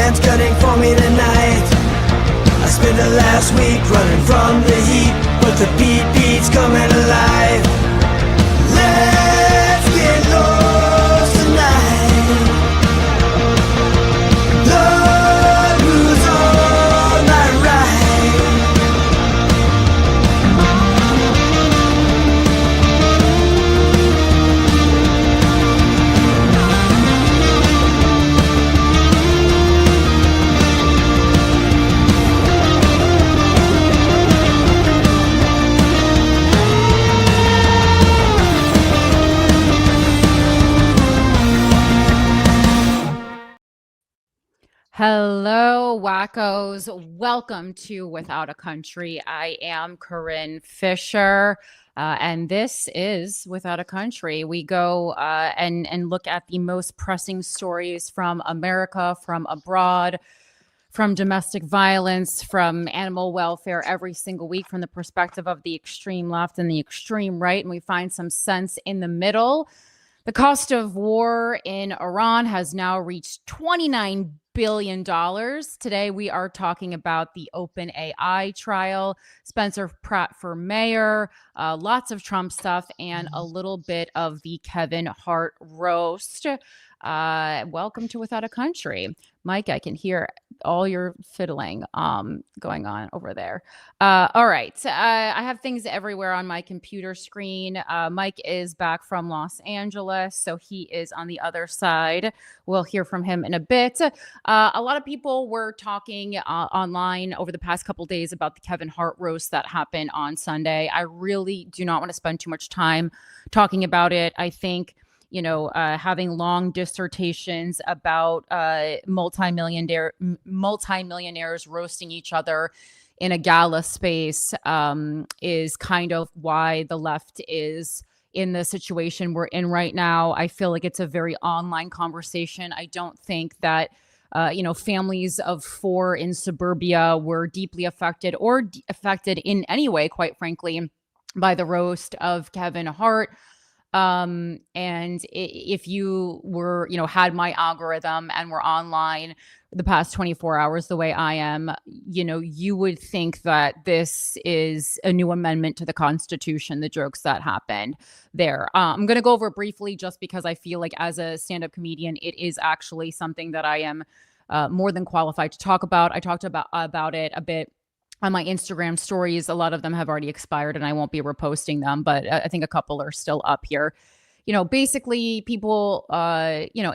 man's gunning for me tonight. I spent the last week running from the heat, but the beat's coming alive. Let's get lost tonight. Lord, who's on my right? Hello, wackos. Welcome to Without a Country. I am Corinne Fisher, and this is Without a Country. We go and look at the most pressing stories from America, from abroad, from domestic violence, from animal welfare every single week from the perspective of the extreme left and the extreme right, and we find some sense in the middle. The cost of war in Iran has now reached $29 billion. Today, we are talking about the OpenAI trial, Spencer Pratt for mayor, lots of Trump stuff, and a little bit of the Kevin Hart roast. Welcome to Without a Country. Mike, I can hear all your fiddling going on over there. All right. I have things everywhere on my computer screen. Mike is back from Los Angeles, so he is on the other side. We'll hear from him in a bit. A lot of people were talking online over the past couple days about the Kevin Hart roast that happened on Sunday. I really do not want to spend too much time talking about it. I think having long dissertations about multimillionaires roasting each other in a gala space is kind of why the left is in the situation we're in right now. I feel like it's a very online conversation. I don't think that families of four in suburbia were deeply affected or affected in any way, quite frankly, by the roast of Kevin Hart. If you were, had my algorithm and were online the past 24 hours the way I am, you would think that this is a new amendment to the Constitution, the jokes that happened there. I'm going to go over it briefly just because I feel like as a stand-up comedian, it is actually something that I am more than qualified to talk about. I talked about it a bit on my Instagram stories. A lot of them have already expired and I won't be reposting them, but I think a couple are still up here. Basically people,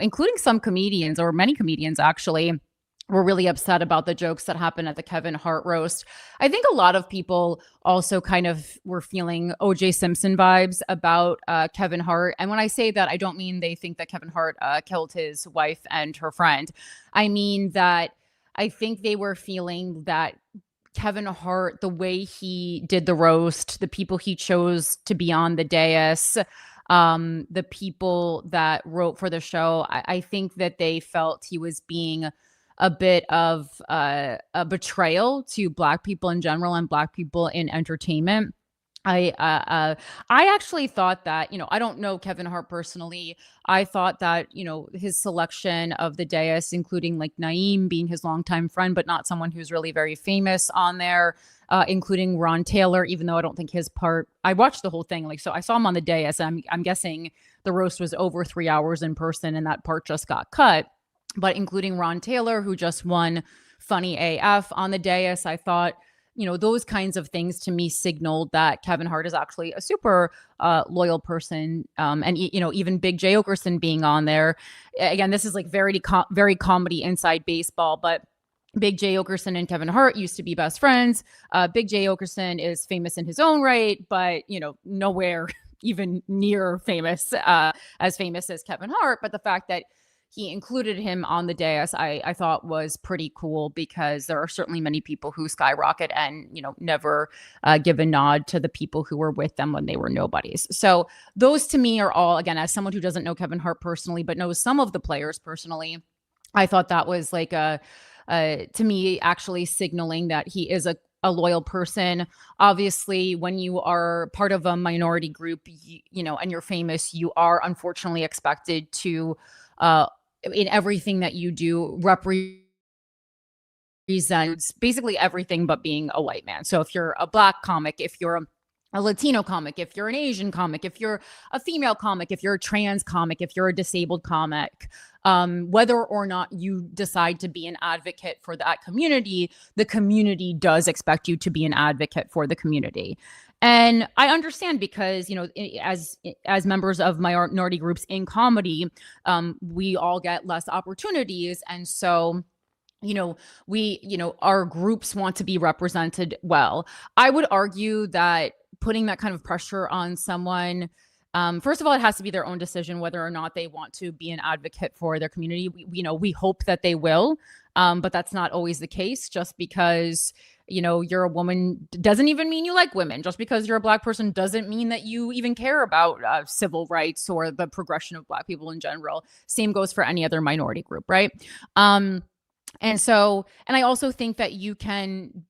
including some comedians or many comedians actually, were really upset about the jokes that happened at the Kevin Hart roast. I think a lot of people also kind of were feeling O.J. Simpson vibes about Kevin Hart. And when I say that, I don't mean they think that Kevin Hart killed his wife and her friend. I mean that I think they were feeling that Kevin Hart, the way he did the roast, the people he chose to be on the dais, the people that wrote for the show, I think that they felt he was being a bit of a betrayal to Black people in general and Black people in entertainment. I actually thought that, I don't know Kevin Hart personally. I thought that, his selection of the dais, including like Naeem being his longtime friend, but not someone who's really very famous on there, including Ron Taylor, even though I don't think his part, I watched the whole thing. So I saw him on the dais. And I'm guessing the roast was over 3 hours in person and that part just got cut. But including Ron Taylor, who just won Funny AF on the dais, I thought, those kinds of things to me signaled that Kevin Hart is actually a super loyal person. And, even Big J. Okerson being on there. Again, this is like very comedy inside baseball, but Big J. Okerson and Kevin Hart used to be best friends. Big J. Okerson is famous in his own right, but, nowhere even near famous as Kevin Hart. But the fact that he included him on the dais, I thought was pretty cool because there are certainly many people who skyrocket and, never give a nod to the people who were with them when they were nobodies. So those to me are all, again, as someone who doesn't know Kevin Hart personally, but knows some of the players personally, I thought that was like to me, actually signaling that he is a loyal person. Obviously, when you are part of a minority group, and you're famous, you are unfortunately expected to, in everything that you do, represent represents basically everything but being a white man. So if you're a Black comic, if you're a Latino comic, if you're an Asian comic, if you're a female comic, if you're a trans comic, if you're a disabled comic, whether or not you decide to be an advocate for that community, the community does expect you to be an advocate for the community. And I understand because, as members of minority groups in comedy, we all get less opportunities. And so, our groups want to be represented well. I would argue that putting that kind of pressure on someone, first of all, it has to be their own decision whether or not they want to be an advocate for their community. We hope that they will, but that's not always the case. Just because you're a woman doesn't even mean you like women. Just because you're a Black person doesn't mean that you even care about civil rights or the progression of Black people in general. Same goes for any other minority group, right? And I also think that you can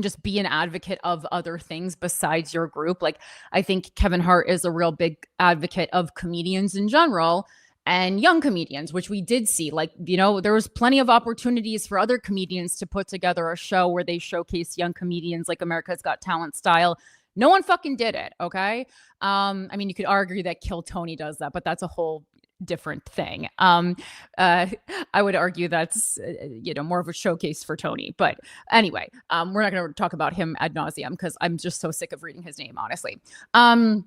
just be an advocate of other things besides your group. Like, I think Kevin Hart is a real big advocate of comedians in general and young comedians, which we did see. There was plenty of opportunities for other comedians to put together a show where they showcase young comedians, like America's Got Talent style. No one fucking did it. Okay. You could argue that Kill Tony does that, but that's a whole different thing. I would argue that's more of a showcase for Tony, but anyway, we're not going to talk about him ad nauseum because I'm just so sick of reading his name, honestly. So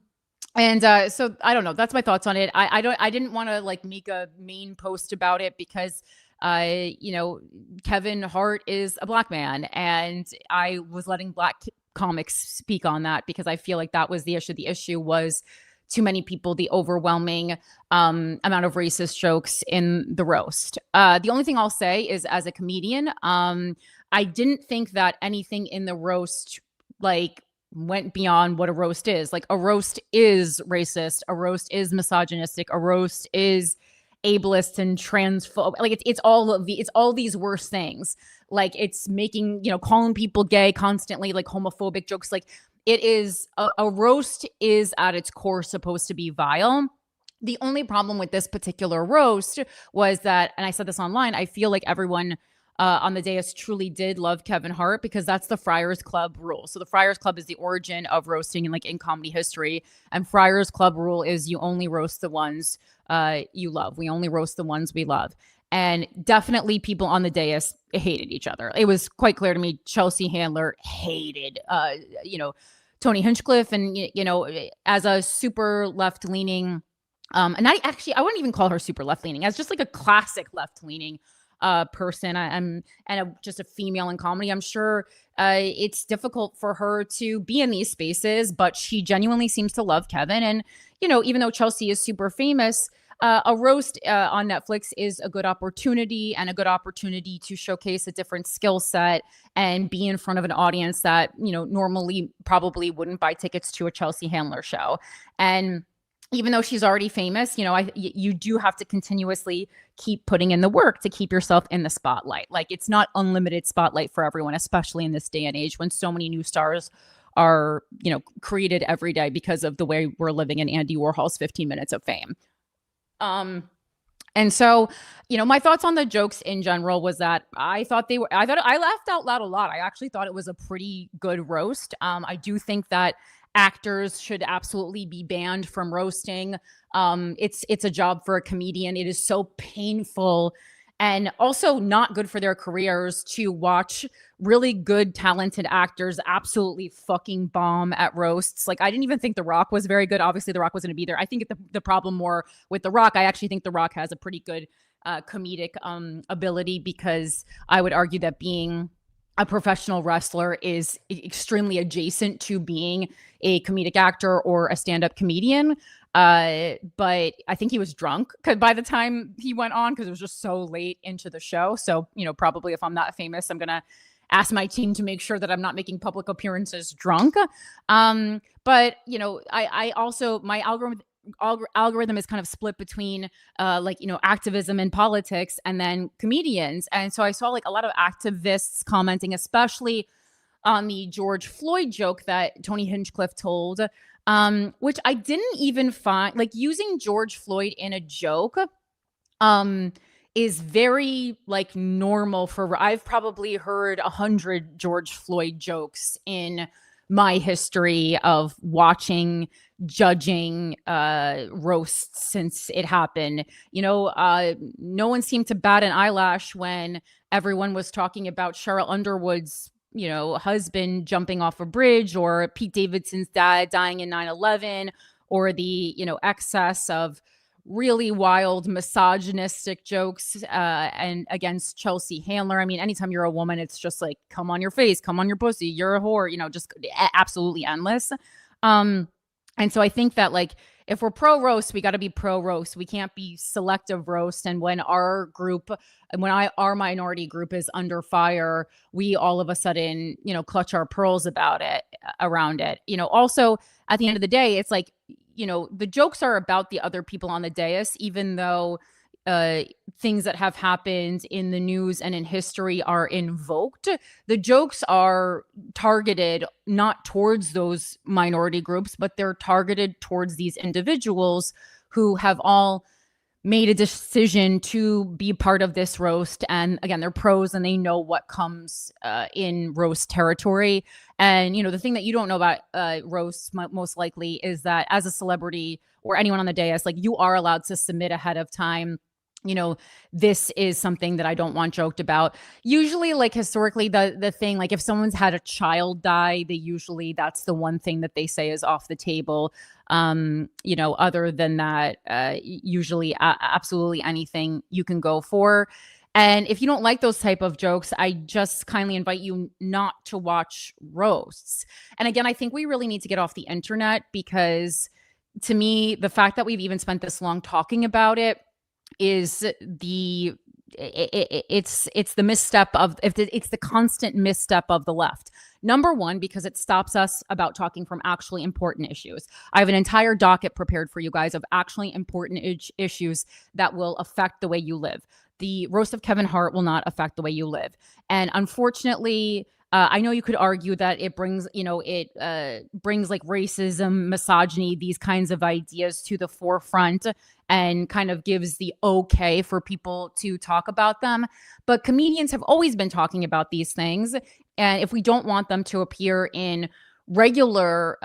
I don't know, that's my thoughts on it. I didn't want to make a main post about it because Kevin Hart is a Black man, and I was letting Black comics speak on that because I feel like that was the issue. The issue was too many people, the overwhelming amount of racist jokes in the roast. The only thing I'll say is, as a comedian, I didn't think that anything in the roast went beyond what a roast is. A roast is racist, a roast is misogynistic, a roast is ableist and transphobic. It's all these worse things. It's making, calling people gay constantly, homophobic jokes. It is a roast is at its core supposed to be vile. The only problem with this particular roast was that, and I said this online, I feel like everyone on the dais truly did love Kevin Hart because that's the Friars Club rule. So the Friars Club is the origin of roasting in comedy history. And Friars Club rule is you only roast the ones you love. We only roast the ones we love. And definitely people on the dais hated each other. It was quite clear to me Chelsea Handler hated, Tony Hinchcliffe. And, as a super left-leaning, and I wouldn't even call her super left-leaning, as just a classic left-leaning person. I'm just a female in comedy. I'm sure it's difficult for her to be in these spaces, but she genuinely seems to love Kevin. And, even though Chelsea is super famous, a roast on Netflix is a good opportunity, and a good opportunity to showcase a different skill set and be in front of an audience that, normally probably wouldn't buy tickets to a Chelsea Handler show. And even though she's already famous, you do have to continuously keep putting in the work to keep yourself in the spotlight. It's not unlimited spotlight for everyone, especially in this day and age when so many new stars are, created every day because of the way we're living in Andy Warhol's 15 minutes of fame. And so, my thoughts on the jokes in general was that I laughed out loud a lot. I actually thought it was a pretty good roast. I do think that actors should absolutely be banned from roasting. It's a job for a comedian. It is so painful and also not good for their careers to watch really good, talented actors absolutely fucking bomb at roasts. I didn't even think The Rock was very good. Obviously, The Rock was going to be there. I think the problem more with The Rock, I actually think The Rock has a pretty good comedic ability, because I would argue that being a professional wrestler is extremely adjacent to being a comedic actor or a stand-up comedian. But I think he was drunk by the time he went on, because it was just so late into the show. So, probably if I'm not famous, I'm going to ask my team to make sure that I'm not making public appearances drunk. But, I also, my algorithm is kind of split between activism and politics and then comedians. And so I saw a lot of activists commenting, especially on the George Floyd joke that Tony Hinchcliffe told, which I didn't even find using George Floyd in a joke is very like normal for, I've probably heard 100 George Floyd jokes in my history of watching, judging roasts since it happened. No one seemed to bat an eyelash when everyone was talking about Cheryl Underwood's husband jumping off a bridge, or Pete Davidson's dad dying in 9/11, or the excess of really wild misogynistic jokes and against Chelsea Handler. I mean, anytime you're a woman, it's just like, come on your face, come on your pussy, you're a whore, just absolutely endless. And so I think that, like, if we're pro roast, we got to be pro roast. We can't be selective roast. And when our minority group is under fire, we all of a sudden, clutch our pearls around it. Also at the end of the day, it's like, the jokes are about the other people on the dais, even though things that have happened in the news and in history are invoked. The jokes are targeted not towards those minority groups, but they're targeted towards these individuals who have all made a decision to be part of this roast. And again, they're pros and they know what comes in roast territory. And, the thing that you don't know about roasts most likely is that as a celebrity or anyone on the dais, like, you are allowed to submit ahead of time. This is something that I don't want joked about. Usually, like, historically, the thing, like, if someone's had a child die, that's the one thing that they say is off the table. Other than that, usually absolutely anything you can go for. And if you don't like those type of jokes, I just kindly invite you not to watch roasts. And again, I think we really need to get off the internet, because to me, the fact that we've even spent this long talking about it is it's the misstep of, it's the constant misstep of the left. Number one, because it stops us about talking from actually important issues. I have an entire docket prepared for you guys of actually important issues that will affect the way you live. The roast of Kevin Hart will not affect the way you live. And unfortunately, I know you could argue that it brings, brings like racism, misogyny, these kinds of ideas to the forefront, and kind of gives the okay for people to talk about them. But comedians have always been talking about these things. And if we don't want them to appear in regular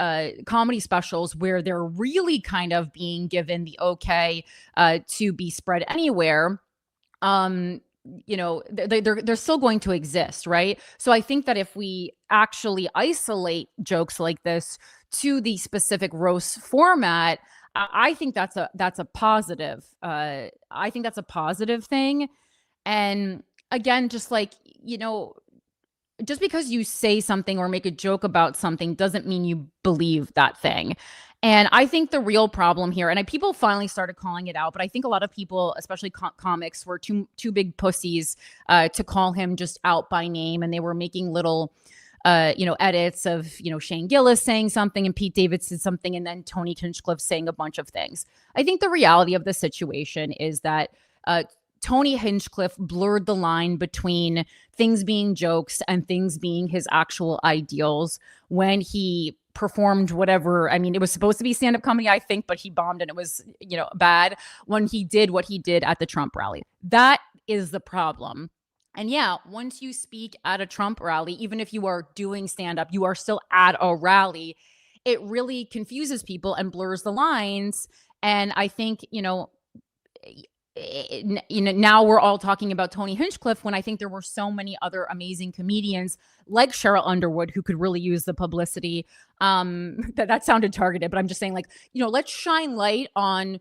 comedy specials where they're really kind of being given the okay to be spread anywhere, they're still going to exist, right? So I think that if we actually isolate jokes like this to the specific roast format, I think that's a positive. I think that's a positive thing. And again, just like, just because you say something or make a joke about something doesn't mean you believe that thing. And I think the real problem here, and people finally started calling it out, but I think a lot of people, especially comics, were too big pussies to call him just out by name. And they were making little, edits of, Shane Gillis saying something and Pete Davidson something, and then Tony Hinchcliffe saying a bunch of things. I think the reality of the situation is that Tony Hinchcliffe blurred the line between things being jokes and things being his actual ideals when he performed whatever. I mean, it was supposed to be stand-up comedy, I think, but he bombed and it was, bad when he did what he did at the Trump rally. That is the problem. And yeah, once you speak at a Trump rally, even if you are doing stand-up, you are still at a rally. It really confuses people and blurs the lines. And I think, now we're all talking about Tony Hinchcliffe when I think there were so many other amazing comedians like Cheryl Underwood who could really use the publicity. That sounded targeted, but I'm just saying, like, let's shine light on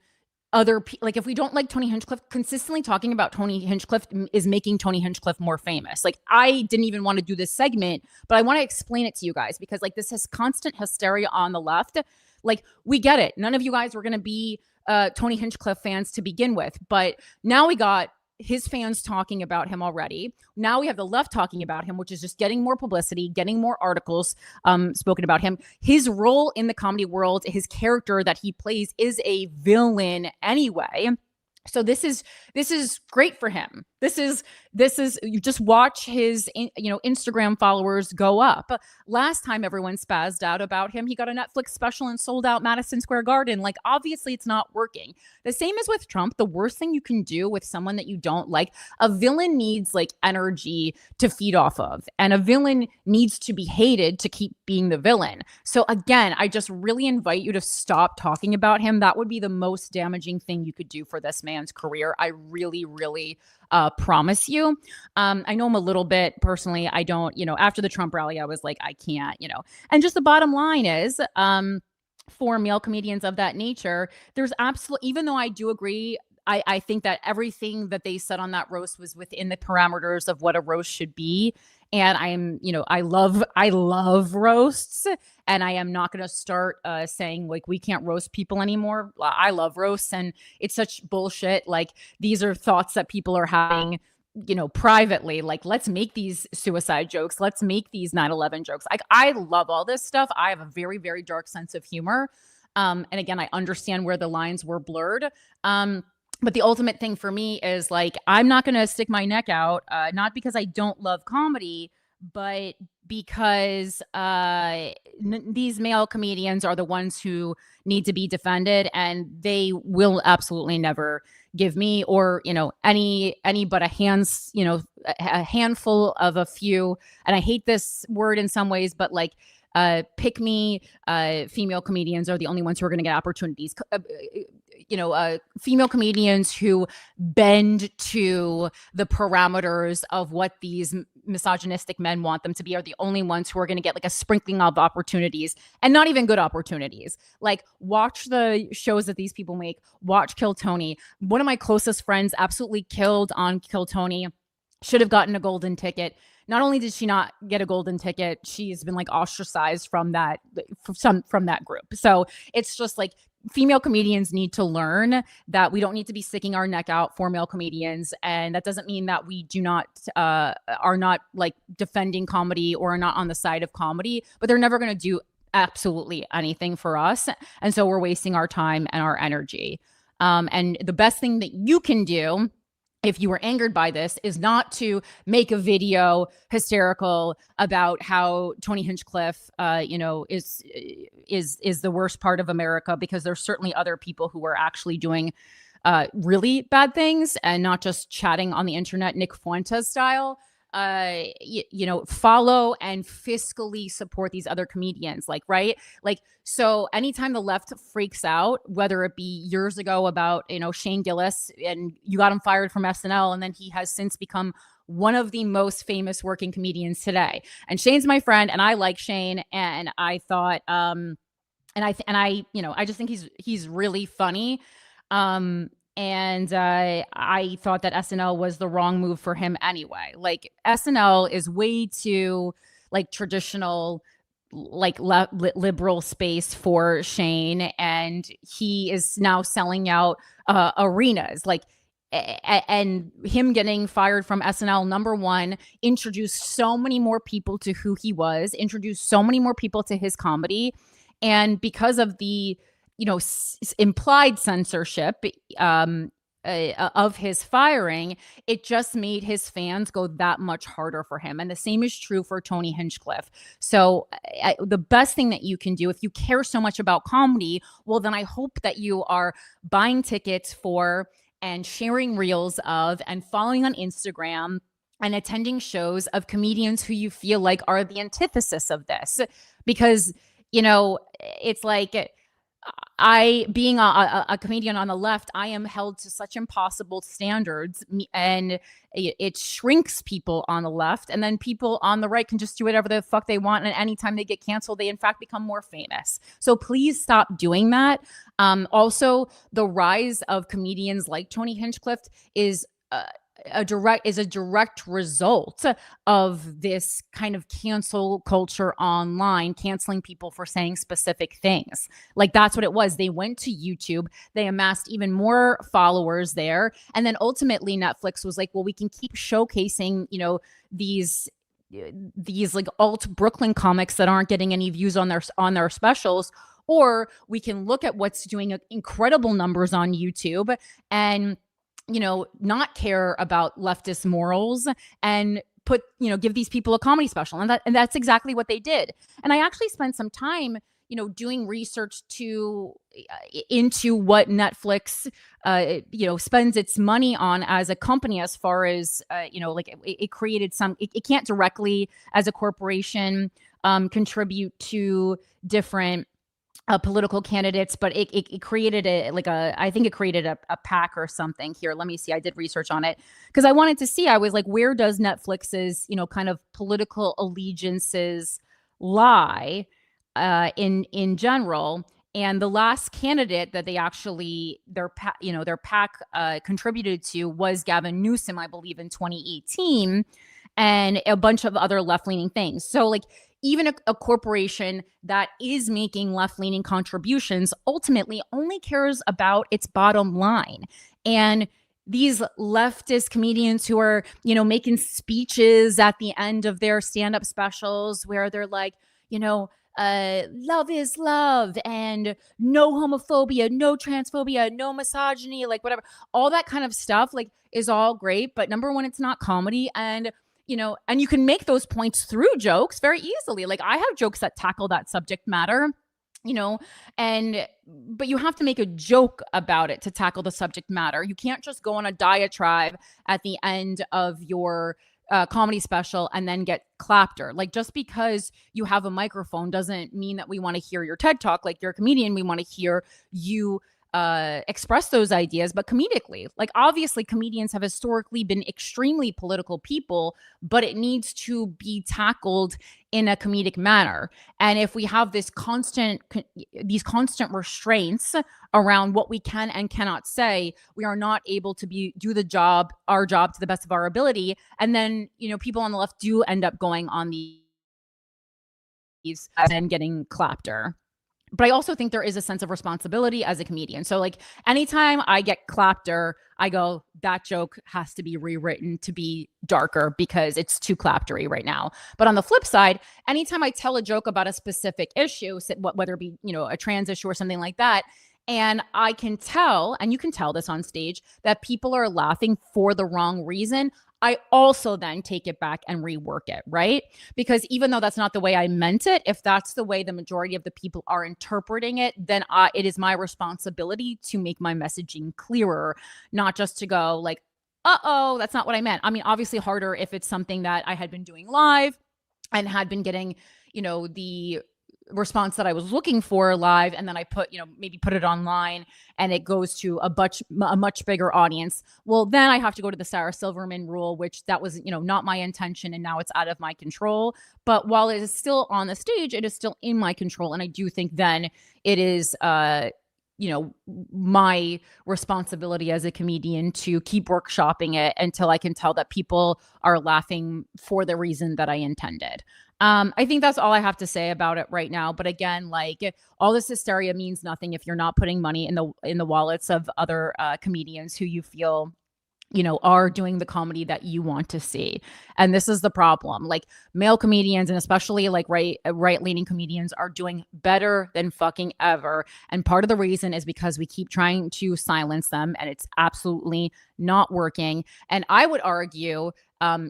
other people. Like, if we don't like Tony Hinchcliffe, consistently talking about Tony Hinchcliffe is making Tony Hinchcliffe more famous. Like, I didn't even want to do this segment, but I want to explain it to you guys, because like, this is constant hysteria on the left. Like, we get it. None of you guys were going to be Tony Hinchcliffe fans to begin with, but now we got his fans talking about him already. Now we have the left talking about him, which is just getting more publicity, getting more articles spoken about him. His role in the comedy world, his character that he plays, is a villain anyway. So this is great for him. This is you just watch his Instagram followers go up. Last time everyone spazzed out about him, he got a Netflix special and sold out Madison Square Garden. Like, obviously it's not working. The same as with Trump. The worst thing you can do with someone that you don't like, a villain needs like energy to feed off of, and a villain needs to be hated to keep being the villain. So again, I just really invite you to stop talking about him. That would be the most damaging thing you could do for this man's career. I really, really promise you. I know him a little bit personally. I don't, after the Trump rally, I was like, I can't, and just the bottom line is, for male comedians of that nature, there's absolutely, even though I do agree, I think that everything that they said on that roast was within the parameters of what a roast should be. And I love roasts, and I am not going to start saying like we can't roast people anymore. I love roasts, and it's such bullshit. Like, these are thoughts that people are having, privately. Like, let's make these suicide jokes. Let's make these 9/11 jokes. Like, I love all this stuff. I have a very, very dark sense of humor. And again, I understand where the lines were blurred. But the ultimate thing for me is like, I'm not going to stick my neck out, not because I don't love comedy, but because these male comedians are the ones who need to be defended, and they will absolutely never give me or any but a handful of a few. And I hate this word in some ways, but like, pick me female comedians are the only ones who are going to get opportunities. Female comedians who bend to the parameters of what these misogynistic men want them to be are the only ones who are going to get like a sprinkling of opportunities, and not even good opportunities. Like, watch the shows that these people make. Watch Kill Tony. One of my closest friends absolutely killed on Kill Tony. Should have gotten a golden ticket. Not only did she not get a golden ticket, she's been like ostracized from that group. So it's just like, female comedians need to learn that we don't need to be sticking our neck out for male comedians. And that doesn't mean that we are not like defending comedy or are not on the side of comedy, but they're never going to do absolutely anything for us. And so we're wasting our time and our energy. And the best thing that you can do, if you were angered by this, is not to make a video hysterical about how Tony Hinchcliffe, is the worst part of America, because there's certainly other people who are actually doing really bad things and not just chatting on the internet, Nick Fuentes style. Follow and fiscally support these other comedians. Like, right? Like, so anytime the left freaks out, whether it be years ago about, Shane Gillis, and you got him fired from SNL, and then he has since become one of the most famous working comedians today. And Shane's my friend, and I like Shane, and I thought, I just think he's really funny. And I thought that SNL was the wrong move for him anyway. Like, SNL is way too like traditional, like liberal space for Shane, and he is now selling out arenas. Like, and him getting fired from SNL, number one, introduced so many more people to who he was, introduced so many more people to his comedy, and because of the implied censorship of his firing, it just made his fans go that much harder for him. And the same is true for Tony Hinchcliffe. So the best thing that you can do, if you care so much about comedy, well, then I hope that you are buying tickets for and sharing reels of and following on Instagram and attending shows of comedians who you feel like are the antithesis of this. Because, it's like, being a comedian on the left, I am held to such impossible standards, and it shrinks people on the left. And then people on the right can just do whatever the fuck they want. And anytime they get canceled, they in fact become more famous. So please stop doing that. Also, the rise of comedians like Tony Hinchcliffe is a direct result of this kind of cancel culture online, canceling people for saying specific things. Like, that's what it was. They went to YouTube, they amassed even more followers there, and then ultimately Netflix was like, well, we can keep showcasing, these like alt Brooklyn comics that aren't getting any views on their specials, or we can look at what's doing incredible numbers on YouTube and not care about leftist morals and give these people a comedy special. And that's exactly what they did. And I actually spent some time, doing research into what Netflix, spends its money on as a company, as far as, it created it can't directly as a corporation contribute to different political candidates, but it created I think it created a PAC or something. Here, let me see. I did research on it because I wanted to see. I was like, where does Netflix's, kind of political allegiances lie in general? And the last candidate that they actually their PAC contributed to was Gavin Newsom, I believe, in 2018, and a bunch of other left-leaning things. So like, even a corporation that is making left-leaning contributions ultimately only cares about its bottom line. And these leftist comedians who are, making speeches at the end of their stand-up specials where they're like, love is love, and no homophobia, no transphobia, no misogyny, like whatever, all that kind of stuff, like, is all great. But number one, it's not comedy. And and you can make those points through jokes very easily. Like, I have jokes that tackle that subject matter, but you have to make a joke about it to tackle the subject matter. You can't just go on a diatribe at the end of your comedy special and then get clapped. Like, just because you have a microphone doesn't mean that we want to hear your TED Talk. Like, you're a comedian, we want to hear you express those ideas, but comedically. Like, obviously comedians have historically been extremely political people, but it needs to be tackled in a comedic manner. And if we have these constant restraints around what we can and cannot say, we are not able to do our job to the best of our ability. And then, people on the left do end up going on these and getting clapped. But I also think there is a sense of responsibility as a comedian. So like, anytime I get clapped, I go, that joke has to be rewritten to be darker because it's too claptery right now. But on the flip side, anytime I tell a joke about a specific issue, whether it be, a trans issue or something like that, and I can tell, and you can tell this on stage, that people are laughing for the wrong reason, I also then take it back and rework it, right? Because even though that's not the way I meant it, if that's the way the majority of the people are interpreting it, then it is my responsibility to make my messaging clearer, not just to go like, uh-oh, that's not what I meant. I mean, obviously harder if it's something that I had been doing live and had been getting, the response that I was looking for live, and then I maybe put it online and it goes to a much bigger audience. Well, then I have to go to the Sarah Silverman rule, which that was, not my intention, and now it's out of my control. But while it is still on the stage, it is still in my control. And I do think then it is my responsibility as a comedian to keep workshopping it until I can tell that people are laughing for the reason that I intended. I think that's all I have to say about it right now. But again, like, all this hysteria means nothing if you're not putting money in the wallets of other comedians who you feel, are doing the comedy that you want to see. And this is the problem. Like, male comedians, and especially like right-leaning comedians, are doing better than fucking ever. And part of the reason is because we keep trying to silence them, and it's absolutely not working. And I would argue,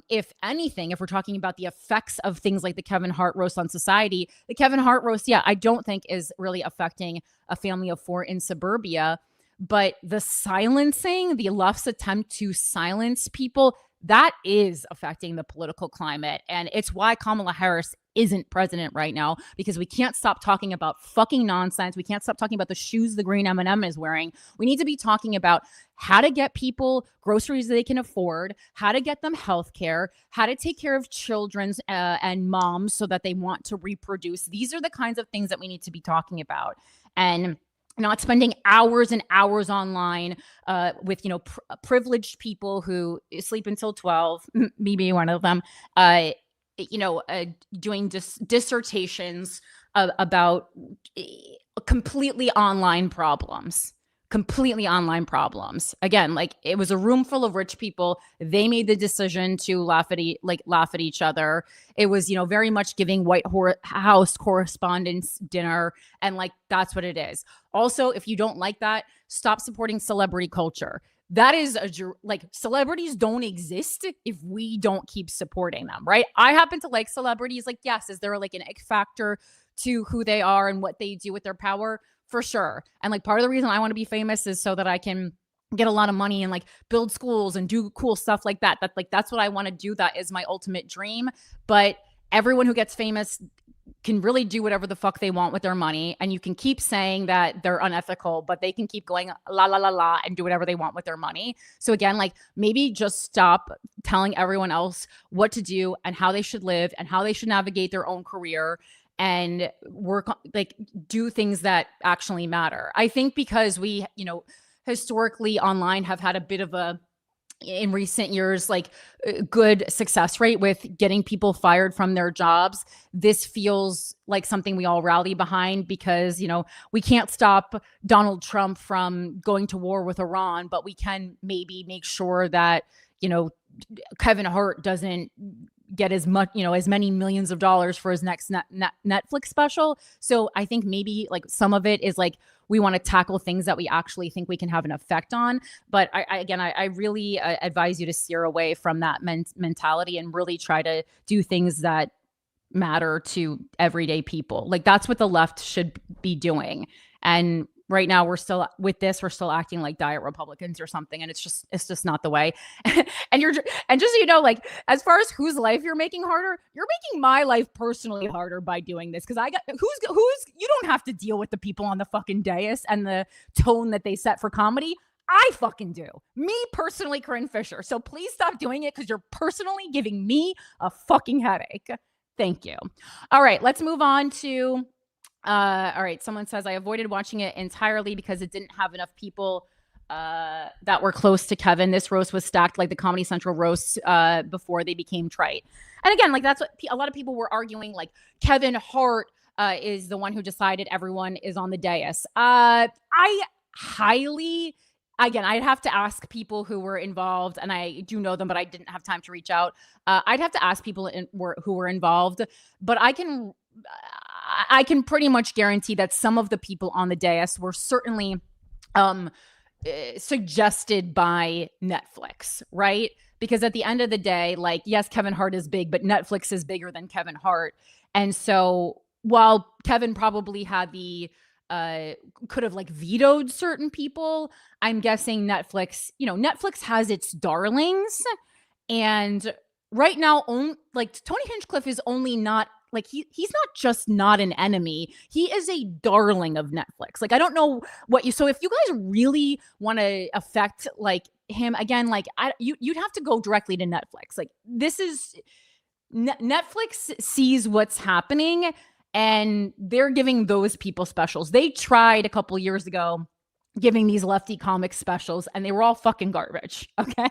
if anything, if we're talking about the effects of things like the Kevin Hart roast on society, the Kevin Hart roast, I don't think is really affecting a family of four in suburbia. But the left's attempt to silence people, that is affecting the political climate. And it's why Kamala Harris isn't president right now, because we can't stop talking about fucking nonsense. We can't stop talking about the shoes the green M&M is wearing. We need to be talking about how to get people groceries they can afford, how to get them health care, how to take care of children and moms so that they want to reproduce. These are the kinds of things that we need to be talking about. And not spending hours and hours online with, privileged people who sleep until 12, me being one of them, doing dissertations about completely online problems. Again, like, it was a room full of rich people. They made the decision to laugh at each other. It was, very much giving White House correspondents dinner. And like, that's what it is. Also, if you don't like that, stop supporting celebrity culture. that is like, celebrities don't exist if we don't keep supporting them, right? I happen to like celebrities. Like, yes, is there like an X factor to who they are and what they do with their power? For sure. And like, part of the reason I want to be famous is so that I can get a lot of money and like build schools and do cool stuff like that. That's what I want to do. That is my ultimate dream. But everyone who gets famous can really do whatever the fuck they want with their money. And you can keep saying that they're unethical, but they can keep going la la la la and do whatever they want with their money. So again, like, maybe just stop telling everyone else what to do and how they should live and how they should navigate their own career, and work on, like, do things that actually matter. I think because we, historically online have had a bit of a, in recent years, like, good success rate with getting people fired from their jobs. This feels like something we all rally behind, because, we can't stop Donald Trump from going to war with Iran, but we can maybe make sure that, Kevin Hart doesn't get as much, as many millions of dollars for his next Netflix special. So I think maybe like some of it is like, we want to tackle things that we actually think we can have an effect on. But I really advise you to steer away from that mentality and really try to do things that matter to everyday people. Like, that's what the left should be doing. And right now we're still acting like diet Republicans or something. And it's just not the way. and just, like, as far as whose life you're making harder, you're making my life personally harder by doing this. Cause you don't have to deal with the people on the fucking dais and the tone that they set for comedy. I fucking do. Me personally, Corinne Fisher. So please stop doing it, because you're personally giving me a fucking headache. Thank you. All right, let's move on to, all right. Someone says, I avoided watching it entirely because it didn't have enough people that were close to Kevin. This roast was stacked like the Comedy Central roasts before they became trite. And again, like, that's what a lot of people were arguing. Like, Kevin Hart is the one who decided everyone is on the dais. Again, I'd have to ask people who were involved, and I do know them, but I didn't have time to reach out. I'd have to ask people who were involved, but I can pretty much guarantee that some of the people on the dais were certainly suggested by Netflix, right? Because at the end of the day, like, yes, Kevin Hart is big, but Netflix is bigger than Kevin Hart. And so while Kevin probably had could have like vetoed certain people, I'm guessing Netflix has its darlings. And right now, like, Tony Hinchcliffe is only not, like, he's not just not an enemy. He is a darling of Netflix. Like, I don't know so if you guys really want to affect like him again, like, you'd have to go directly to Netflix. Like, this is Netflix sees what's happening, and they're giving those people specials. They tried a couple years ago giving these lefty comic specials, and they were all fucking garbage. Okay.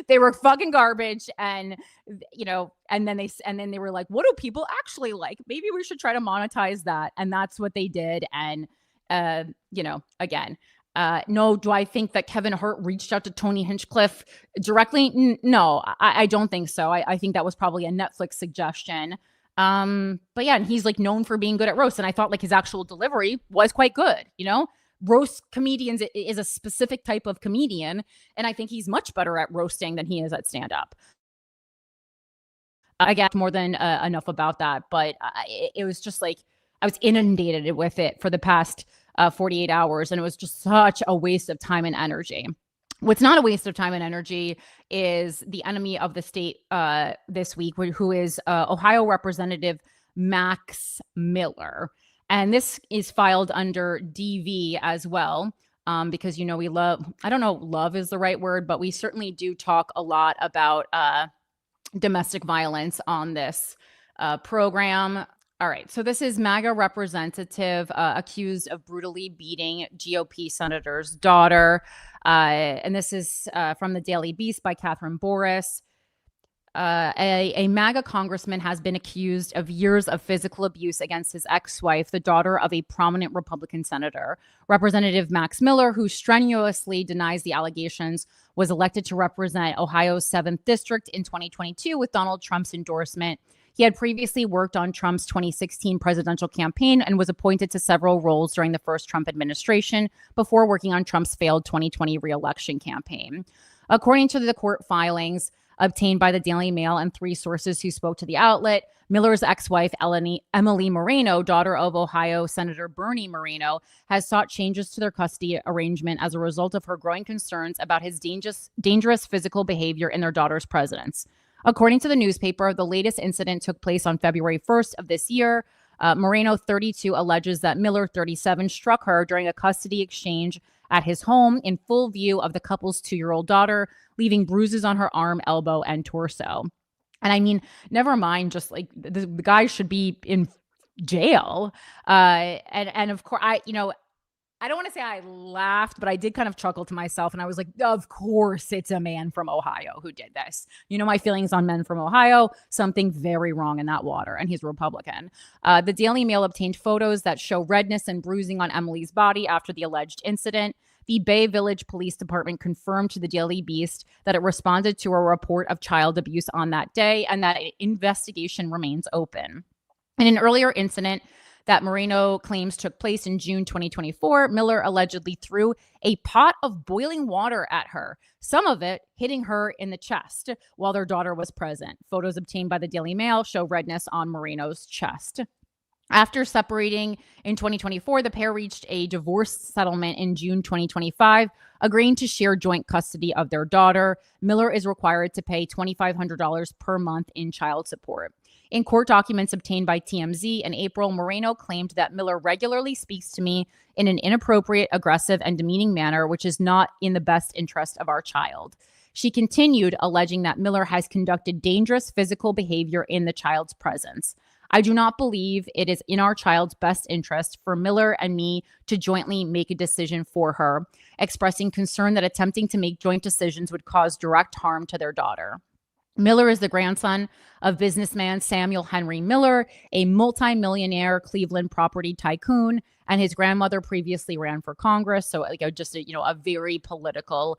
They were fucking garbage. And, and then they were like, what do people actually like? Maybe we should try to monetize that. And that's what they did. And, again, no, do I think that Kevin Hart reached out to Tony Hinchcliffe directly? No, I don't think so. I think that was probably a Netflix suggestion. But yeah, and he's like known for being good at roast. And I thought like his actual delivery was quite good. Roast comedians is a specific type of comedian. And I think he's much better at roasting than he is at stand up. I get more than enough about that, but it was just like, I was inundated with it for the past 48 hours. And it was just such a waste of time and energy. What's not a waste of time and energy is the enemy of the state this week, who is Ohio Representative Max Miller. And this is filed under DV as well, because, we love, I don't know, love is the right word, but we certainly do talk a lot about domestic violence on this program. All right. So this is MAGA representative accused of brutally beating GOP senator's daughter. And this is from the Daily Beast by Catherine Boris. A MAGA congressman has been accused of years of physical abuse against his ex-wife, the daughter of a prominent Republican senator. Representative Max Miller, who strenuously denies the allegations, was elected to represent Ohio's 7th District in 2022 with Donald Trump's endorsement. He had previously worked on Trump's 2016 presidential campaign and was appointed to several roles during the first Trump administration before working on Trump's failed 2020 re-election campaign. According to the court filings obtained by the Daily Mail and 3 sources who spoke to the outlet, Miller's ex-wife, Emily Moreno, daughter of Ohio Senator Bernie Moreno, has sought changes to their custody arrangement as a result of her growing concerns about his dangerous physical behavior in their daughter's presence. According to the newspaper, the latest incident took place on February 1st of this year. Moreno, 32, alleges that Miller, 37, struck her during a custody exchange at his home in full view of the couple's 2-year-old daughter, leaving bruises on her arm, elbow, and torso. And I mean, never mind, just like the guy should be in jail. And of course, I don't want to say I laughed, but I did kind of chuckle to myself. And I was like, of course, it's a man from Ohio who did this. You know, my feelings on men from Ohio, something very wrong in that water. And he's Republican. The Daily Mail obtained photos that show redness and bruising on Emily's body after the alleged incident. The Bay Village Police Department confirmed to the Daily Beast that it responded to a report of child abuse on that day and that an investigation remains open. In an earlier incident that Moreno claims took place in June 2024, Miller allegedly threw a pot of boiling water at her, some of it hitting her in the chest while their daughter was present. Photos obtained by the Daily Mail show redness on Moreno's chest. After separating in 2024, the pair reached a divorce settlement in June 2025, agreeing to share joint custody of their daughter. Miller is required to pay $2,500 per month in child support. In court documents obtained by TMZ in April, Moreno claimed that Miller regularly speaks to me in an inappropriate, aggressive, and demeaning manner, which is not in the best interest of our child. She continued, alleging that Miller has conducted dangerous physical behavior in the child's presence. I do not believe it is in our child's best interest for Miller and me to jointly make a decision for her, expressing concern that attempting to make joint decisions would cause direct harm to their daughter. Miller is the grandson of businessman Samuel Henry Miller, a multimillionaire Cleveland property tycoon, and his grandmother previously ran for Congress. So just a very political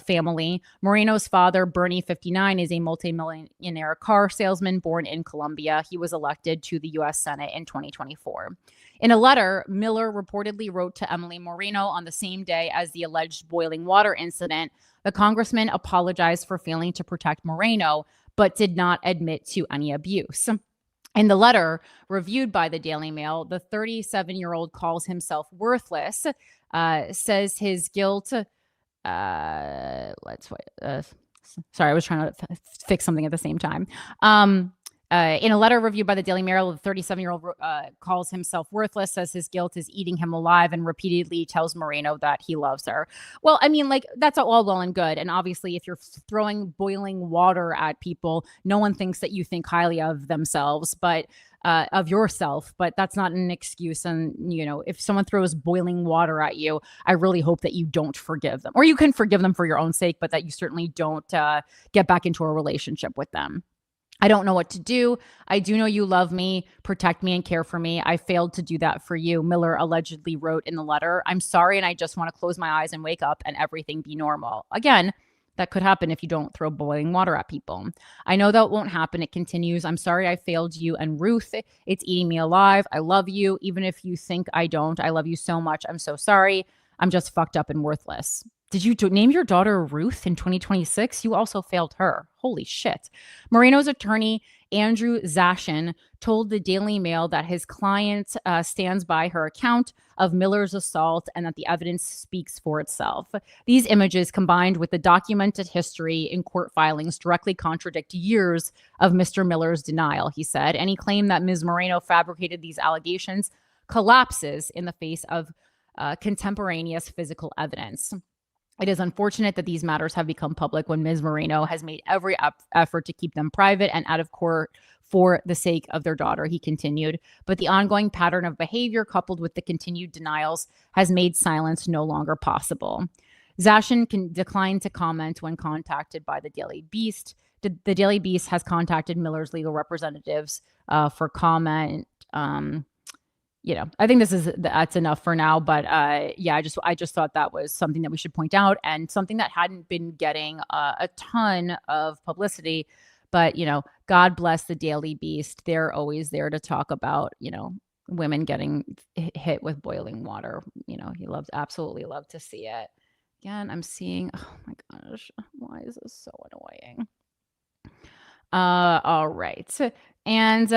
family. Moreno's father, Bernie, 59, is a multimillionaire car salesman born in Colombia. He was elected to the U.S. Senate in 2024. In a letter, Miller reportedly wrote to Emily Moreno on the same day as the alleged boiling water incident. The congressman apologized for failing to protect Moreno, but did not admit to any abuse. In the letter reviewed by the Daily Mail, the 37-year-old calls himself worthless, says his guilt. Sorry, I was trying to fix something at the same time. In a letter reviewed by the Daily Mail, the 37-year-old calls himself worthless, says his guilt is eating him alive, and repeatedly tells Moreno that he loves her. Well, I mean, that's all well and good. And obviously, if you're throwing boiling water at people, no one thinks that you think highly of themselves, but of yourself. But that's not an excuse. And, if someone throws boiling water at you, I really hope that you don't forgive them. Or you can forgive them for your own sake, but that you certainly don't get back into a relationship with them. I don't know what to do. I do know you love me, protect me, and care for me. I failed to do that for you, Miller allegedly wrote in the letter. I'm sorry, and I just want to close my eyes and wake up and everything be normal. Again, that could happen if you don't throw boiling water at people. I know that won't happen. It continues. I'm sorry I failed you and Ruth. It's eating me alive. I love you. Even if you think I don't, I love you so much. I'm so sorry. I'm just fucked up and worthless. Did you name your daughter Ruth in 2026? You also failed her. Holy shit. Moreno's attorney, Andrew Zashin, told the Daily Mail that his client stands by her account of Miller's assault and that the evidence speaks for itself. These images, combined with the documented history in court filings, directly contradict years of Mr. Miller's denial, he said. Any claim that Ms. Moreno fabricated these allegations collapses in the face of contemporaneous physical evidence. It is unfortunate that these matters have become public when Ms. Moreno has made every effort to keep them private and out of court for the sake of their daughter, he continued. But the ongoing pattern of behavior, coupled with the continued denials, has made silence no longer possible. Zashin declined to comment when contacted by the Daily Beast. the Daily Beast has contacted Miller's legal representatives for comment. I think that's enough for now. But yeah, I just thought that was something that we should point out, and something that hadn't been getting a ton of publicity. But God bless the Daily Beast. They're always there to talk about women getting hit with boiling water. He absolutely loved to see it. Again, I'm seeing. Oh my gosh, why is this so annoying? All right. And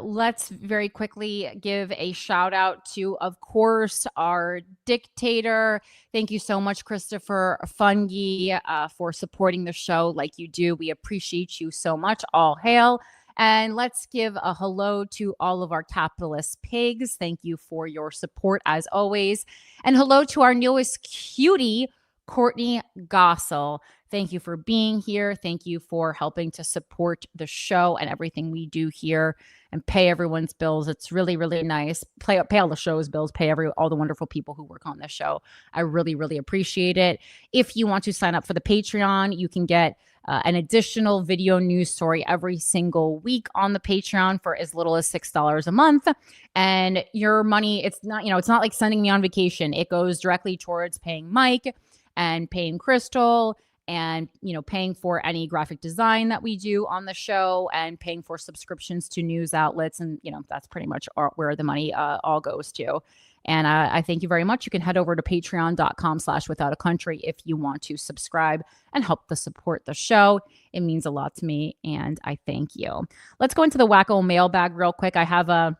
let's very quickly give a shout out to, of course, our dictator. Thank you so much, Christopher Fungi, for supporting the show like you do. We appreciate you so much. All hail. And let's give a hello to all of our capitalist pigs. Thank you for your support as always. And hello to our newest cutie, Courtney Gossel. Thank you for being here. Thank you for helping to support the show and everything we do here and pay everyone's bills. It's really, really nice. Pay all the show's bills, pay all the wonderful people who work on this show. I really, really appreciate it. If you want to sign up for the Patreon, you can get an additional video news story every single week on the Patreon for as little as $6 a month. And your money, it's not like sending me on vacation. It goes directly towards paying Mike and paying Crystal and, paying for any graphic design that we do on the show and paying for subscriptions to news outlets. And, that's pretty much where the money all goes to. And I thank you very much. You can head over to patreon.com/withoutacountry if you want to subscribe and help to support the show. It means a lot to me, and I thank you. Let's go into the Wacko mailbag real quick. I have an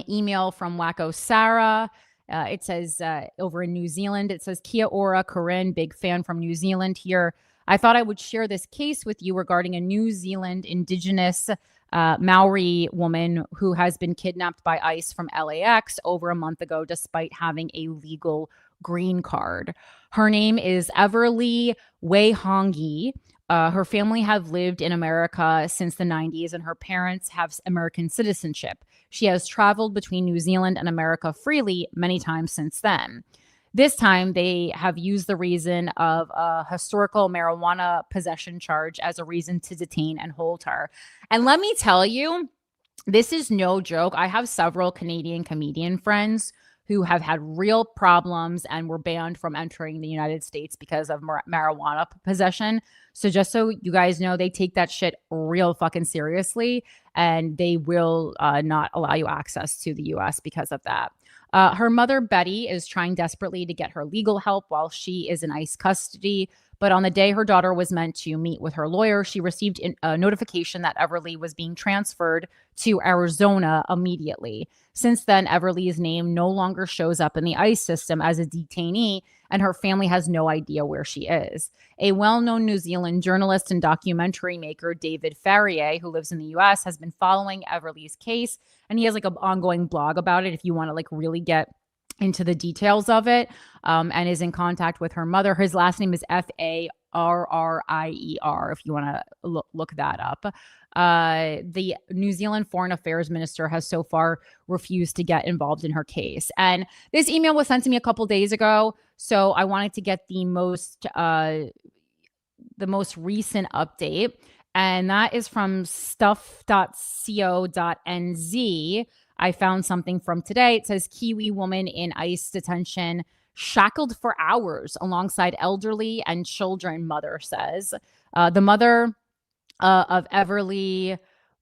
email from Wacko Sarah. It says over in New Zealand, it says, Kia ora, Corinne, big fan from New Zealand here. I thought I would share this case with you regarding a New Zealand indigenous Maori woman who has been kidnapped by ICE from LAX over a month ago, despite having a legal green card. Her name is Everlee Wihongi. Her family have lived in America since the 90s, and her parents have American citizenship. She has traveled between New Zealand and America freely many times since then. This time, they have used the reason of a historical marijuana possession charge as a reason to detain and hold her. And let me tell you, this is no joke. I have several Canadian comedian friends who have had real problems and were banned from entering the United States because of marijuana possession. So just so you guys know, they take that shit real fucking seriously, and they will not allow you access to the U.S. because of that. Her mother, Betty, is trying desperately to get her legal help while she is in ICE custody. But on the day her daughter was meant to meet with her lawyer, she received a notification that Everlee was being transferred to Arizona immediately. Since then, Everlee's name no longer shows up in the ICE system as a detainee, and her family has no idea where she is. A well-known New Zealand journalist and documentary maker, David Farrier, who lives in the U.S., has been following Everlee's case, and he has like an ongoing blog about it if you want to like really get into the details of it, and is in contact with her mother. His last name is Farrier, if you want to look that up. The New Zealand Foreign Affairs Minister has so far refused to get involved in her case. And this email was sent to me a couple days ago, so I wanted to get the most recent update. And that is from stuff.co.nz. I found something from today. It says Kiwi woman in ICE detention shackled for hours alongside elderly and children, mother says. The mother of Everlee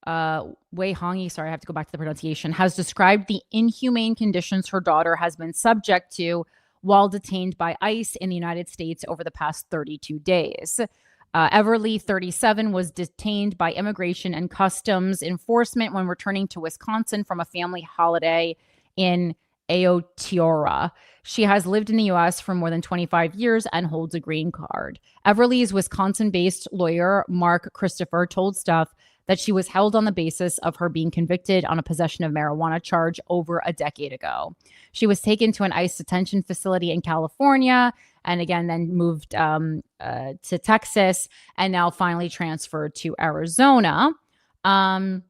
Wihongi, sorry, I have to go back to the pronunciation, has described the inhumane conditions her daughter has been subject to while detained by ICE in the United States over the past 32 days. Everlee, 37, was detained by Immigration and Customs Enforcement when returning to Wisconsin from a family holiday in Aotearoa. She has lived in the U.S. for more than 25 years and holds a green card. Everlee's Wisconsin-based lawyer, Mark Christopher, told Stuff that she was held on the basis of her being convicted on a possession of marijuana charge over a decade ago. She was taken to an ICE detention facility in California and again then moved to Texas and now finally transferred to Arizona. And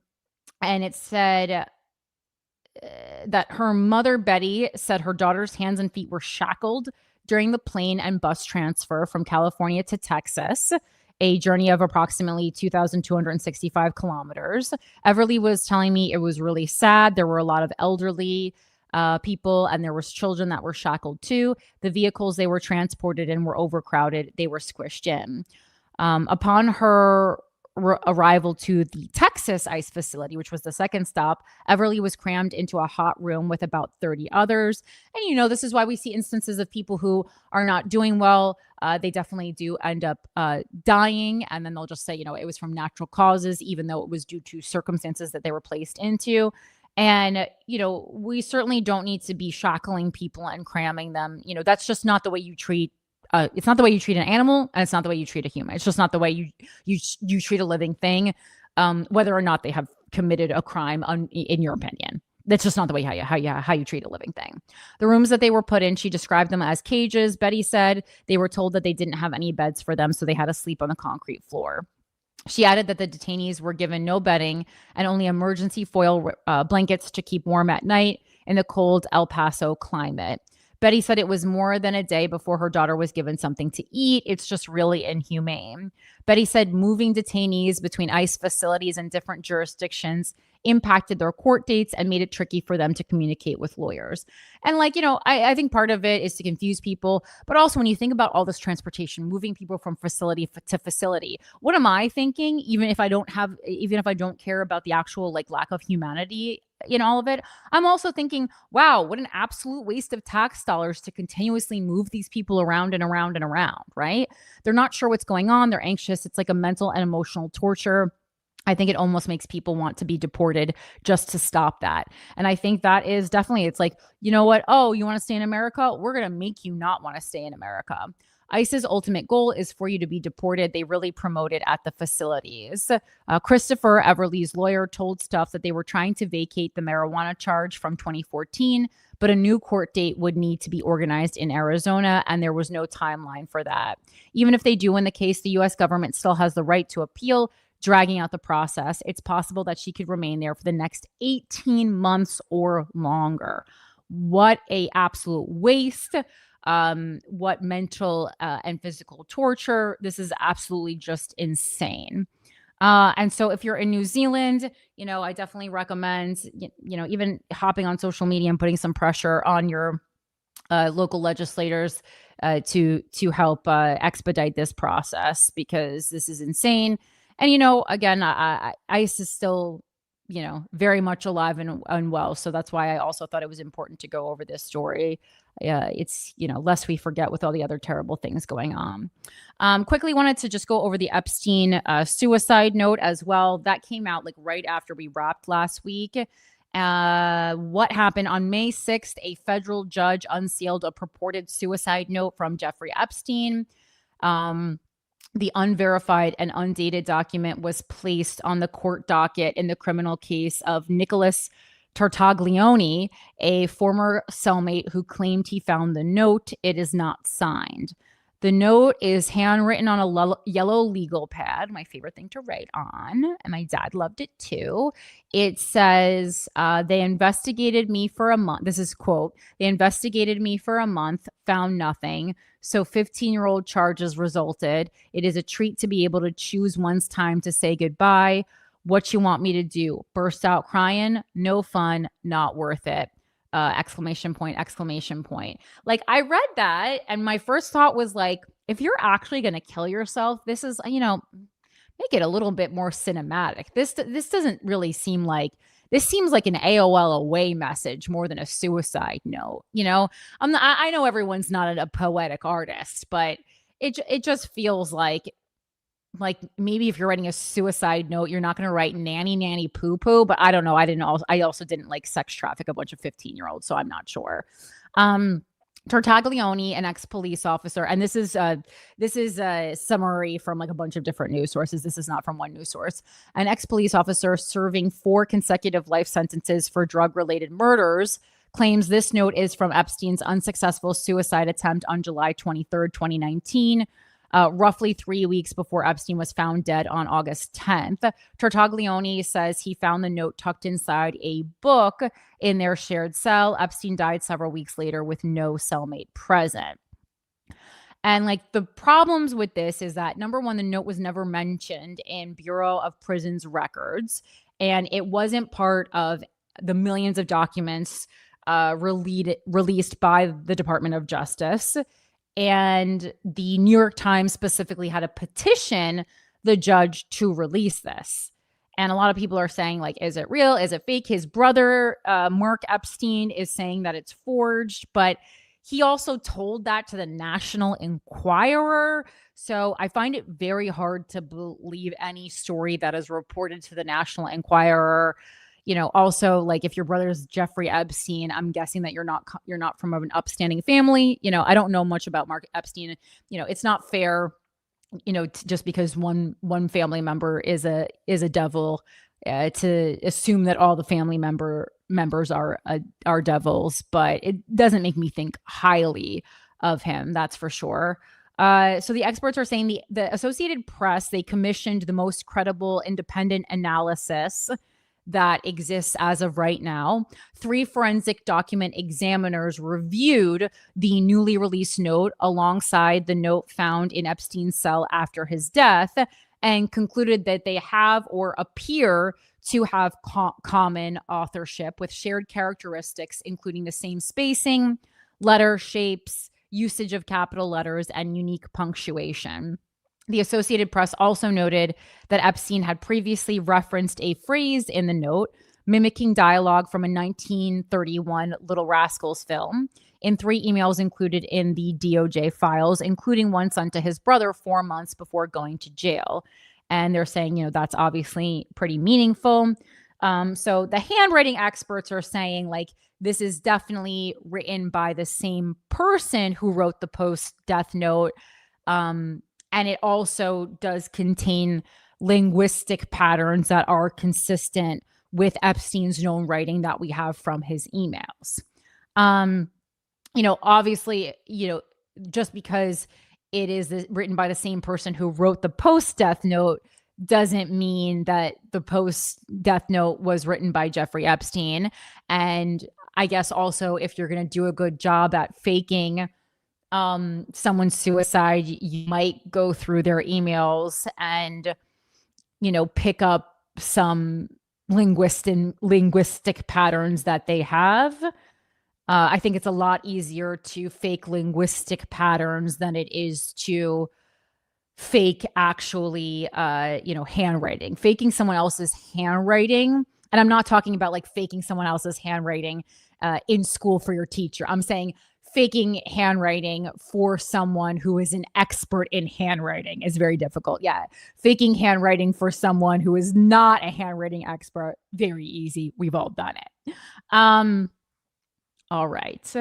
it said that her mother, Betty, said her daughter's hands and feet were shackled during the plane and bus transfer from California to Texas. a journey of approximately 2,265 kilometers. Everlee was telling me it was really sad. There were a lot of elderly people, and there was children that were shackled too. The vehicles they were transported in were overcrowded. They were squished in. Upon her arrival to the Texas ICE facility, which was the second stop, Everlee was crammed into a hot room with about 30 others. And, this is why we see instances of people who are not doing well. They definitely do end up dying. And then they'll just say, it was from natural causes, even though it was due to circumstances that they were placed into. And, we certainly don't need to be shackling people and cramming them. That's just not the way you treat it's not the way you treat an animal, and it's not the way you treat a human. It's just not the way you treat a living thing, whether or not they have committed a crime, in your opinion. That's just not the way how you treat a living thing. The rooms that they were put in, she described them as cages. Betty said they were told that they didn't have any beds for them, so they had to sleep on the concrete floor. She added that the detainees were given no bedding and only emergency foil blankets to keep warm at night in the cold El Paso climate. Betty said it was more than a day before her daughter was given something to eat. It's just really inhumane. Betty said moving detainees between ICE facilities in different jurisdictions impacted their court dates and made it tricky for them to communicate with lawyers. And I think part of it is to confuse people, but also when you think about all this transportation, moving people from facility to facility, what am I thinking? Even if I don't care about the actual lack of humanity in all of it, I'm also thinking, wow, what an absolute waste of tax dollars to continuously move these people around and around and around, right? They're not sure what's going on. They're anxious. It's like a mental and emotional torture. I think it almost makes people want to be deported just to stop that. And I think that is definitely, it's like, you know what? Oh, you want to stay in America? We're going to make you not want to stay in America. ICE's ultimate goal is for you to be deported. They really promote it at the facilities. Christopher, Everlee's lawyer, told Stuff that they were trying to vacate the marijuana charge from 2014, but a new court date would need to be organized in Arizona, and there was no timeline for that. Even if they do win the case, the U.S. government still has the right to appeal, dragging out the process. It's possible that she could remain there for the next 18 months or longer. What a absolute waste. What mental and physical torture. This is absolutely just insane. And so if you're in New Zealand, I definitely recommend, even hopping on social media and putting some pressure on your local legislators to help expedite this process, because this is insane. And, again, ICE is still, very much alive and well. So that's why I also thought it was important to go over this story. It's, lest we forget with all the other terrible things going on. Quickly wanted to just go over the Epstein suicide note as well. That came out right after we wrapped last week. What happened on May 6th, a federal judge unsealed a purported suicide note from Jeffrey Epstein. The unverified and undated document was placed on the court docket in the criminal case of Nicholas Tartaglione, a former cellmate who claimed he found the note. It is not signed. The note is handwritten on a yellow legal pad, my favorite thing to write on, and my dad loved it too. It says, they investigated me for a month. This is quote, they investigated me for a month, found nothing. So 15-year-old charges resulted. It is a treat to be able to choose one's time to say goodbye. What you want me to do? Burst out crying? No fun, not worth it. Exclamation point. I read that and my first thought was if you're actually going to kill yourself, this is, make it a little bit more cinematic. This doesn't really seem this seems like an AOL away message more than a suicide note. I know everyone's not a poetic artist, but it just feels like maybe if you're writing a suicide note, you're not going to write nanny poo poo, but I don't know. I also didn't sex traffic a bunch of 15-year-olds, so I'm not sure. Tartaglione, an ex-police officer, and this is a summary from a bunch of different news sources. This is not from one news source. An ex-police officer serving 4 consecutive life sentences for drug-related murders claims this note is from Epstein's unsuccessful suicide attempt on July 23rd, 2019. Roughly 3 weeks before Epstein was found dead on August 10th. Tartaglione says he found the note tucked inside a book in their shared cell. Epstein died several weeks later with no cellmate present. And like the problems with this is that number one, the note was never mentioned in Bureau of Prisons records, and it wasn't part of the millions of documents released by the Department of Justice. And the New York Times specifically had to petition the judge to release this. And a lot of people are saying, like, is it real? Is it fake? His brother, Mark Epstein, is saying that it's forged, but he also told that to the National Enquirer. So I find it very hard to believe any story that is reported to the National Enquirer. Also, like, if your brother's Jeffrey Epstein, I'm guessing that you're not from an upstanding family. I don't know much about Mark Epstein. It's not fair, just because one family member is a devil, to assume that all the family members are devils. But it doesn't make me think highly of him, that's for sure. So the experts are saying the Associated Press, they commissioned the most credible independent analysis that exists as of right now. 3 forensic document examiners reviewed the newly released note alongside the note found in Epstein's cell after his death, and concluded that they have or appear to have common authorship with shared characteristics, including the same spacing, letter shapes, usage of capital letters, and unique punctuation. The Associated Press also noted that Epstein had previously referenced a phrase in the note mimicking dialogue from a 1931 Little Rascals film in 3 emails included in the DOJ files, including one sent to his brother 4 months before going to jail. And they're saying, that's obviously pretty meaningful. So the handwriting experts are saying, like, this is definitely written by the same person who wrote the post-death note. And it also does contain linguistic patterns that are consistent with Epstein's known writing that we have from his emails. Obviously, just because it is written by the same person who wrote the post-death note doesn't mean that the post-death note was written by Jeffrey Epstein. And I guess also, if you're going to do a good job at faking someone's suicide, you might go through their emails and, pick up some linguistic patterns that they have. I think it's a lot easier to fake linguistic patterns than it is to fake actually, handwriting. Faking someone else's handwriting. And I'm not talking about like faking someone else's handwriting in school for your teacher. I'm saying faking handwriting for someone who is an expert in handwriting is very difficult. Yeah. Faking handwriting for someone who is not a handwriting expert, very easy. We've all done it. All right.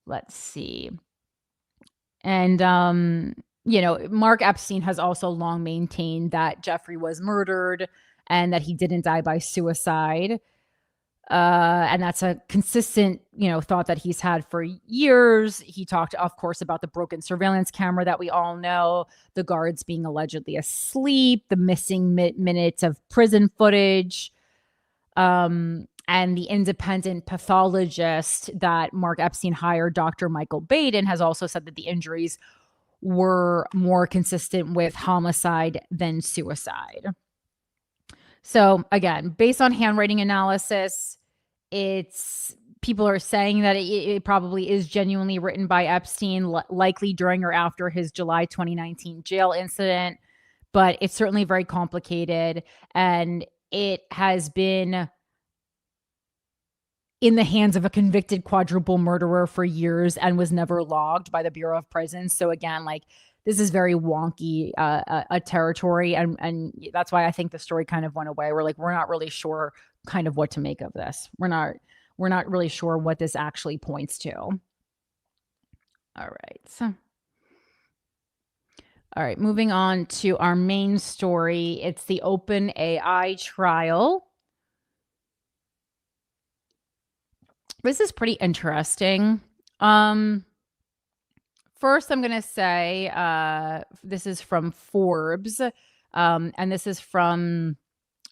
Let's see. And, Mark Epstein has also long maintained that Jeffrey was murdered and that he didn't die by suicide. And that's a consistent, thought that he's had for years. He talked, of course, about the broken surveillance camera that we all know, the guards being allegedly asleep, the missing minutes of prison footage, and the independent pathologist that Mark Epstein hired, Dr. Michael Baden, has also said that the injuries were more consistent with homicide than suicide. So again, based on handwriting analysis, people are saying that it probably is genuinely written by Epstein, likely during or after his July 2019 jail incident. But it's certainly very complicated, and it has been in the hands of a convicted quadruple murderer for years and was never logged by the Bureau of Prisons. So again, like, this is very wonky a territory, and that's why I think the story kind of went away. We're not really sure kind of what to make of this. We're not really sure what this actually points to. All right, moving on to our main story. It's the OpenAI trial. This is pretty interesting. First, I'm going to say this is from Forbes, and this is from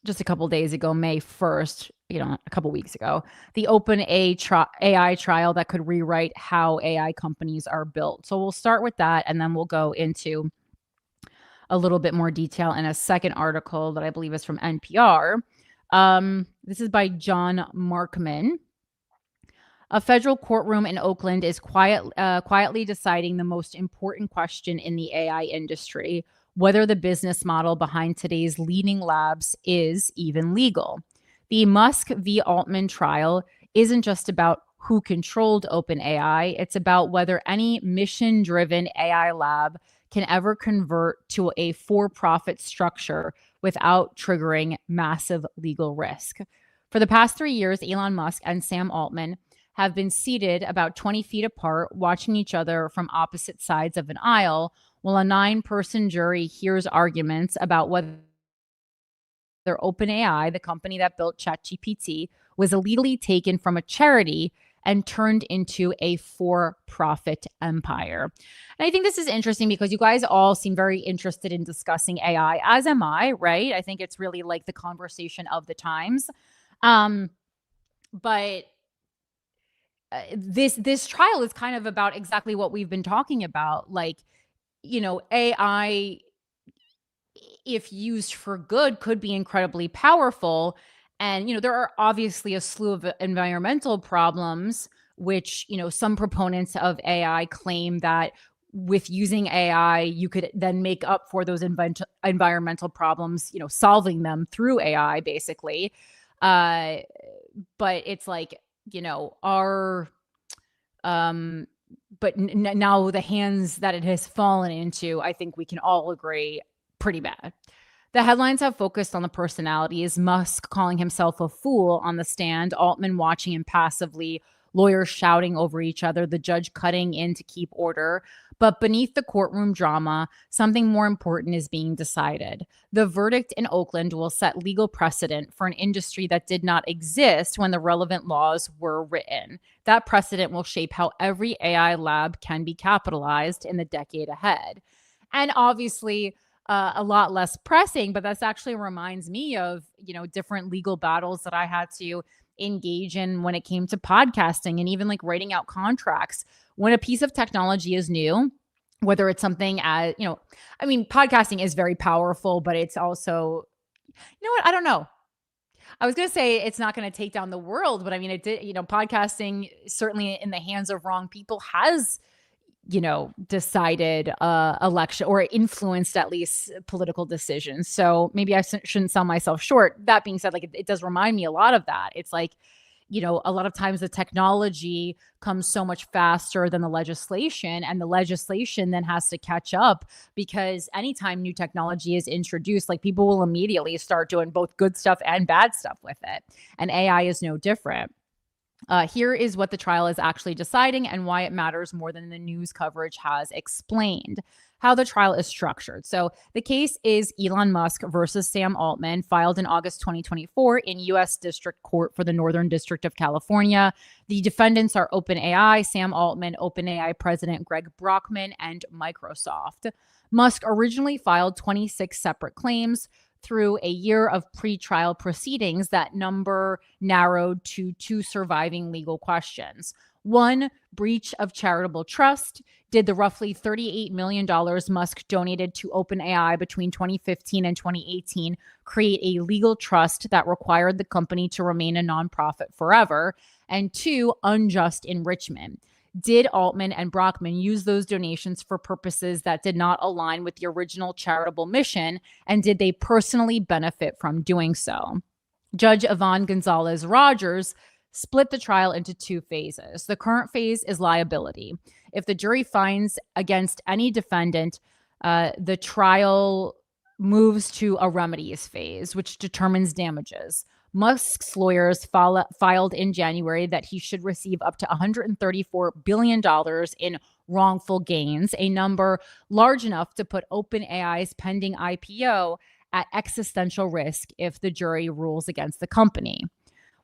just a couple days ago, May 1st. a couple weeks ago, the open AI trial that could rewrite how AI companies are built. So we'll start with that, and then we'll go into a little bit more detail in a second article that I believe is from NPR. This is by John Markman. A federal courtroom in Oakland is quietly deciding the most important question in the AI industry: whether the business model behind today's leading labs is even legal. The Musk v. Altman trial isn't just about who controlled OpenAI. It's about whether any mission-driven AI lab can ever convert to a for-profit structure without triggering massive legal risk. For the past 3 years, Elon Musk and Sam Altman have been seated about 20 feet apart, watching each other from opposite sides of an aisle, while a 9-person jury hears arguments about whether OpenAI, the company that built ChatGPT, was illegally taken from a charity and turned into a for-profit empire. And I think this is interesting because you guys all seem very interested in discussing AI, as am I, right? I think it's really like the conversation of the times. But this trial is kind of about exactly what we've been talking about. Like, AI, if used for good, could be incredibly powerful. And, there are obviously a slew of environmental problems, which, some proponents of AI claim that with using AI, you could then make up for those environmental problems, solving them through AI, basically. But it's like, now the hands that it has fallen into, I think we can all agree, pretty bad. The headlines have focused on the personalities: Musk calling himself a fool on the stand, Altman watching him passively, lawyers shouting over each other, the judge cutting in to keep order. But beneath the courtroom drama, something more important is being decided. The verdict in Oakland will set legal precedent for an industry that did not exist when the relevant laws were written. That precedent will shape how every AI lab can be capitalized in the decade ahead. And obviously, a lot less pressing, but this actually reminds me of, different legal battles that I had to engage in when it came to podcasting and even like writing out contracts. When a piece of technology is new, whether it's something as, podcasting is very powerful, but it's also, I don't know. I was going to say it's not going to take down the world, but it did, podcasting, certainly in the hands of wrong people, has decided election or influenced at least political decisions. So maybe I shouldn't sell myself short. That being said, like it does remind me a lot of that. It's like, a lot of times the technology comes so much faster than the legislation, and the legislation then has to catch up, because anytime new technology is introduced, like people will immediately start doing both good stuff and bad stuff with it. And AI is no different. Here is what the trial is actually deciding and why it matters more than the news coverage has explained. How the trial is structured. So the case is Elon Musk versus Sam Altman, filed in August 2024 in U.S. District Court for the Northern District of California. The defendants are OpenAI, Sam Altman, OpenAI President Greg Brockman, and Microsoft. Musk originally filed 26 separate claims through a year of pre-trial proceedings. That number narrowed to 2 surviving legal questions. 1, breach of charitable trust. Did the roughly $38 million Musk donated to OpenAI between 2015 and 2018 create a legal trust that required the company to remain a nonprofit forever? And 2, unjust enrichment. Did Altman and Brockman use those donations for purposes that did not align with the original charitable mission, and did they personally benefit from doing so? Judge Yvonne Gonzalez Rogers split the trial into 2 phases. The current phase is liability. If the jury finds against any defendant, the trial moves to a remedies phase, which determines damages. Musk's lawyers filed in January that he should receive up to $134 billion in wrongful gains, a number large enough to put OpenAI's pending IPO at existential risk if the jury rules against the company.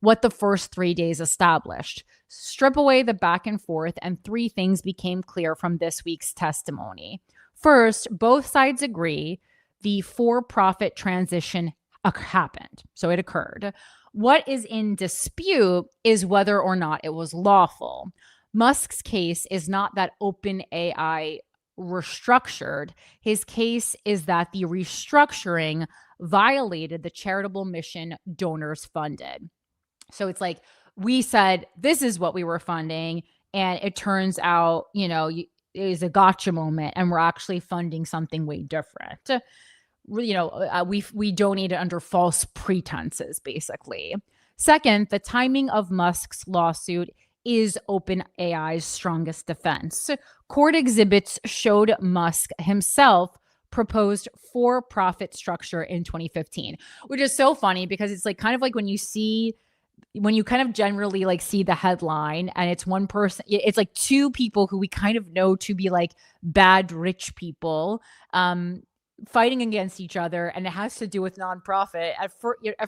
What the first 3 days established: strip away the back and forth, and 3 things became clear from this week's testimony. First, both sides agree the for-profit transition happened. So it occurred. What is in dispute is whether or not it was lawful. Musk's case is not that OpenAI restructured. His case is that the restructuring violated the charitable mission donors funded. So it's like we said, this is what we were funding. And it turns out, it is a gotcha moment. And we're actually funding something way different. We donated under false pretenses, basically. Second, the timing of Musk's lawsuit is OpenAI's strongest defense. Court exhibits showed Musk himself proposed for-profit structure in 2015, which is so funny because it's like kind of like when you kind of generally like see the headline and it's one person, it's like two people who we kind of know to be like bad rich people fighting against each other, and it has to do with nonprofit. At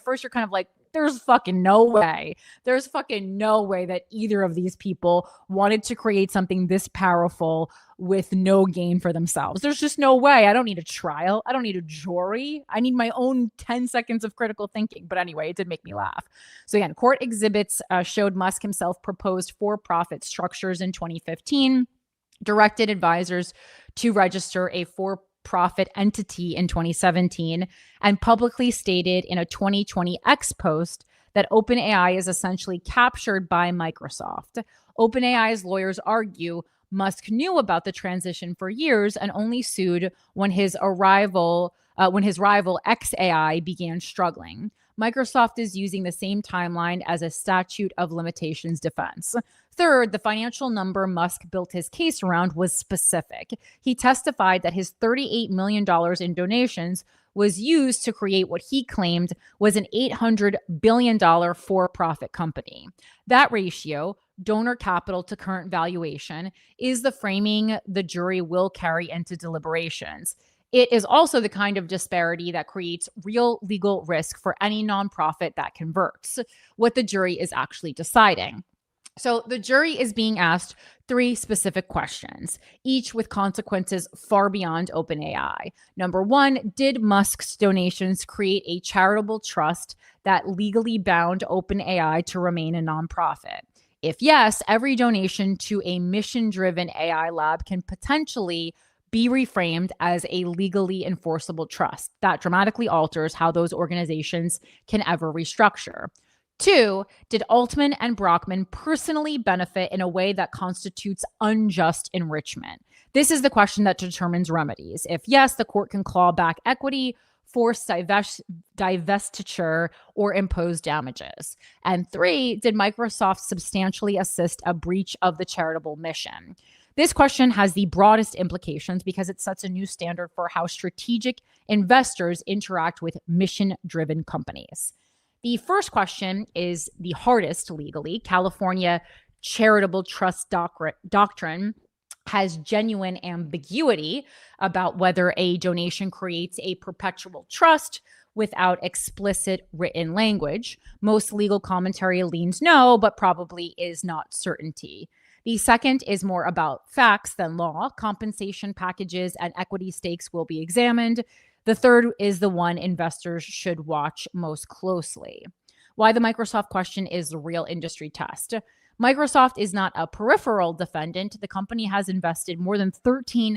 first you're kind of like, there's fucking no way that either of these people wanted to create something this powerful with no gain for themselves. There's just no way. I don't need a trial. I don't need a jury. I need my own 10 seconds of critical thinking. But anyway, it did make me laugh. So again, court exhibits showed Musk himself proposed for-profit structures in 2015, directed advisors to register a for-profit entity in 2017, and publicly stated in a 2020 X post that OpenAI is essentially captured by Microsoft. OpenAI's lawyers argue Musk knew about the transition for years and only sued when his rival xAI began struggling. Microsoft is using the same timeline as a statute of limitations defense. Third, the financial number Musk built his case around was specific. He testified that his $38 million in donations was used to create what he claimed was an $800 billion for-profit company. That ratio, donor capital to current valuation, is the framing the jury will carry into deliberations. It is also the kind of disparity that creates real legal risk for any nonprofit that converts, what the jury is actually deciding. So the jury is being asked 3 specific questions, each with consequences far beyond OpenAI. Number 1, did Musk's donations create a charitable trust that legally bound OpenAI to remain a nonprofit? If yes, every donation to a mission-driven AI lab can potentially be reframed as a legally enforceable trust. That dramatically alters how those organizations can ever restructure. 2, did Altman and Brockman personally benefit in a way that constitutes unjust enrichment? This is the question that determines remedies. If yes, the court can claw back equity, force divestiture, or impose damages. And 3, did Microsoft substantially assist a breach of the charitable mission? This question has the broadest implications because it sets a new standard for how strategic investors interact with mission-driven companies. The first question is the hardest legally. California charitable trust doctrine has genuine ambiguity about whether a donation creates a perpetual trust without explicit written language. Most legal commentary leans no, but probably is not certainty. The second is more about facts than law. Compensation packages and equity stakes will be examined. The third is the one investors should watch most closely. Why the Microsoft question is the real industry test. Microsoft is not a peripheral defendant. The company has invested more than $13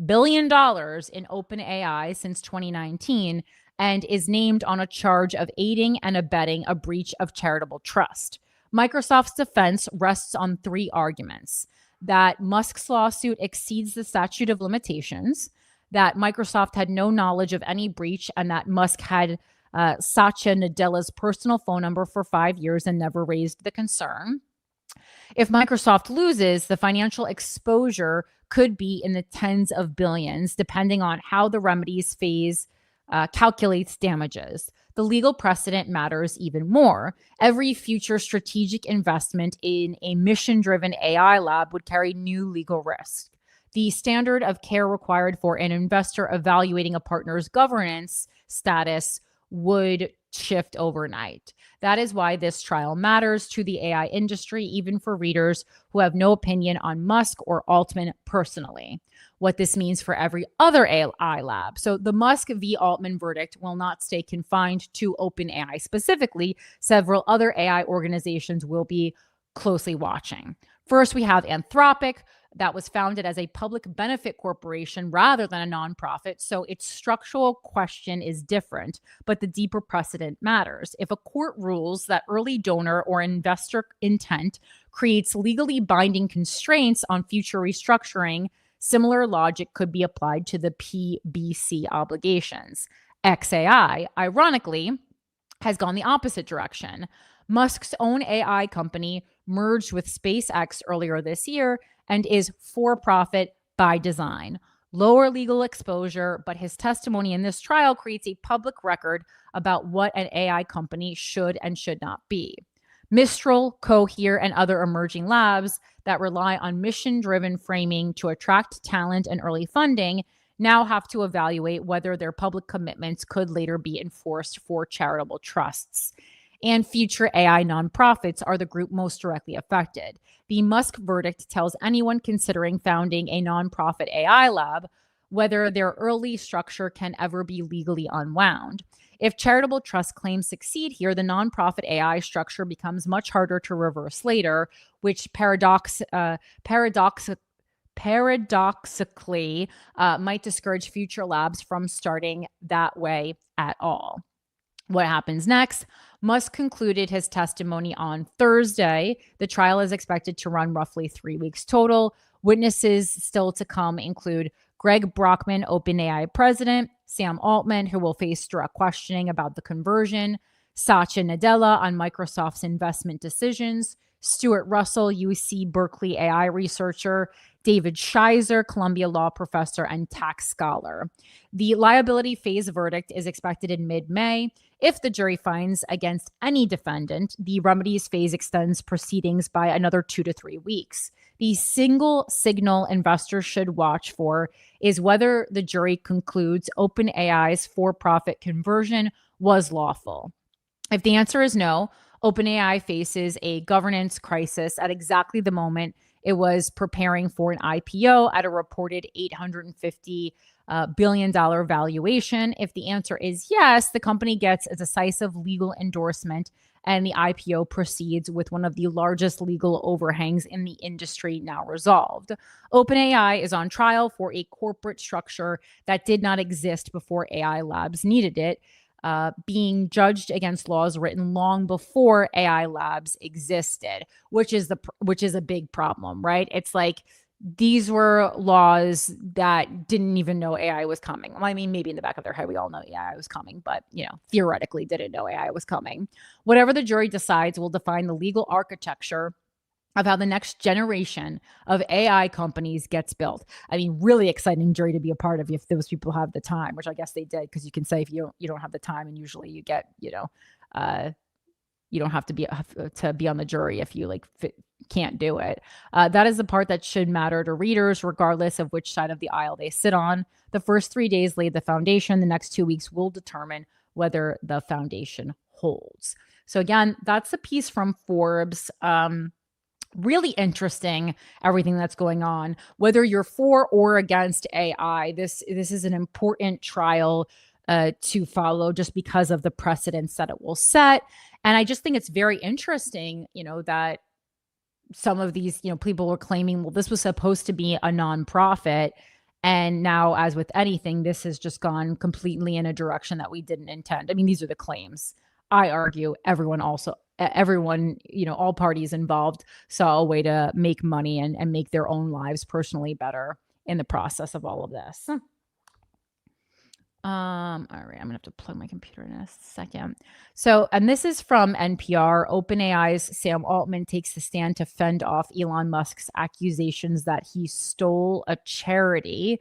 billion in OpenAI since 2019 and is named on a charge of aiding and abetting a breach of charitable trust. Microsoft's defense rests on 3 arguments: that Musk's lawsuit exceeds the statute of limitations, that Microsoft had no knowledge of any breach, and that Musk had Satya Nadella's personal phone number for 5 years and never raised the concern. If Microsoft loses, the financial exposure could be in the tens of billions, depending on how the remedies phase calculates damages. The legal precedent matters even more. Every future strategic investment in a mission-driven AI lab would carry new legal risk. The standard of care required for an investor evaluating a partner's governance status would shift overnight. That is why this trial matters to the AI industry, even for readers who have no opinion on Musk or Altman personally. what this means for every other AI lab. So the Musk v. Altman verdict will not stay confined to OpenAI specifically. Several other AI organizations will be closely watching. First, we have Anthropic, that was founded as a public benefit corporation rather than a nonprofit. So its structural question is different, but the deeper precedent matters. If a court rules that early donor or investor intent creates legally binding constraints on future restructuring, similar logic could be applied to the PBC obligations. XAI, ironically, has gone the opposite direction. Musk's own AI company merged with SpaceX earlier this year and is for-profit by design. Lower legal exposure, but his testimony in this trial creates a public record about what an AI company should and should not be. Mistral, Cohere, and other emerging labs that rely on mission-driven framing to attract talent and early funding now have to evaluate whether their public commitments could later be enforced for charitable trusts. And future AI nonprofits are the group most directly affected. The Musk verdict tells anyone considering founding a nonprofit AI lab whether their early structure can ever be legally unwound. If charitable trust claims succeed here, the nonprofit AI structure becomes much harder to reverse later, which paradoxically might discourage future labs from starting that way at all. What happens next? Musk concluded his testimony on Thursday. The trial is expected to run roughly 3 weeks total. Witnesses still to come include Greg Brockman, OpenAI president, Sam Altman, who will face direct questioning about the conversion, Satya Nadella on Microsoft's investment decisions, Stuart Russell, UC Berkeley AI researcher, David Scheiser, Columbia Law professor and tax scholar. The liability phase verdict is expected in mid-May. If the jury finds against any defendant, the remedies phase extends proceedings by another 2 to 3 weeks. The single signal investors should watch for is whether the jury concludes OpenAI's for-profit conversion was lawful. If the answer is no, OpenAI faces a governance crisis at exactly the moment it was preparing for an IPO at a reported $850 billion valuation. If the answer is yes, the company gets a decisive legal endorsement and the IPO proceeds with one of the largest legal overhangs in the industry now resolved. OpenAI is on trial for a corporate structure that did not exist before AI labs needed it, being judged against laws written long before AI labs existed, which is a big problem, right? It's like these were laws that didn't even know AI was coming. Well, I mean, maybe in the back of their head, we all know AI was coming, but, theoretically didn't know AI was coming. Whatever the jury decides will define the legal architecture of how the next generation of AI companies gets built. I mean, really exciting jury to be a part of if those people have the time, which I guess they did, because you can say if you don't have the time, and usually you get, you don't have to be on the jury if you can't do it. That is the part that should matter to readers, regardless of which side of the aisle they sit on. The first 3 days laid the foundation. The next 2 weeks will determine whether the foundation holds. So again, that's a piece from Forbes. Really interesting, everything that's going on, whether you're for or against AI. This is an important trial to follow just because of the precedents that it will set. And I just think it's very interesting, that some of these, people were claiming, well, this was supposed to be a nonprofit. And now, as with anything, this has just gone completely in a direction that we didn't intend. I mean, these are the claims. I argue everyone, all parties involved saw a way to make money and make their own lives personally better in the process of all of this. All right, I'm gonna have to plug my computer in a second. So, and this is from NPR. OpenAI's Sam Altman takes the stand to fend off Elon Musk's accusations that he stole a charity.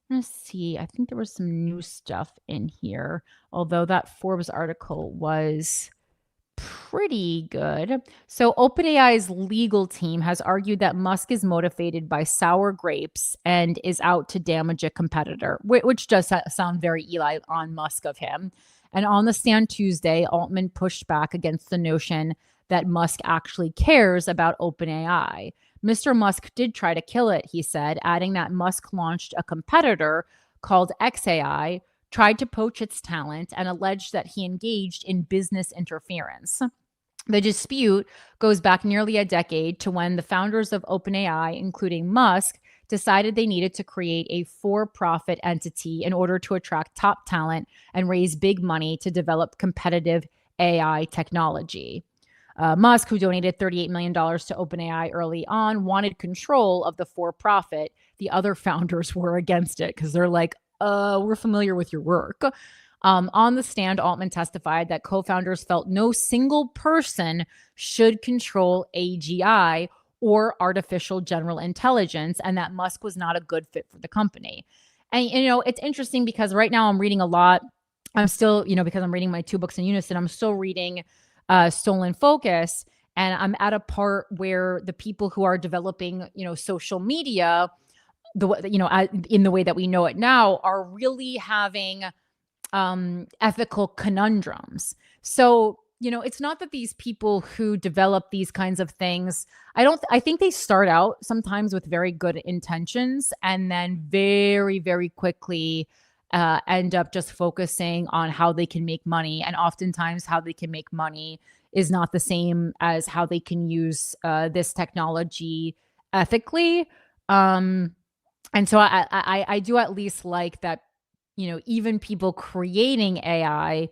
Let's see. I think there was some new stuff in here, although that Forbes article was pretty good. So OpenAI's legal team has argued that Musk is motivated by sour grapes and is out to damage a competitor, which does sound very Elon Musk of him. And on the stand Tuesday, Altman pushed back against the notion that Musk actually cares about OpenAI. Mr. Musk did try to kill it, he said, adding that Musk launched a competitor called XAI, tried to poach its talent, and alleged that he engaged in business interference. The dispute goes back nearly a decade to when the founders of OpenAI, including Musk, decided they needed to create a for-profit entity in order to attract top talent and raise big money to develop competitive AI technology. Musk, who donated $38 million to OpenAI early on, wanted control of the for-profit. The other founders were against it because they're like, we're familiar with your work. On the stand, Altman testified that co-founders felt no single person should control AGI or artificial general intelligence, and that Musk was not a good fit for the company. And, it's interesting because right now I'm reading a lot. I'm still, because I'm reading my 2 books in unison, I'm still reading Stolen Focus. And I'm at a part where the people who are developing, social media, in the way that we know it now, are really having ethical conundrums. So, it's not that these people who develop these kinds of things, I think they start out sometimes with very good intentions and then very, very quickly end up just focusing on how they can make money. And oftentimes how they can make money is not the same as how they can use this technology ethically. And so I do at least like that, even people creating AI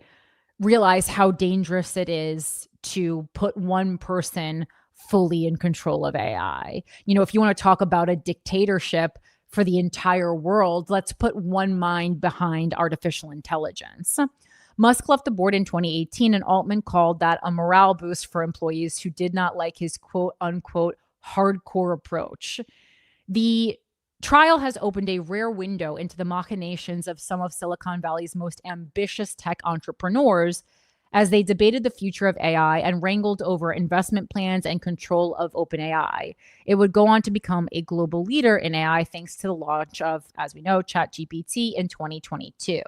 realize how dangerous it is to put one person fully in control of AI. If you want to talk about a dictatorship for the entire world, let's put one mind behind artificial intelligence. Musk left the board in 2018, and Altman called that a morale boost for employees who did not like his quote unquote hardcore approach. The trial has opened a rare window into the machinations of some of Silicon Valley's most ambitious tech entrepreneurs as they debated the future of AI and wrangled over investment plans and control of OpenAI. It would go on to become a global leader in AI thanks to the launch of, as we know, ChatGPT in 2022.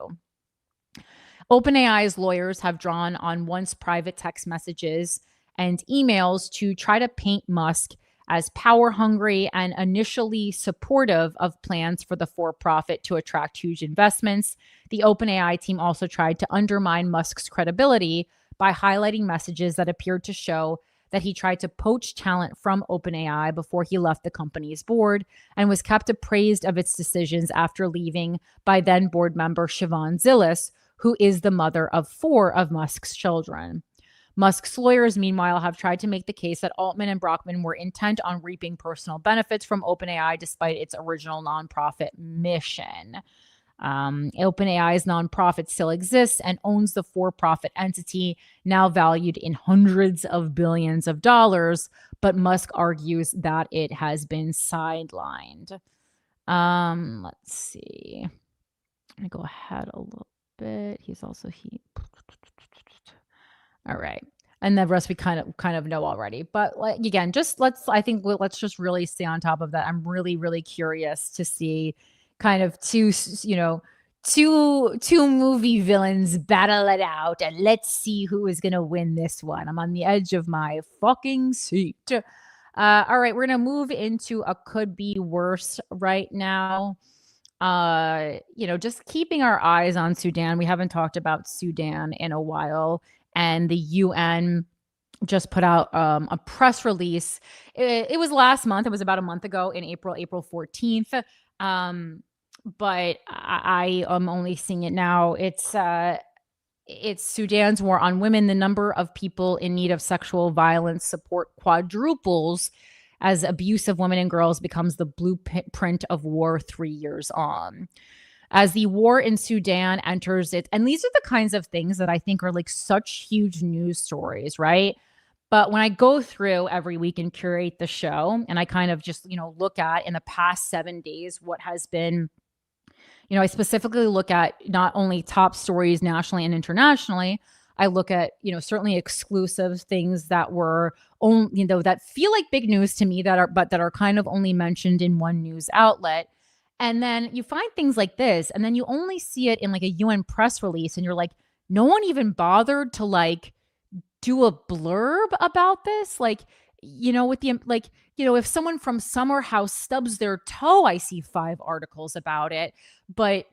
OpenAI's lawyers have drawn on once private text messages and emails to try to paint Musk as power hungry and initially supportive of plans for the for-profit to attract huge investments. The OpenAI team also tried to undermine Musk's credibility by highlighting messages that appeared to show that he tried to poach talent from OpenAI before he left the company's board and was kept appraised of its decisions after leaving by then board member Siobhan Zilis, who is the mother of 4 of Musk's children. Musk's lawyers, meanwhile, have tried to make the case that Altman and Brockman were intent on reaping personal benefits from OpenAI despite its original nonprofit mission. OpenAI's nonprofit still exists and owns the for-profit entity, now valued in hundreds of billions of dollars, but Musk argues that it has been sidelined. Let's see. I'm going to go ahead a little bit. He's also all right. And the rest we kind of know already. But again, let's just really stay on top of that. I'm really, really curious to see kind of two movie villains battle it out, and let's see who is going to win this one. I'm on the edge of my fucking seat. All right, we're going to move into a could be worse right now. Just keeping our eyes on Sudan. We haven't talked about Sudan in a while. And the UN just put out a press release. It was last month. It was about a month ago in April 14th. But I am only seeing it now. It's Sudan's war on women. The number of people in need of sexual violence support quadruples as abuse of women and girls becomes the blueprint of war 3 years on. As the war in Sudan enters it, and these are the kinds of things that I think are like such huge news stories, right? But when I go through every week and curate the show, and I kind of just, look at in the past 7 days what has been, I specifically look at not only top stories nationally and internationally. I look at, certainly exclusive things that were only, that feel like big news to me that are kind of only mentioned in one news outlet. And then you find things like this, and then you only see it in like a UN press release, and you're like, no one even bothered to like do a blurb about this. Like, with the, like, if someone from Summer House stubs their toe, I see 5 articles about it. But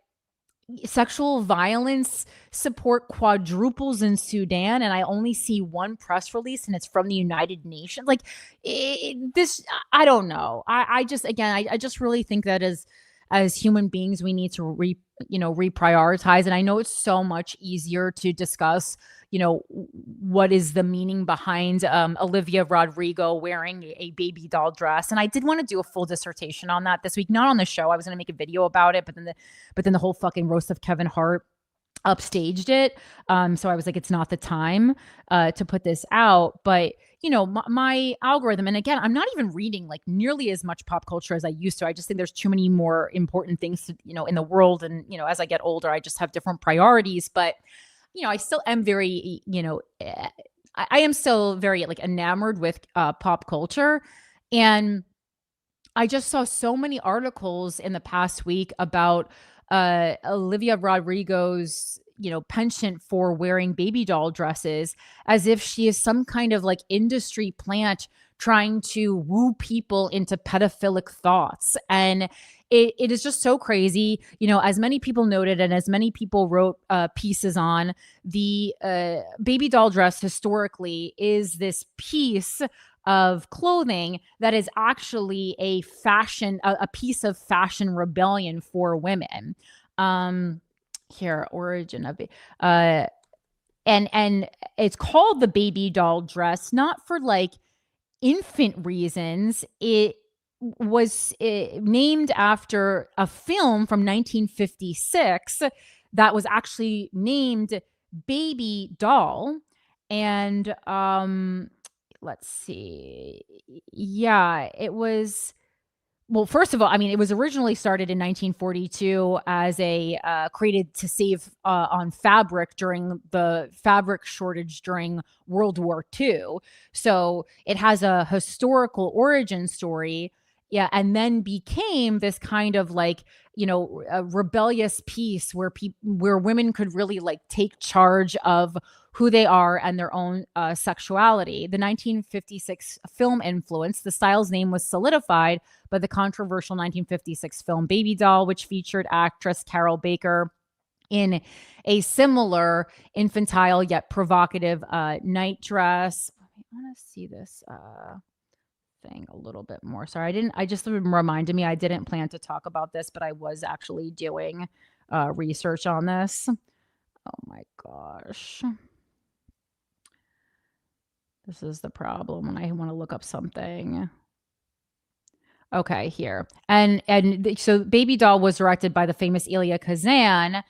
sexual violence support quadruples in Sudan, and I only see one press release, and it's from the United Nations. Like, this, I don't know. I just, again, I just really think that as human beings, we need to reprioritize. And I know it's so much easier to discuss, what is the meaning behind Olivia Rodrigo wearing a baby doll dress. And I did want to do a full dissertation on that this week, not on the show. I was going to make a video about it, but then the whole fucking roast of Kevin Hart upstaged it. So I was like, it's not the time to put this out. But my algorithm, and again, I'm not even reading like nearly as much pop culture as I used to. I just think there's too many more important things to, in the world. And, as I get older, I just have different priorities. But, I still am very, I am still very like enamored with pop culture. And I just saw so many articles in the past week about Olivia Rodrigo's, penchant for wearing baby doll dresses, as if she is some kind of like industry plant trying to woo people into pedophilic thoughts. And it is just so crazy. As many people noted, and as many people wrote pieces on, the baby doll dress historically is this piece of clothing that is actually a piece of fashion rebellion for women. Here, origin of it. And it's called the baby doll dress, not for like infant reasons. It was named after a film from 1956 that was actually named Baby Doll. And let's see. Yeah, it was. Well, first of all, I mean, it was originally started in 1942 as created to save on fabric during the fabric shortage during World War II. So it has a historical origin story. Yeah. And then became this kind of like, a rebellious piece where women could really like take charge of who they are and their own sexuality. The 1956 film influence, the style's name was solidified by the controversial 1956 film Baby Doll, which featured actress Carol Baker in a similar infantile yet provocative night dress. I want to see this thing a little bit more. Sorry, I just reminded me I didn't plan to talk about this, but I was actually doing research on this. Oh my gosh. This is the problem when I want to look up something. Okay, here. And so Baby Doll was directed by the famous Elia Kazan,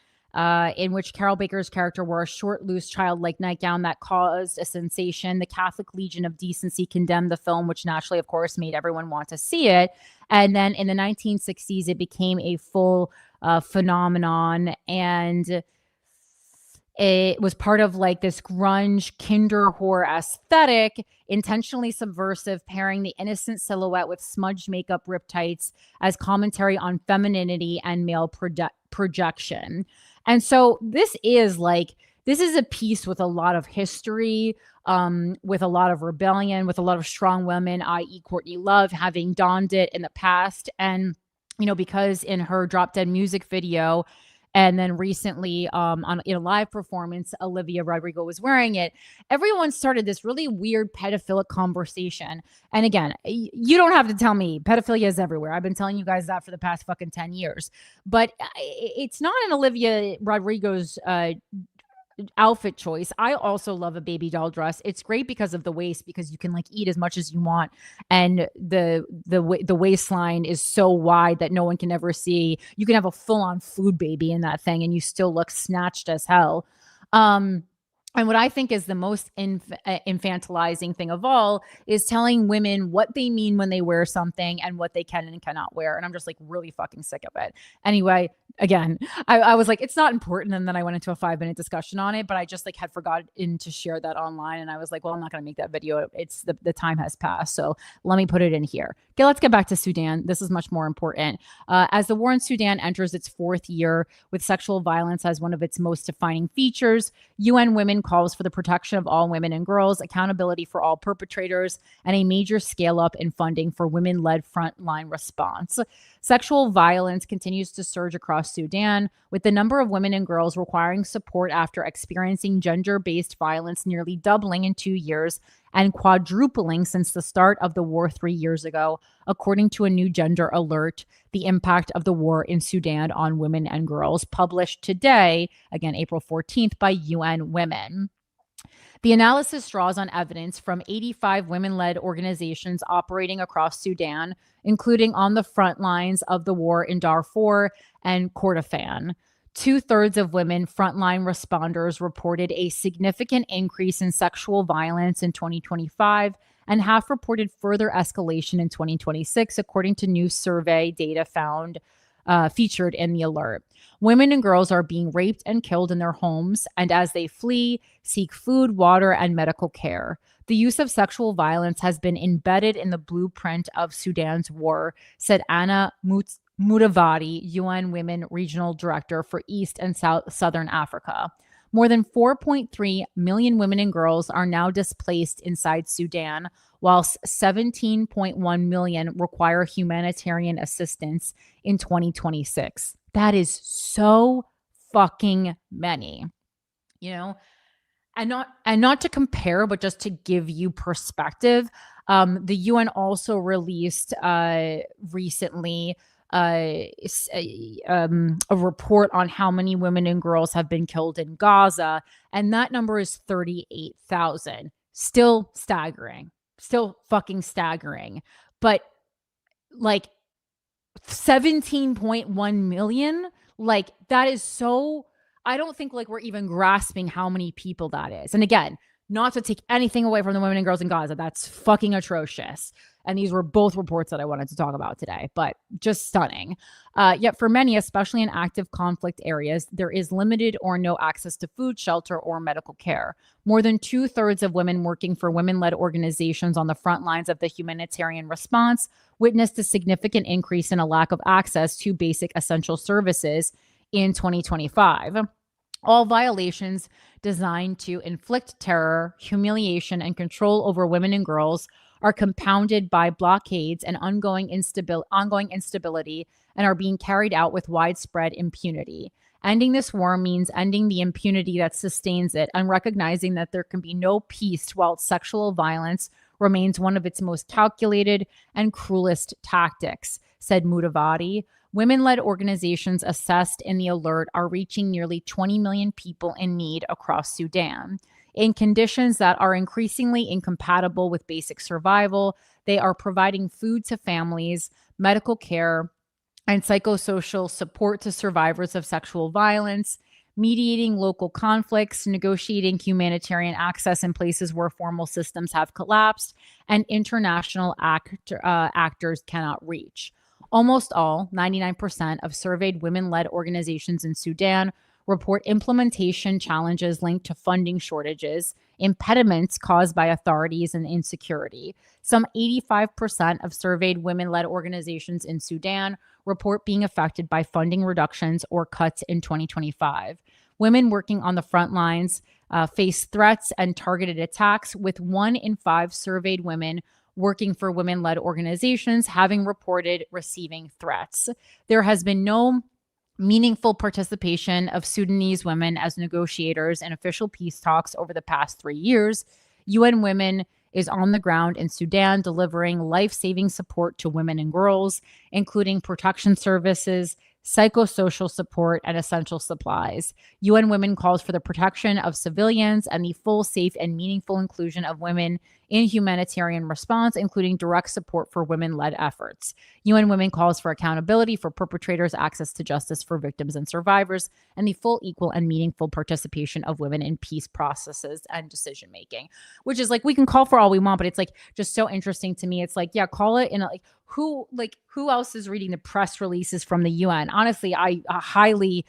in which Carol Baker's character wore a short, loose, childlike nightgown that caused a sensation. The Catholic Legion of Decency condemned the film, which naturally, of course, made everyone want to see it. And then in the 1960s, it became a full phenomenon. And it was part of like this grunge kinder horror aesthetic, intentionally subversive, pairing the innocent silhouette with smudged makeup, rip tights as commentary on femininity and male projection. And so this is a piece with a lot of history, with a lot of rebellion, with a lot of strong women, i.e. Courtney Love, having donned it in the past. And, because in her Drop Dead music video, and then recently in a live performance, Olivia Rodrigo was wearing it, everyone started this really weird pedophilic conversation. And again, you don't have to tell me pedophilia is everywhere. I've been telling you guys that for the past fucking 10 years. But it's not an Olivia Rodrigo's outfit choice. I also love a baby doll dress. It's great because of the waist, because you can like eat as much as you want, and the waistline is so wide that no one can ever see. You can have a full-on food baby in that thing and you still look snatched as hell. And what I think is the most infantilizing thing of all is telling women what they mean when they wear something and what they can and cannot wear. And I'm just like really fucking sick of it. Anyway, again, I was like, it's not important. And then I went into a 5-minute discussion on it, but I just like had forgotten to share that online. And I was like, well, I'm not going to make that video. It's the time has passed. So let me put it in here. Okay, let's get back to Sudan. This is much more important. As the war in Sudan enters its 4th year with sexual violence as one of its most defining features, UN Women Women calls for the protection of all women and girls, accountability for all perpetrators, and a major scale up in funding for women-led frontline response. Sexual violence continues to surge across Sudan, with the number of women and girls requiring support after experiencing gender-based violence nearly doubling in 2 years and quadrupling since the start of the war 3 years ago, according to a new gender alert, The Impact of the War in Sudan on Women and Girls, published today, again, April 14th, by UN Women. The analysis draws on evidence from 85 women-led organizations operating across Sudan, including on the front lines of the war in Darfur and Kordofan. 2/3 of women frontline responders reported a significant increase in sexual violence in 2025, and half reported further escalation in 2026, according to new survey data found featured in the alert. Women and girls are being raped and killed in their homes, and as they flee, seek food, water, and medical care. The use of sexual violence has been embedded in the blueprint of Sudan's war, said Anna Mutavati, UN Women Regional Director for East and Southern Africa. More than 4.3 million women and girls are now displaced inside Sudan, whilst 17.1 million require humanitarian assistance in 2026. That is so fucking many, and not to compare, but just to give you perspective. The UN also released recently a report on how many women and girls have been killed in Gaza, and that number is 38,000. Still staggering. Still fucking staggering. But like 17.1 million, like that is so, I don't think like we're even grasping how many people that is. And again, not to take anything away from the women and girls in Gaza. That's fucking atrocious. And these were both reports that I wanted to talk about today, but just stunning. Yet for many, especially in active conflict areas, there is limited or no access to food, shelter, or medical care. More than 2/3 of women working for women-led organizations on the front lines of the humanitarian response witnessed a significant increase in a lack of access to basic essential services in 2025. All violations designed to inflict terror, humiliation, and control over women and girls are compounded by blockades and ongoing instability and are being carried out with widespread impunity. Ending this war means ending the impunity that sustains it and recognizing that there can be no peace while sexual violence remains one of its most calculated and cruelest tactics, said Mutavati. Women-led organizations assessed in the alert are reaching nearly 20 million people in need across Sudan. In conditions that are increasingly incompatible with basic survival, they are providing food to families, medical care, and psychosocial support to survivors of sexual violence, mediating local conflicts, negotiating humanitarian access in places where formal systems have collapsed, and international actors cannot reach. Almost all, 99% of surveyed women-led organizations in Sudan report implementation challenges linked to funding shortages, impediments caused by authorities, and insecurity. Some 85% of surveyed women-led organizations in Sudan report being affected by funding reductions or cuts in 2025. Women working on the front lines face threats and targeted attacks, with 1 in 5 surveyed women working for women-led organizations having reported receiving threats. There has been no meaningful participation of Sudanese women as negotiators in official peace talks over the past 3 years. UN Women is on the ground in Sudan delivering life-saving support to women and girls, including protection services, psychosocial support, and essential supplies. UN Women calls for the protection of civilians and the full, safe, and meaningful inclusion of women in humanitarian response, including direct support for women-led efforts. UN Women calls for accountability for perpetrators, access to justice for victims and survivors, and the full, equal, and meaningful participation of women in peace processes and decision-making. Which is like, we can call for all we want, but it's like just so interesting to me. It's like, yeah, call it in a, who else is reading the press releases from the UN? Honestly, I highly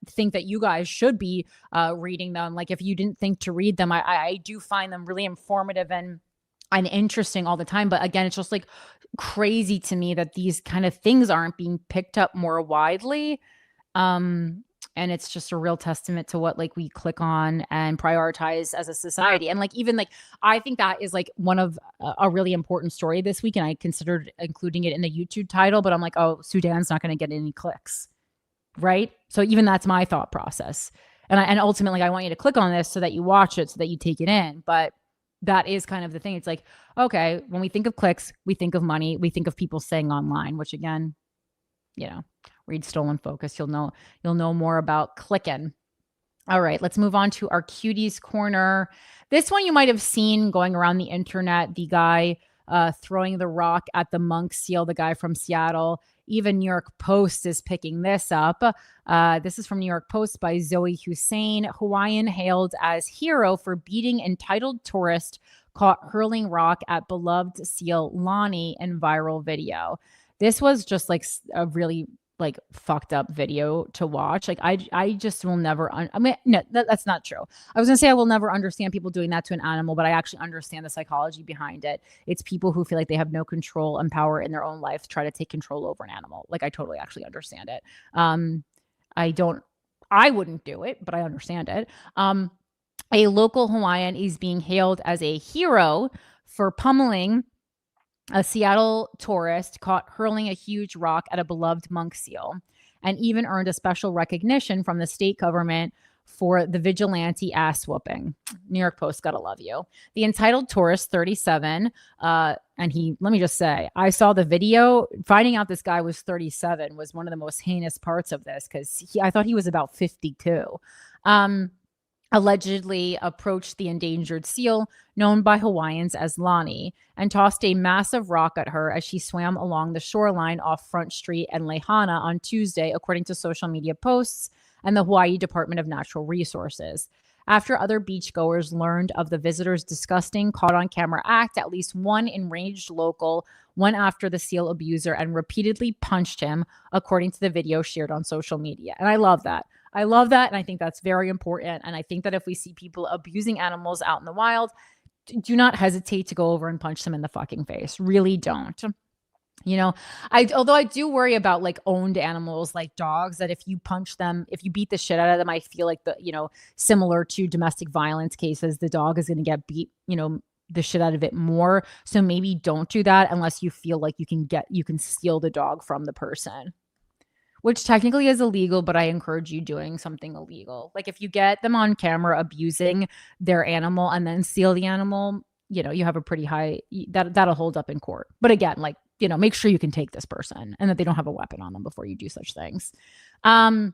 think that you guys should be reading them. Like, if you didn't think to read them, I do find them really informative and interesting all the time. But again, it's just like crazy to me that these kind of things aren't being picked up more widely. And it's just a real testament to what like we click on and prioritize as a society. And like even like I think that is like one of a really important story this week, and I considered including it in the YouTube title, but I'm like, oh, Sudan's not going to get any clicks, right? So even that's my thought process. And ultimately I want you to click on this so that you watch it, so that you take it in. But that is kind of the thing. It's like, okay, when we think of clicks, we think of money, we think of people saying online, which again, read Stolen Focus. You'll know more about clicking. All right, let's move on to our cuties corner. This one you might have seen going around the internet, the guy throwing the rock at the monk seal, the guy from Seattle. Even New York Post is picking this up. This is from New York Post by Zoe Hussein. Hawaiian hailed as hero for beating entitled tourist caught hurling rock at beloved seal Lonnie in viral video. This was just like a really like fucked up video to watch. Like I just will never, no, that's not true. I was gonna say I will never understand people doing that to an animal, but I actually understand the psychology behind it. It's people who feel like they have no control and power in their own life to try to take control over an animal. Like I totally actually understand it. I wouldn't do it, but I understand it. A local Hawaiian is being hailed as a hero for pummeling a Seattle tourist caught hurling a huge rock at a beloved monk seal, and even earned a special recognition from the state government for the vigilante ass whooping. New York Post, gotta love you. The entitled tourist, 37, and let me just say, I saw the video. Finding out this guy was 37 was one of the most heinous parts of this, because I thought he was about 52. Allegedly approached the endangered seal, known by Hawaiians as Lonnie, and tossed a massive rock at her as she swam along the shoreline off Front Street and Lehana on Tuesday, according to social media posts and the Hawaii Department of Natural Resources. After other beachgoers learned of the visitor's disgusting caught-on-camera act, at least one enraged local went after the seal abuser and repeatedly punched him, according to the video shared on social media. And I love that. And I think that's very important. And I think that if we see people abusing animals out in the wild, do not hesitate to go over and punch them in the fucking face. Really don't. Although I do worry about like owned animals, like dogs, that if you punch them, if you beat the shit out of them, I feel like similar to domestic violence cases, the dog is going to get beat, the shit out of it more. So maybe don't do that unless you feel like you can steal the dog from the person, which technically is illegal, but I encourage you doing something illegal. Like if you get them on camera abusing their animal and then steal the animal, you have a pretty high, that'll hold up in court. But again, like, make sure you can take this person and that they don't have a weapon on them before you do such things. All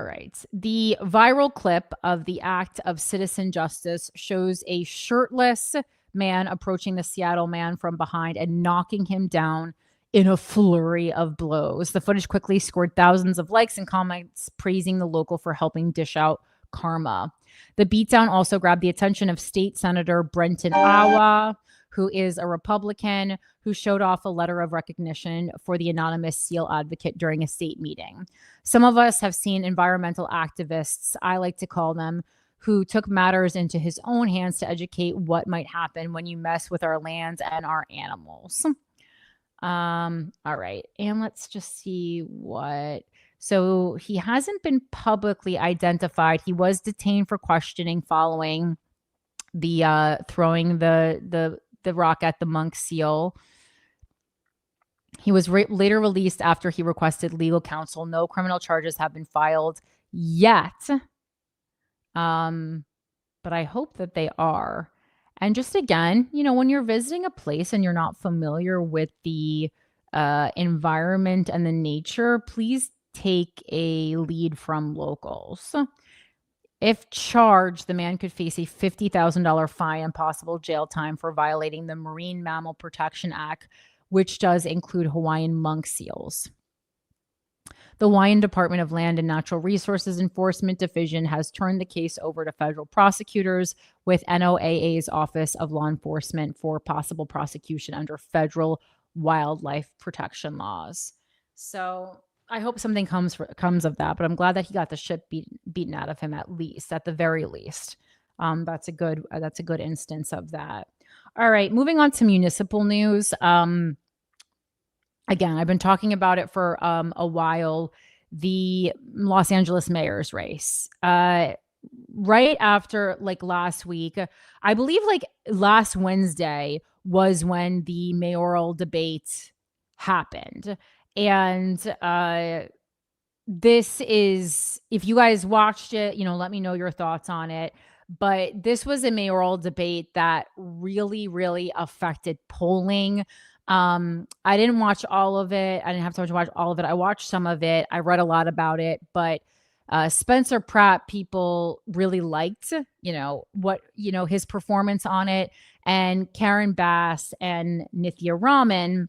right. The viral clip of the act of citizen justice shows a shirtless man approaching the Seattle man from behind and knocking him down in a flurry of blows. The footage quickly scored thousands of likes and comments praising the local for helping dish out karma. The beatdown also grabbed the attention of State Senator Brenton Awa, who is a Republican, who showed off a letter of recognition for the anonymous seal advocate during a state meeting. Some of us have seen environmental activists, I like to call them, who took matters into his own hands to educate what might happen when you mess with our lands and our animals. All right. And let's just see what. So he hasn't been publicly identified. He was detained for questioning following the throwing the rock at the monk seal. He was later released after he requested legal counsel. No criminal charges have been filed yet. But I hope that they are. And just again, when you're visiting a place and you're not familiar with the environment and the nature, please take a lead from locals. If charged, the man could face a $50,000 fine and possible jail time for violating the Marine Mammal Protection Act, which does include Hawaiian monk seals. The Hawaiian Department of Land and Natural Resources Enforcement Division has turned the case over to federal prosecutors with NOAA's Office of Law Enforcement for possible prosecution under federal wildlife protection laws. So I hope something comes of that, but I'm glad that he got the shit beaten out of him, at the very least. That's a good instance of that. All right, moving on to municipal news. Again, I've been talking about it for a while. the Los Angeles mayor's race. Right after like last week, I believe like last Wednesday was when the mayoral debate happened. And this is, if you guys watched it, let me know your thoughts on it. But this was a mayoral debate that really, really affected polling. I didn't watch all of it. I didn't have time to watch all of it. I watched some of it. I read a lot about it, but Spencer Pratt, people really liked, his performance on it, and Karen Bass and Nithya Raman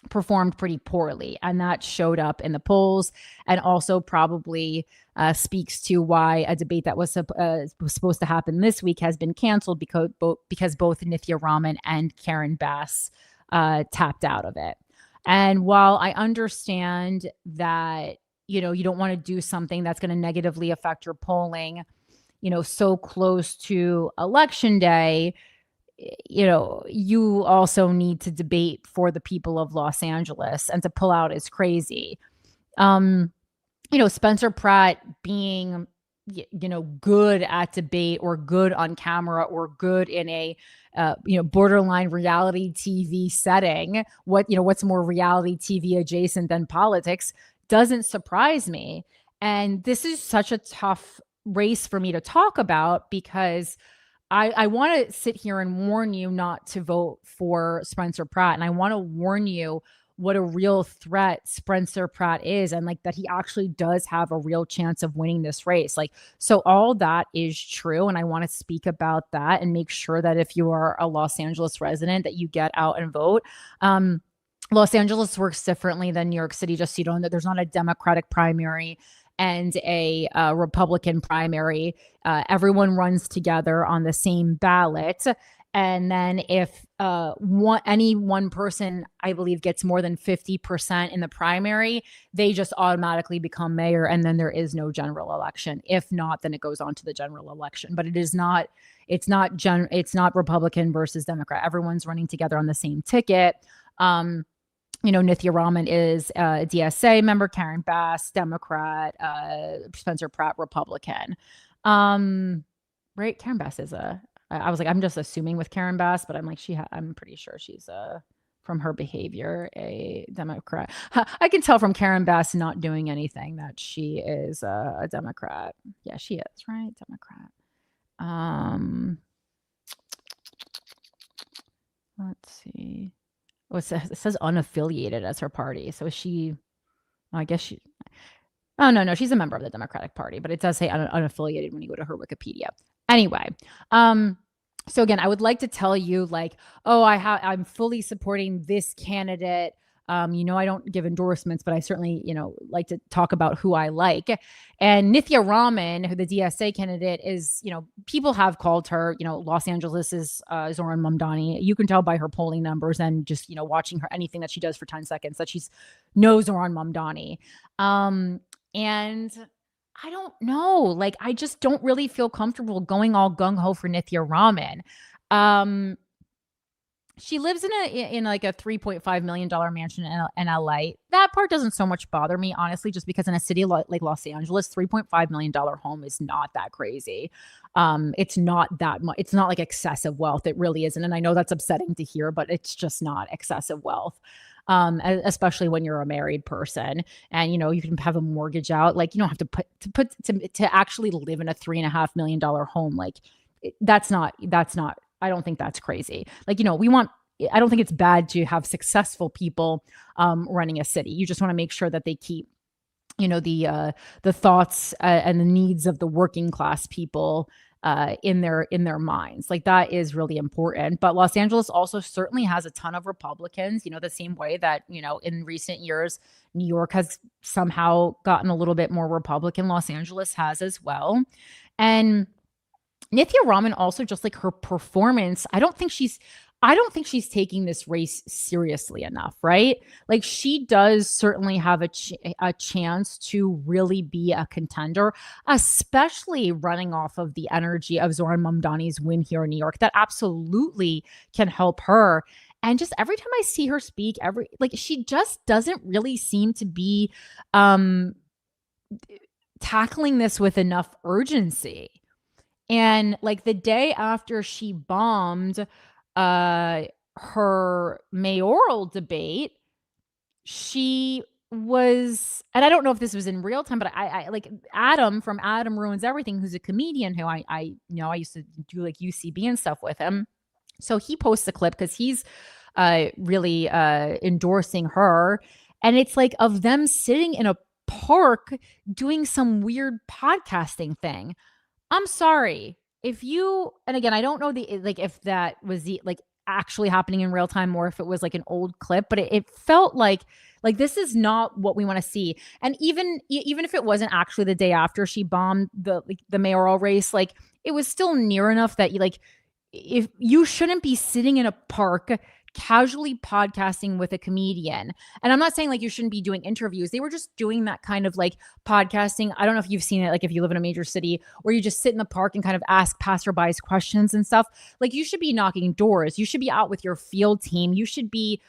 performed pretty poorly, and that showed up in the polls, and also probably speaks to why a debate that was supposed to happen this week has been canceled, because both Nithya Raman and Karen Bass tapped out of it. And while I understand that you don't want to do something that's going to negatively affect your polling, so close to election day, you also need to debate for the people of Los Angeles, and to pull out is crazy. Spencer Pratt being, good at debate, or good on camera, or good in a, borderline reality TV setting. What's more reality TV adjacent than politics doesn't surprise me. And this is such a tough race for me to talk about, because I want to sit here and warn you not to vote for Spencer Pratt. And I want to warn you what a real threat Spencer Pratt is, and like that he actually does have a real chance of winning this race. So all that is true. And I want to speak about that and make sure that if you are a Los Angeles resident, that you get out and vote. Los Angeles works differently than New York City, just so you know, that there's not a Democratic primary and a Republican primary. Everyone runs together on the same ballot. And then if any one person, I believe, gets more than 50% in the primary, they just automatically become mayor, and then there is no general election. If not, then it goes on to the general election. But it's not Republican versus Democrat. Everyone's running together on the same ticket. Nithya Raman is a DSA member, Karen Bass, Democrat, Spencer Pratt, Republican. Right? Karen Bass is I was like, I'm just assuming with Karen Bass, but I'm like, I'm pretty sure she's from her behavior, a Democrat. I can tell from Karen Bass not doing anything that she is a Democrat. Yeah, she is, right? Democrat. Let's see. Oh, it says unaffiliated as her party. So is she, I guess she, oh, no, she's a member of the Democratic Party, but it does say unaffiliated when you go to her Wikipedia. Anyway, so again, I would like to tell you I'm fully supporting this candidate. I don't give endorsements, but I certainly, like to talk about who I like. And Nithya Raman, who the DSA candidate is, people have called her, Los Angeles's Zoran Mamdani. You can tell by her polling numbers and just, watching her, anything that she does for 10 seconds, that she's no Zoran Mamdani. And I don't know, I just don't really feel comfortable going all gung-ho for Nithya Raman. She lives in like a $3.5 million mansion in LA. That part doesn't so much bother me, honestly, just because in a city like Los Angeles, $3.5 million home is not that crazy. It's not that much. It's not like excessive wealth. It really isn't. And I know that's upsetting to hear, but it's just not excessive wealth. Especially when you're a married person and, you can have a mortgage out. You don't have to actually live in a $3.5 million home. That's not, I don't think that's crazy. I don't think it's bad to have successful people running a city. You just want to make sure that they keep, the thoughts and the needs of the working class people in their minds. That is really important. But Los Angeles also certainly has a ton of Republicans, the same way that, in recent years, New York has somehow gotten a little bit more Republican. Los Angeles has as well. And Nithya Raman also, just her performance, I don't think she's taking this race seriously enough, right? She does certainly have a chance to really be a contender, especially running off of the energy of Zoran Mamdani's win here in New York. That absolutely can help her. And just every time I see her speak, she just doesn't really seem to be tackling this with enough urgency. And like the day after she bombed her mayoral debate, she was, and I don't know if this was in real time, but I like Adam from Adam Ruins Everything, who's a comedian who I used to do like UCB and stuff with him. So he posts a clip because he's really endorsing her. And it's like of them sitting in a park doing some weird podcasting thing. I'm sorry. If you, and again, I don't know if that was actually happening in real time or if it was like an old clip, but it felt like this is not what we want to see. And even if it wasn't actually the day after she bombed the mayoral race, like it was still near enough that if you shouldn't be sitting in a park casually podcasting with a comedian. And I'm not saying like you shouldn't be doing interviews. They were just doing that kind of like podcasting. I don't know if you've seen it, like if you live in a major city where you just sit in the park and kind of ask passerbys questions and stuff. Like you should be knocking doors. You should be out with your field team. You should be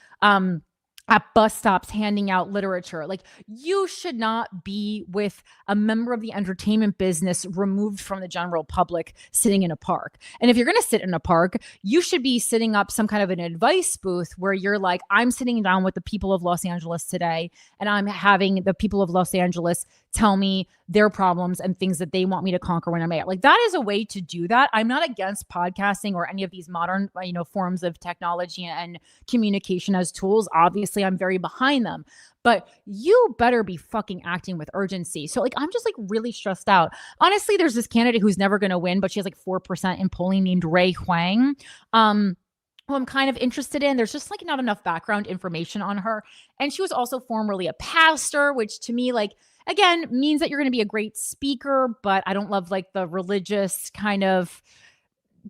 at bus stops handing out literature. Like you should not be with a member of the entertainment business removed from the general public sitting in a park. And if you're going to sit in a park, you should be sitting up some kind of an advice booth where you're like, I'm sitting down with the people of Los Angeles today, and I'm having the people of Los Angeles tell me their problems and things that they want me to conquer when I'm mayor. Like that is a way to do that. I'm not against podcasting or any of these modern, forms of technology and communication as tools. Obviously, I'm very behind them, but you better be fucking acting with urgency. So like, I'm just like really stressed out. Honestly, there's this candidate who's never going to win, but she has like 4% in polling named Ray Huang. Who I'm kind of interested in. There's just like not enough background information on her. And she was also formerly a pastor, which to me, like, again, means that you're going to be a great speaker, but I don't love like the religious kind of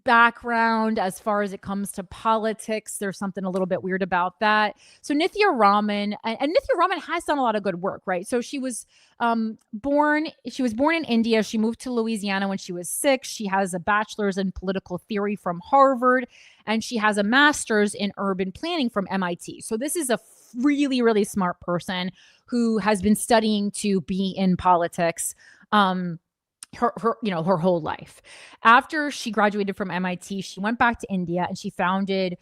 background as far as it comes to politics. There's something a little bit weird about that. So Nithya Raman, and Nithya Raman has done a lot of good work, right? So she was born in India. She moved to Louisiana when she was 6. She has a bachelor's in political theory from Harvard, and she has a master's in urban planning from MIT. So this is a really, really smart person who has been studying to be in politics. Her whole life. After she graduated from MIT, she went back to India and she founded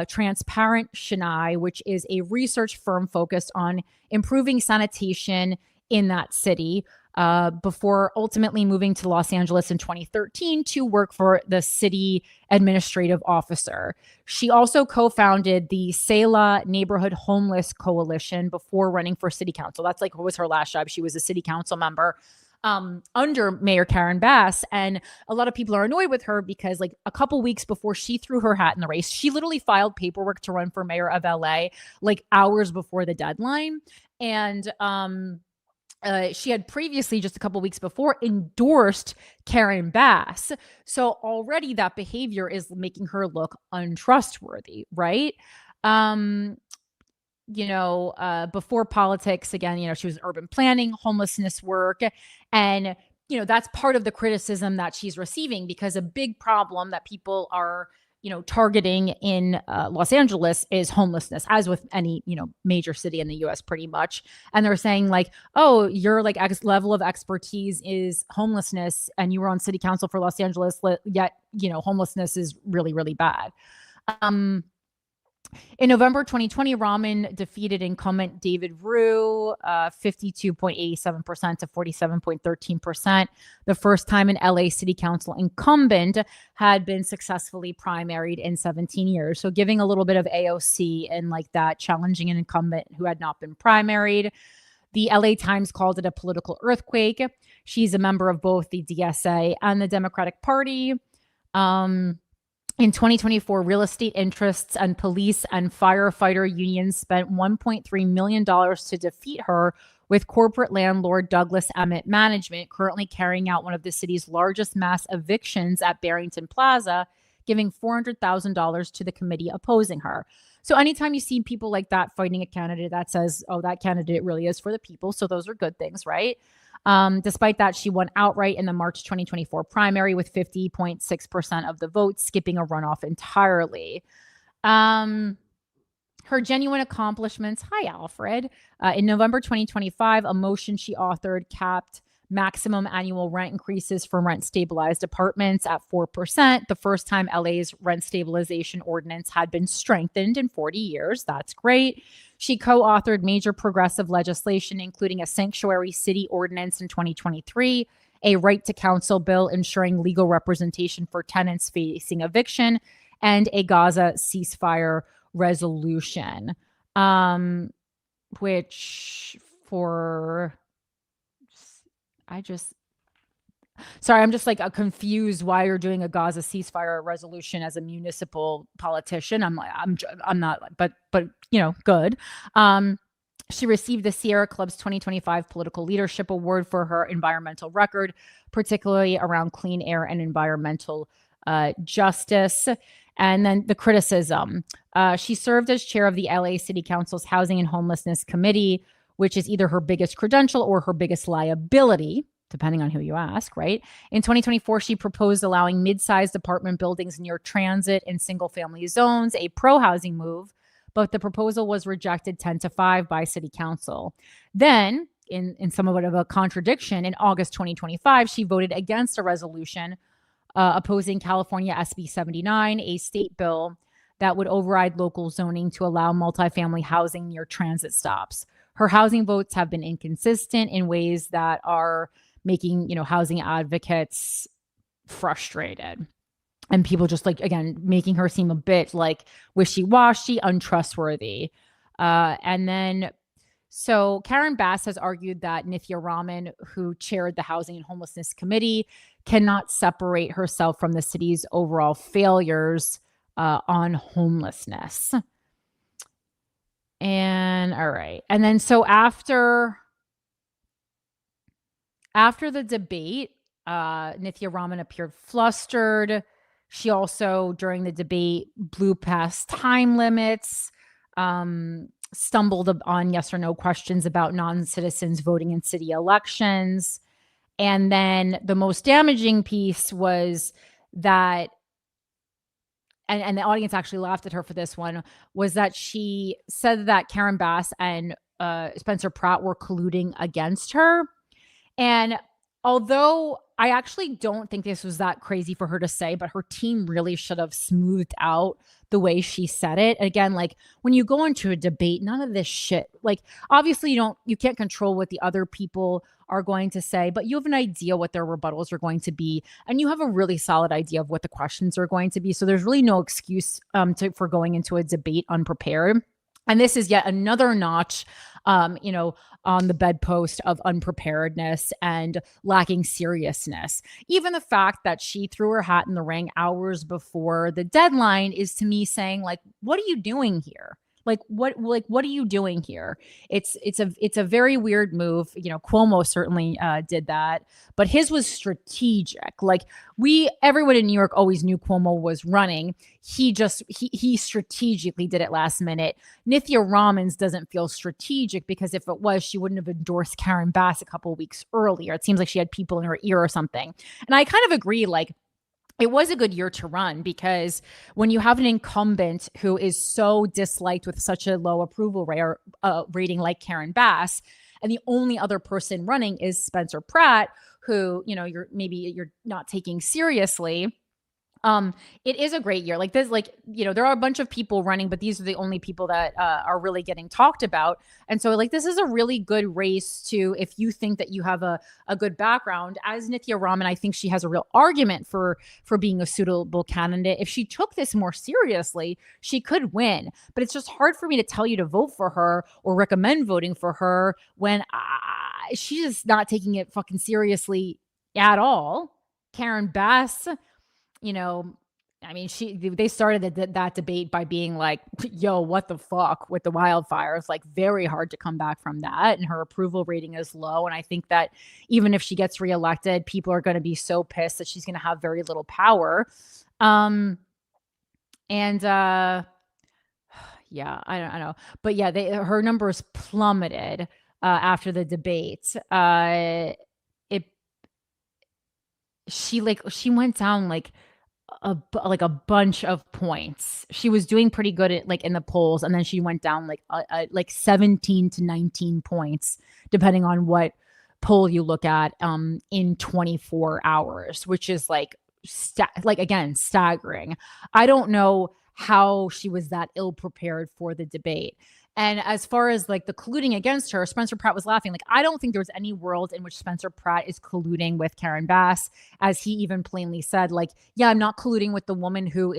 Transparent Chennai, which is a research firm focused on improving sanitation in that city, before ultimately moving to Los Angeles in 2013 to work for the city administrative officer. She also co-founded the Selah Neighborhood Homeless Coalition before running for city council. That's like what was her last job. She was a city council member under Mayor Karen Bass. And a lot of people are annoyed with her because like a couple weeks before she threw her hat in the race, she literally filed paperwork to run for mayor of LA like hours before the deadline. And she had previously, just a couple weeks before, endorsed Karen Bass. So already that behavior is making her look untrustworthy, right? Before politics, again, she was in urban planning, homelessness work. And, that's part of the criticism that she's receiving, because a big problem that people are, targeting in Los Angeles is homelessness, as with any, major city in the US pretty much. And they're saying like, oh, your like level of expertise is homelessness and you were on city council for Los Angeles, yet, homelessness is really, really bad. In November 2020, Raman defeated incumbent David Rue, 52.87% to 47.13%. The first time an LA City Council incumbent had been successfully primaried in 17 years. So giving a little bit of AOC and like that, challenging an incumbent who had not been primaried. The LA Times called it a political earthquake. She's a member of both the DSA and the Democratic Party. In 2024, real estate interests and police and firefighter unions spent $1.3 million to defeat her, with corporate landlord Douglas Emmett Management currently carrying out one of the city's largest mass evictions at Barrington Plaza, giving $400,000 to the committee opposing her. So anytime you see people like that fighting a candidate, that says, oh, that candidate really is for the people. So those are good things, right? Despite that, she won outright in the March 2024 primary with 50.6% of the vote, skipping a runoff entirely. Her genuine accomplishments. Hi, Alfred. In November 2025, a motion she authored capped maximum annual rent increases for rent stabilized apartments at 4%, the first time LA's rent stabilization ordinance had been strengthened in 40 years. That's great. She co-authored major progressive legislation, including a sanctuary city ordinance in 2023, a right to counsel bill ensuring legal representation for tenants facing eviction, and a Gaza ceasefire resolution, which for I'm just like confused why you're doing a Gaza ceasefire resolution as a municipal politician. I'm not, but good. She received the Sierra Club's 2025 Political Leadership Award for her environmental record, particularly around clean air and environmental justice. And then the criticism. She served as chair of the LA City Council's Housing and Homelessness Committee, which is either her biggest credential or her biggest liability, depending on who you ask, right? In 2024, she proposed allowing mid-sized apartment buildings near transit and single-family zones, a pro-housing move, but the proposal was rejected 10-5 by City Council. Then, in somewhat of a contradiction, in August 2025, she voted against a resolution opposing California SB 79, a state bill that would override local zoning to allow multifamily housing near transit stops. Her housing votes have been inconsistent in ways that are making, housing advocates frustrated. And people just again, making her seem a bit like wishy-washy, untrustworthy. So Karen Bass has argued that Nithya Raman, who chaired the Housing and Homelessness Committee, cannot separate herself from the city's overall failures on homelessness. And all right. And then so after the debate, Nithya Raman appeared flustered. She also, during the debate, blew past time limits, stumbled on yes or no questions about non-citizens voting in city elections. And then the most damaging piece was that, and the audience actually laughed at her for this one, was that she said that Karen Bass and Spencer Pratt were colluding against her. And although I actually don't think this was that crazy for her to say, but her team really should have smoothed out the way she said it. Again, when you go into a debate, none of this shit, obviously you can't control what the other people are going to say, but you have an idea what their rebuttals are going to be. And you have a really solid idea of what the questions are going to be. So there's really no excuse for going into a debate unprepared. And this is yet another notch, on the bedpost of unpreparedness and lacking seriousness. Even the fact that she threw her hat in the ring hours before the deadline is, to me, saying what are you doing here? What are you doing here? It's a very weird move. Cuomo certainly did that, but his was strategic. Everyone in New York always knew Cuomo was running. He strategically did it last minute. Nithya Raman's doesn't feel strategic because if it was, she wouldn't have endorsed Karen Bass a couple of weeks earlier. It seems like she had people in her ear or something. And I kind of agree, it was a good year to run because when you have an incumbent who is so disliked with such a low approval rating like Karen Bass, and the only other person running is Spencer Pratt, who, you're not taking seriously. It is a great year. There are a bunch of people running, but these are the only people that are really getting talked about. And so this is a really good race to, if you think that you have a good background. As Nithya Raman, I think she has a real argument for being a suitable candidate. If she took this more seriously, she could win. But it's just hard for me to tell you to vote for her or recommend voting for her when she's just not taking it fucking seriously at all. Karen Bass, they started that debate by being like, yo, what the fuck with the wildfires? Very hard to come back from that. And her approval rating is low. And I think that even if she gets reelected, people are going to be so pissed that she's going to have very little power. Yeah, I don't know. But yeah, her numbers plummeted after the debate. She went down like a bunch of points. She was doing pretty good at like in the polls, and then she went down like 17 to 19 points, depending on what poll you look at, in 24 hours, which is like again staggering. I don't know how she was that ill prepared for the debate. And as far as like the colluding against her, Spencer Pratt was laughing. Like, I don't think there's any world in which Spencer Pratt is colluding with Karen Bass, as he even plainly said, like, yeah, I'm not colluding with the woman who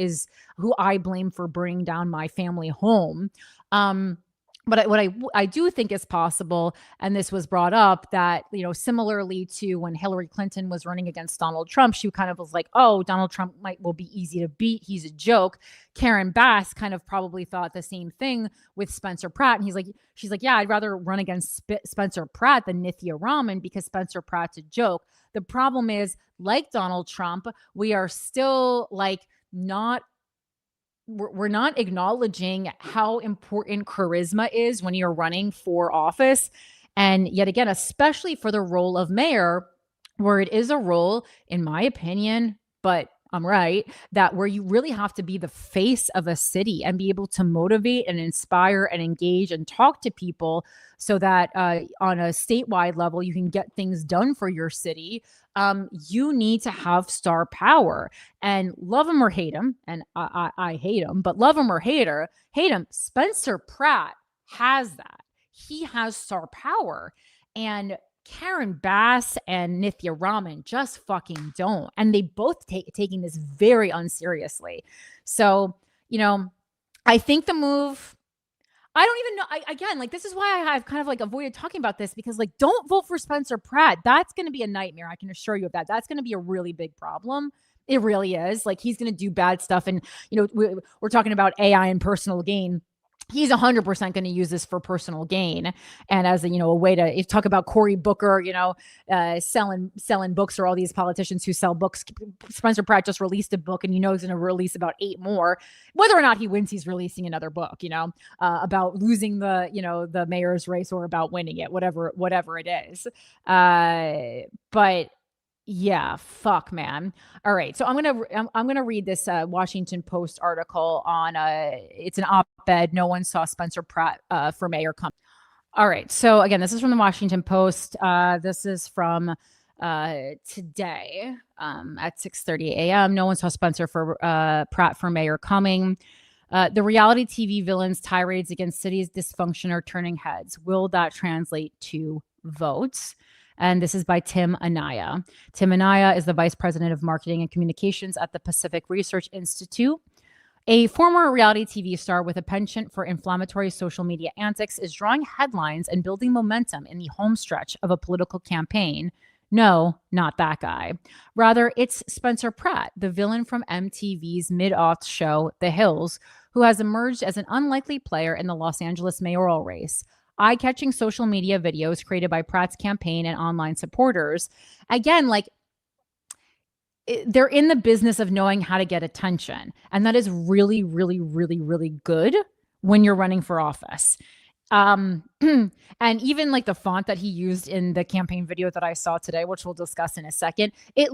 I blame for bringing down my family home. But what I do think is possible, and this was brought up, that, you know, similarly to when Hillary Clinton was running against Donald Trump, she kind of was like, oh, Donald Trump will be easy to beat. He's a joke. Karen Bass kind of probably thought the same thing with Spencer Pratt. And she's like, yeah, I'd rather run against Spencer Pratt than Nithya Raman because Spencer Pratt's a joke. The problem is, like Donald Trump, we are still like we're not acknowledging how important charisma is when you're running for office. And yet again, especially for the role of mayor, where it is a role, in my opinion, but I'm right, that where you really have to be the face of a city and be able to motivate and inspire and engage and talk to people so that on a statewide level, you can get things done for your city. You need to have star power, and love him or hate him. And I hate him, but love him or hate him. Spencer Pratt has that. He has star power, and Karen Bass and Nithya Raman just fucking don't. And they both taking this very unseriously. So, you know, I think the move, I don't even know. Again, like, this is why I've kind of like avoided talking about this, because like, don't vote for Spencer Pratt. That's going to be a nightmare. I can assure you of that. That's going to be a really big problem. It really is. Like, he's going to do bad stuff. And, you know, we're talking about AI and personal gain. He's 100% going to use this for personal gain, and as a, you know, a way to talk about Cory Booker, you know, selling books, or all these politicians who sell books. Spencer Pratt just released a book, and you know he's going to release about 8 more. Whether or not he wins, he's releasing another book, you know, about losing the mayor's race or about winning it, whatever it is. But yeah, fuck, man. All right, so I'm gonna read this Washington Post article on it's an op-ed. No one saw Spencer Pratt for mayor come. All right, so again, this is from the Washington Post. This is from today at 6:30 a.m. No one saw Spencer Pratt for mayor coming. The reality TV villains' tirades against city's dysfunction are turning heads. Will that translate to votes? And this is by Tim Anaya. Tim Anaya is the Vice President of Marketing and Communications at the Pacific Research Institute. A former reality TV star with a penchant for inflammatory social media antics is drawing headlines and building momentum in the home stretch of a political campaign. No, not that guy. Rather, it's Spencer Pratt, the villain from MTV's mid-aughts show, The Hills, who has emerged as an unlikely player in the Los Angeles mayoral race. Eye-catching social media videos created by Pratt's campaign and online supporters. Again, like, they're in the business of knowing how to get attention. And that is really, really, really, really good when you're running for office. And even like the font that he used in the campaign video that I saw today, which we'll discuss in a second, it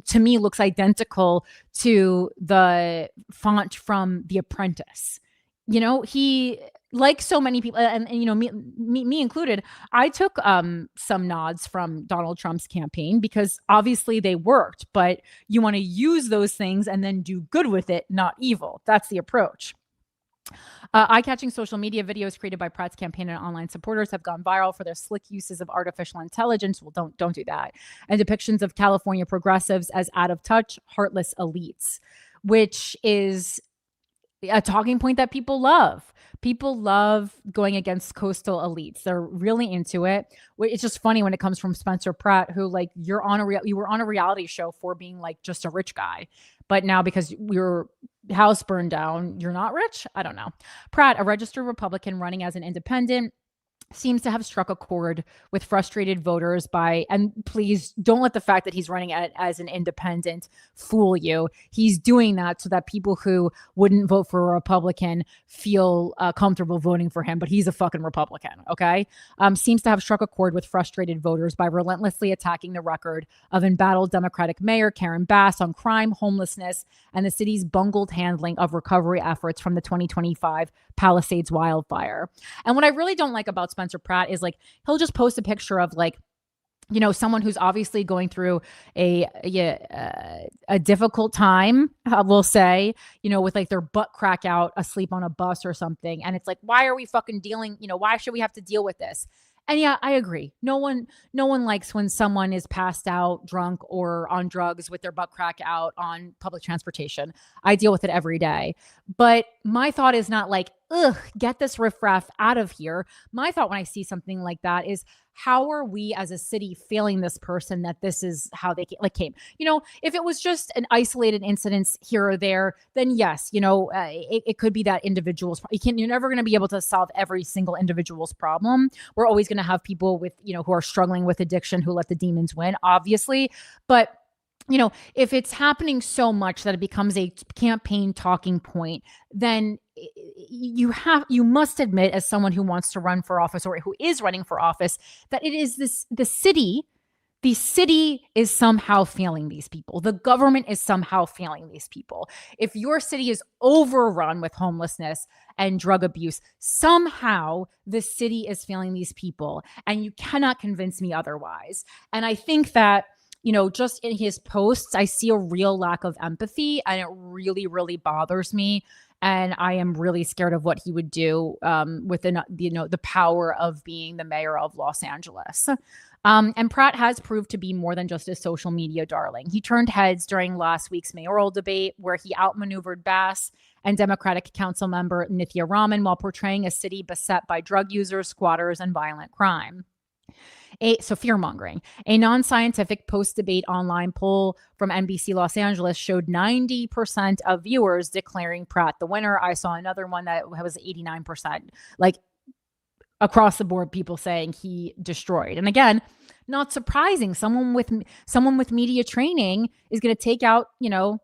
to me looks identical to the font from The Apprentice. You know, he, like so many people, and you know, me included, I took some nods from Donald Trump's campaign because obviously they worked, but you want to use those things and then do good with it, not evil. That's the approach. Eye-catching social media videos created by Pratt's campaign and online supporters have gone viral for their slick uses of artificial intelligence. Well, don't do that. And depictions of California progressives as out of touch, heartless elites, which is a talking point that people love. People love going against coastal elites. They're really into it. It's just funny when it comes from Spencer Pratt, who, like, you were on a reality show for being like just a rich guy, but now because your house burned down, you're not rich. I don't know. Pratt, a registered Republican running as an independent, seems to have struck a chord with frustrated voters and please don't let the fact that he's running as an independent fool you. He's doing that so that people who wouldn't vote for a Republican feel comfortable voting for him, but he's a fucking Republican, okay? Seems to have struck a chord with frustrated voters by relentlessly attacking the record of embattled Democratic Mayor Karen Bass on crime, homelessness, and the city's bungled handling of recovery efforts from the 2025 Palisades wildfire. And what I really don't like about Spencer Pratt is like he'll just post a picture of like, you know, someone who's obviously going through a difficult time, we'll say, you know, with like their butt crack out asleep on a bus or something. And it's like, why are we fucking dealing, you know, why should we have to deal with this? And yeah, I agree. No one likes when someone is passed out, drunk, or on drugs with their butt crack out on public transportation. I deal with it every day. But my thought is not like, ugh, get this riffraff out of here. My thought when I see something like that is, how are we as a city failing this person that this is how they came? You know, if it was just an isolated incident here or there, then yes, you know, it could be that individual's. You're never going to be able to solve every single individual's problem. We're always going to have people with, you know, who are struggling with addiction who let the demons win, obviously. But you know, if it's happening so much that it becomes a campaign talking point, then you must admit, as someone who wants to run for office or who is running for office, that it is the city is somehow failing these people. The government is somehow failing these people. If your city is overrun with homelessness and drug abuse, somehow the city is failing these people, and you cannot convince me otherwise. And I think that, you know, just in his posts, I see a real lack of empathy, and it really, really bothers me. And I am really scared of what he would do within, you know, the power of being the mayor of Los Angeles. And Pratt has proved to be more than just a social media darling. He turned heads during last week's mayoral debate, where he outmaneuvered Bass and Democratic Council member Nithya Raman while portraying a city beset by drug users, squatters, and violent crime. So fear-mongering. A non-scientific post-debate online poll from NBC Los Angeles showed 90% of viewers declaring Pratt the winner. I saw another one that was 89%. Like, across the board, people saying he destroyed. And again, not surprising. Someone with media training is going to take out, you know,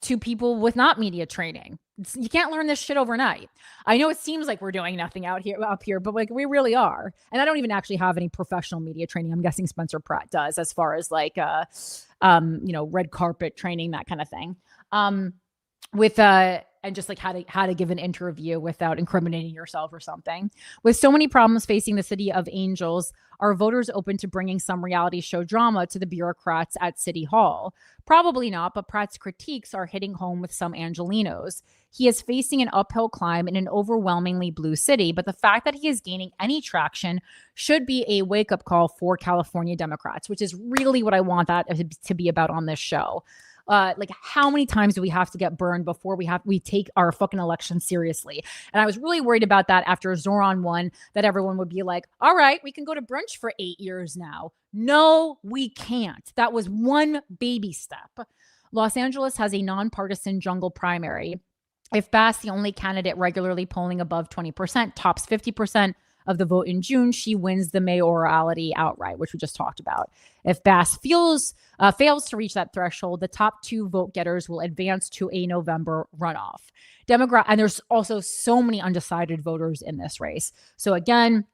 two people with not media training. You can't learn this shit overnight. I know it seems like we're doing nothing up here, but like we really are. And I don't even actually have any professional media training. I'm guessing Spencer Pratt does, as far as like, you know, red carpet training, that kind of thing. And just like how to give an interview without incriminating yourself or something. With so many problems facing the city of Angels, are voters open to bringing some reality show drama to the bureaucrats at City Hall? Probably not, but Pratt's critiques are hitting home with some Angelinos. He is facing an uphill climb in an overwhelmingly blue city, but the fact that he is gaining any traction should be a wake-up call for California Democrats, which is really what I want that to be about on this show. Like, how many times do we have to get burned before we take our fucking election seriously? And I was really worried about that after Zoran won, that everyone would be like, all right, we can go to brunch for 8 years now. No, we can't. That was one baby step. Los Angeles has a nonpartisan jungle primary. If Bass, the only candidate regularly polling above 20%, tops 50% of the vote in June, she wins the mayoralty outright, which we just talked about. If Bass fails to reach that threshold, the top two vote getters will advance to a November runoff. And there's also so many undecided voters in this race. So again,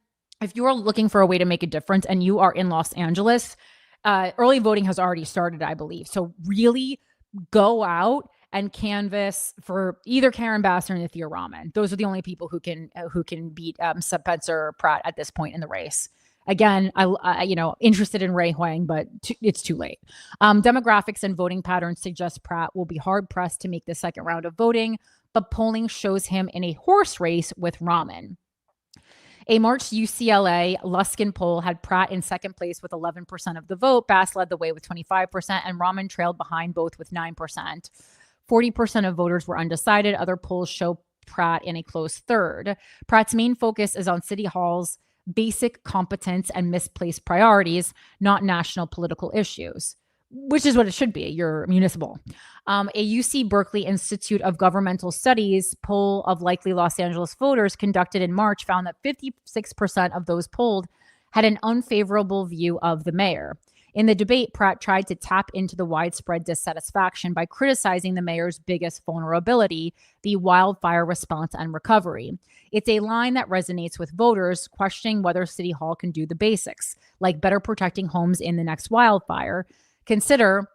if you are looking for a way to make a difference and you are in Los Angeles, early voting has already started, I believe. So really go out and canvas for either Karen Bass or Nithya Raman. Those are the only people who can beat Spencer Pratt at this point in the race. Again, I interested in Ray Huang, but it's too late. Demographics and voting patterns suggest Pratt will be hard pressed to make the second round of voting, but polling shows him in a horse race with Raman. A March UCLA Luskin poll had Pratt in second place with 11% of the vote. Bass led the way with 25%, and Raman trailed behind both with 9%. 40% of voters were undecided. Other polls show Pratt in a close third. Pratt's main focus is on City Hall's basic competence and misplaced priorities, not national political issues. which is what it should be. You're municipal. A UC Berkeley Institute of Governmental Studies poll of likely Los Angeles voters conducted in March found that 56% of those polled had an unfavorable view of the mayor. In the debate, Pratt tried to tap into the widespread dissatisfaction by criticizing the mayor's biggest vulnerability, the wildfire response and recovery. It's a line that resonates with voters questioning whether City Hall can do the basics, like better protecting homes in the next wildfire. Consider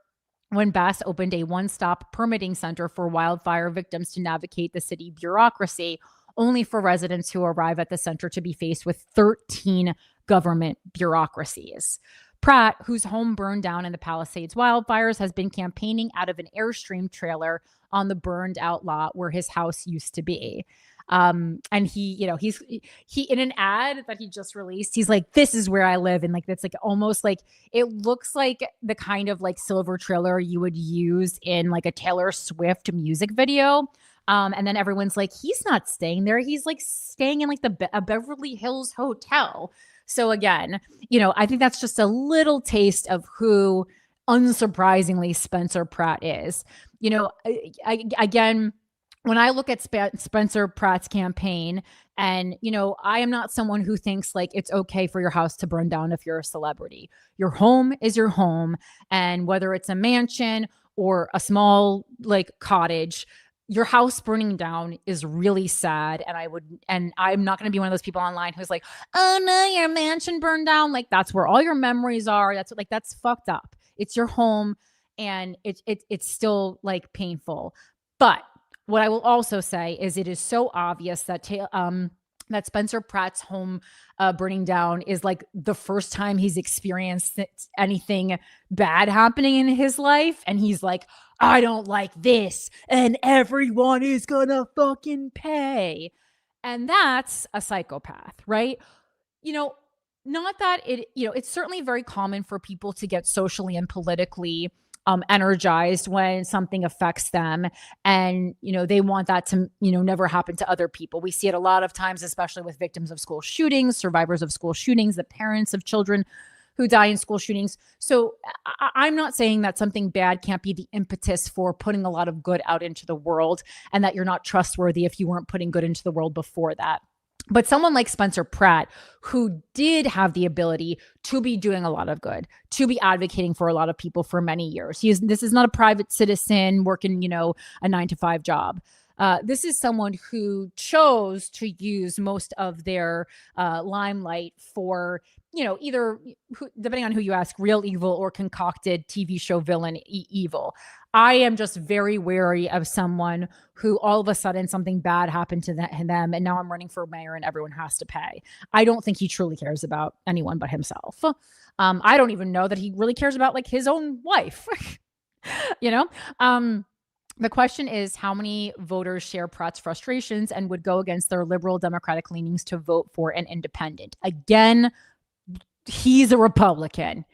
when Bass opened a one-stop permitting center for wildfire victims to navigate the city bureaucracy, only for residents who arrive at the center to be faced with 13 government bureaucracies. Pratt, whose home burned down in the Palisades wildfires, has been campaigning out of an Airstream trailer on the burned out lot where his house used to be. And he in an ad that he just released, he's like, this is where I live. And like, that's like almost like, it looks like the kind of like silver trailer you would use in like a Taylor Swift music video. And then everyone's like, he's not staying there. He's like staying in like a Beverly Hills hotel. So again, I think that's just a little taste of who, unsurprisingly, Spencer Pratt is. Again, when I look at Spencer Pratt's campaign, and, I am not someone who thinks like it's okay for your house to burn down if you're a celebrity. Your home is your home. And whether it's a mansion or a small like cottage, your house burning down is really sad. And I'm not going to be one of those people online who's like, oh no, your mansion burned down. Like that's where all your memories are. That's fucked up. It's your home, and it's still like painful. But what I will also say is it is so obvious that that Spencer Pratt's home burning down is like the first time he's experienced anything bad happening in his life. And he's like, I don't like this, and everyone is gonna fucking pay. And that's a psychopath, right? Not that it's certainly very common for people to get socially and politically energized when something affects them, and they want that to never happen to other people. We see it a lot of times, especially with victims of school shootings, survivors of school shootings, the parents of children who die in school shootings. So I'm not saying that something bad can't be the impetus for putting a lot of good out into the world, and that you're not trustworthy if you weren't putting good into the world before that. But someone like Spencer Pratt, who did have the ability to be doing a lot of good, to be advocating for a lot of people for many years. This is not a private citizen working, a 9-to-5 job. This is someone who chose to use most of their limelight for, either, depending on who you ask, real evil or concocted TV show villain evil. I am just very wary of someone who all of a sudden something bad happened to them, and now I'm running for mayor and everyone has to pay. I don't think he truly cares about anyone but himself. I don't even know that he really cares about like his own wife. The question is, how many voters share Pratt's frustrations and would go against their liberal Democratic leanings to vote for an independent? Again, he's a Republican.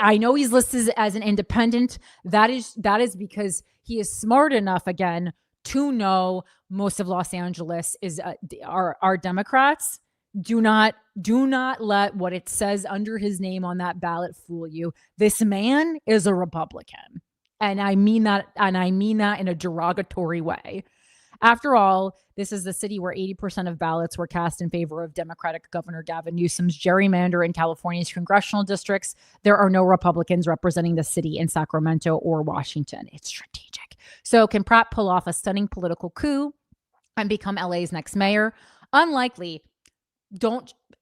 I know he's listed as an independent. That is because he is smart enough, again, to know most of Los Angeles are Democrats. Do not let what it says under his name on that ballot fool you. This man is a Republican. And I mean that in a derogatory way. After all, this is the city where 80% of ballots were cast in favor of Democratic Governor Gavin Newsom's gerrymander in California's congressional districts. There are no Republicans representing the city in Sacramento or Washington. It's strategic. So can Pratt pull off a stunning political coup and become LA's next mayor? Unlikely.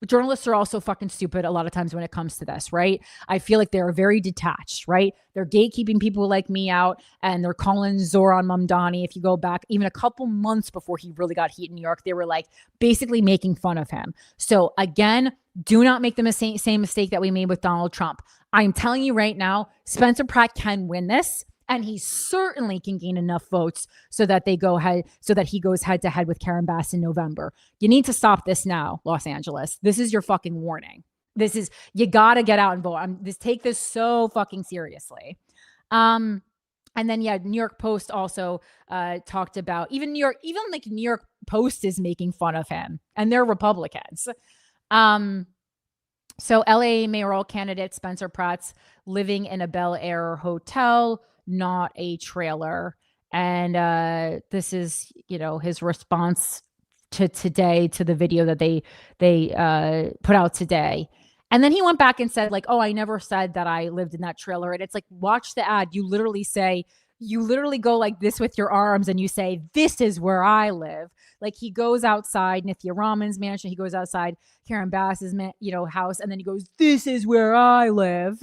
Journalists are also fucking stupid a lot of times when it comes to this, right? I feel like they're very detached, right? They're gatekeeping people like me out, and they're calling Zoran Mamdani. If you go back even a couple months before he really got heat in New York, they were like basically making fun of him. So again, do not make the same mistake that we made with Donald Trump. I'm telling you right now, Spencer Pratt can win this. And he certainly can gain enough votes so that he goes head to head with Karen Bass in November. You need to stop this now, Los Angeles. This is your fucking warning. You gotta get out and vote. Take this so fucking seriously. And then New York Post also talked about even New York Post is making fun of him, and they're Republicans. So LA mayoral candidate Spencer Pratt's living in a Bel Air hotel, not a trailer. And this is, his response to today, to the video that they put out today. And then he went back and said, like, oh, I never said that I lived in that trailer. And it's like, watch the ad. You literally go like this with your arms and you say, this is where I live. Like, he goes outside Nithya Raman's mansion. He goes outside Karen Bass's, house. And then he goes, this is where I live.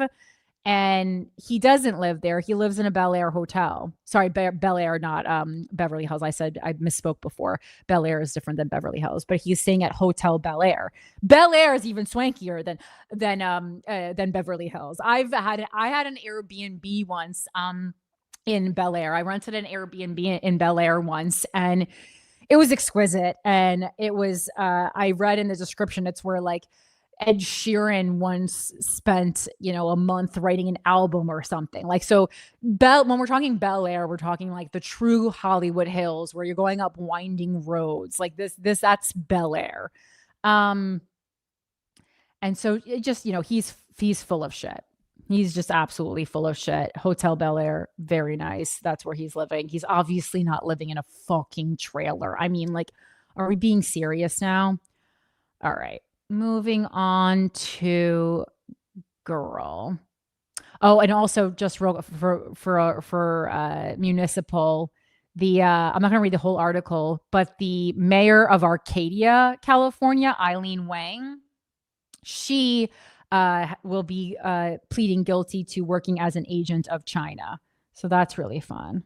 And he doesn't live there. He lives in a Bel Air hotel. Sorry, Bel Air, not Beverly Hills. I misspoke before. Bel Air is different than Beverly Hills, but he's staying at Hotel Bel Air. Bel Air is even swankier than Beverly Hills. I had an Airbnb once in Bel Air. I rented an Airbnb in Bel Air once, and it was exquisite. And it was I read in the description, it's where like Ed Sheeran once spent, a month writing an album or something. Like, so when we're talking Bel Air, we're talking like the true Hollywood Hills where you're going up winding roads. Like that's Bel Air. And so it just, he's full of shit. He's just absolutely full of shit. Hotel Bel Air, very nice. That's where he's living. He's obviously not living in a fucking trailer. I mean, like, are we being serious now? All right. Moving on to girl. Oh, and also just for municipal, I'm not going to read the whole article, but the mayor of Arcadia, California, Eileen Wang, she will be pleading guilty to working as an agent of China. So that's really fun.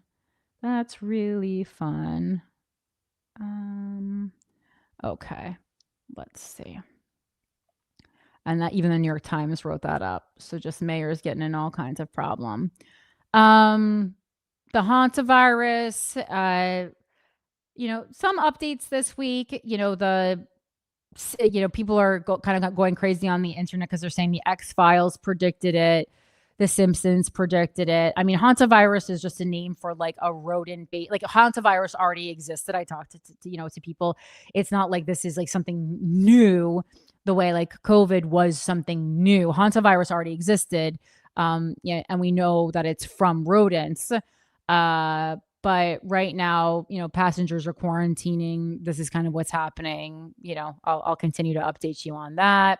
Okay, let's see. And that even the New York Times wrote that up. So just mayors getting in all kinds of problem. The hantavirus, some updates this week. People are kind of going crazy on the internet because they're saying the X-Files predicted it. The Simpsons predicted it. I mean, hantavirus is just a name for like a rodent bait. Like, hantavirus already existed. I talked to people. It's not like this is like something new, the way like COVID was something new. Hantavirus already existed. And we know that it's from rodents. But right now, passengers are quarantining. This is kind of what's happening. I'll continue to update you on that.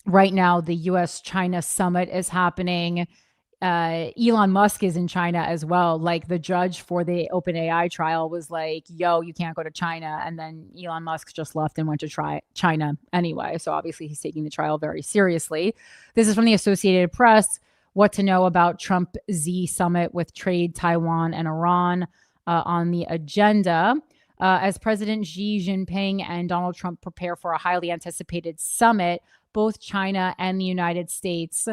Right now, the US-China summit is happening. Elon Musk is in China as well. Like, the judge for the OpenAI trial was like, yo, you can't go to China. And then Elon Musk just left and went to try China anyway. So obviously he's taking the trial very seriously. This is from the Associated Press. What to know about Trump Z summit with trade, Taiwan, and Iran on the agenda. As President Xi Jinping and Donald Trump prepare for a highly anticipated summit, both China and the United States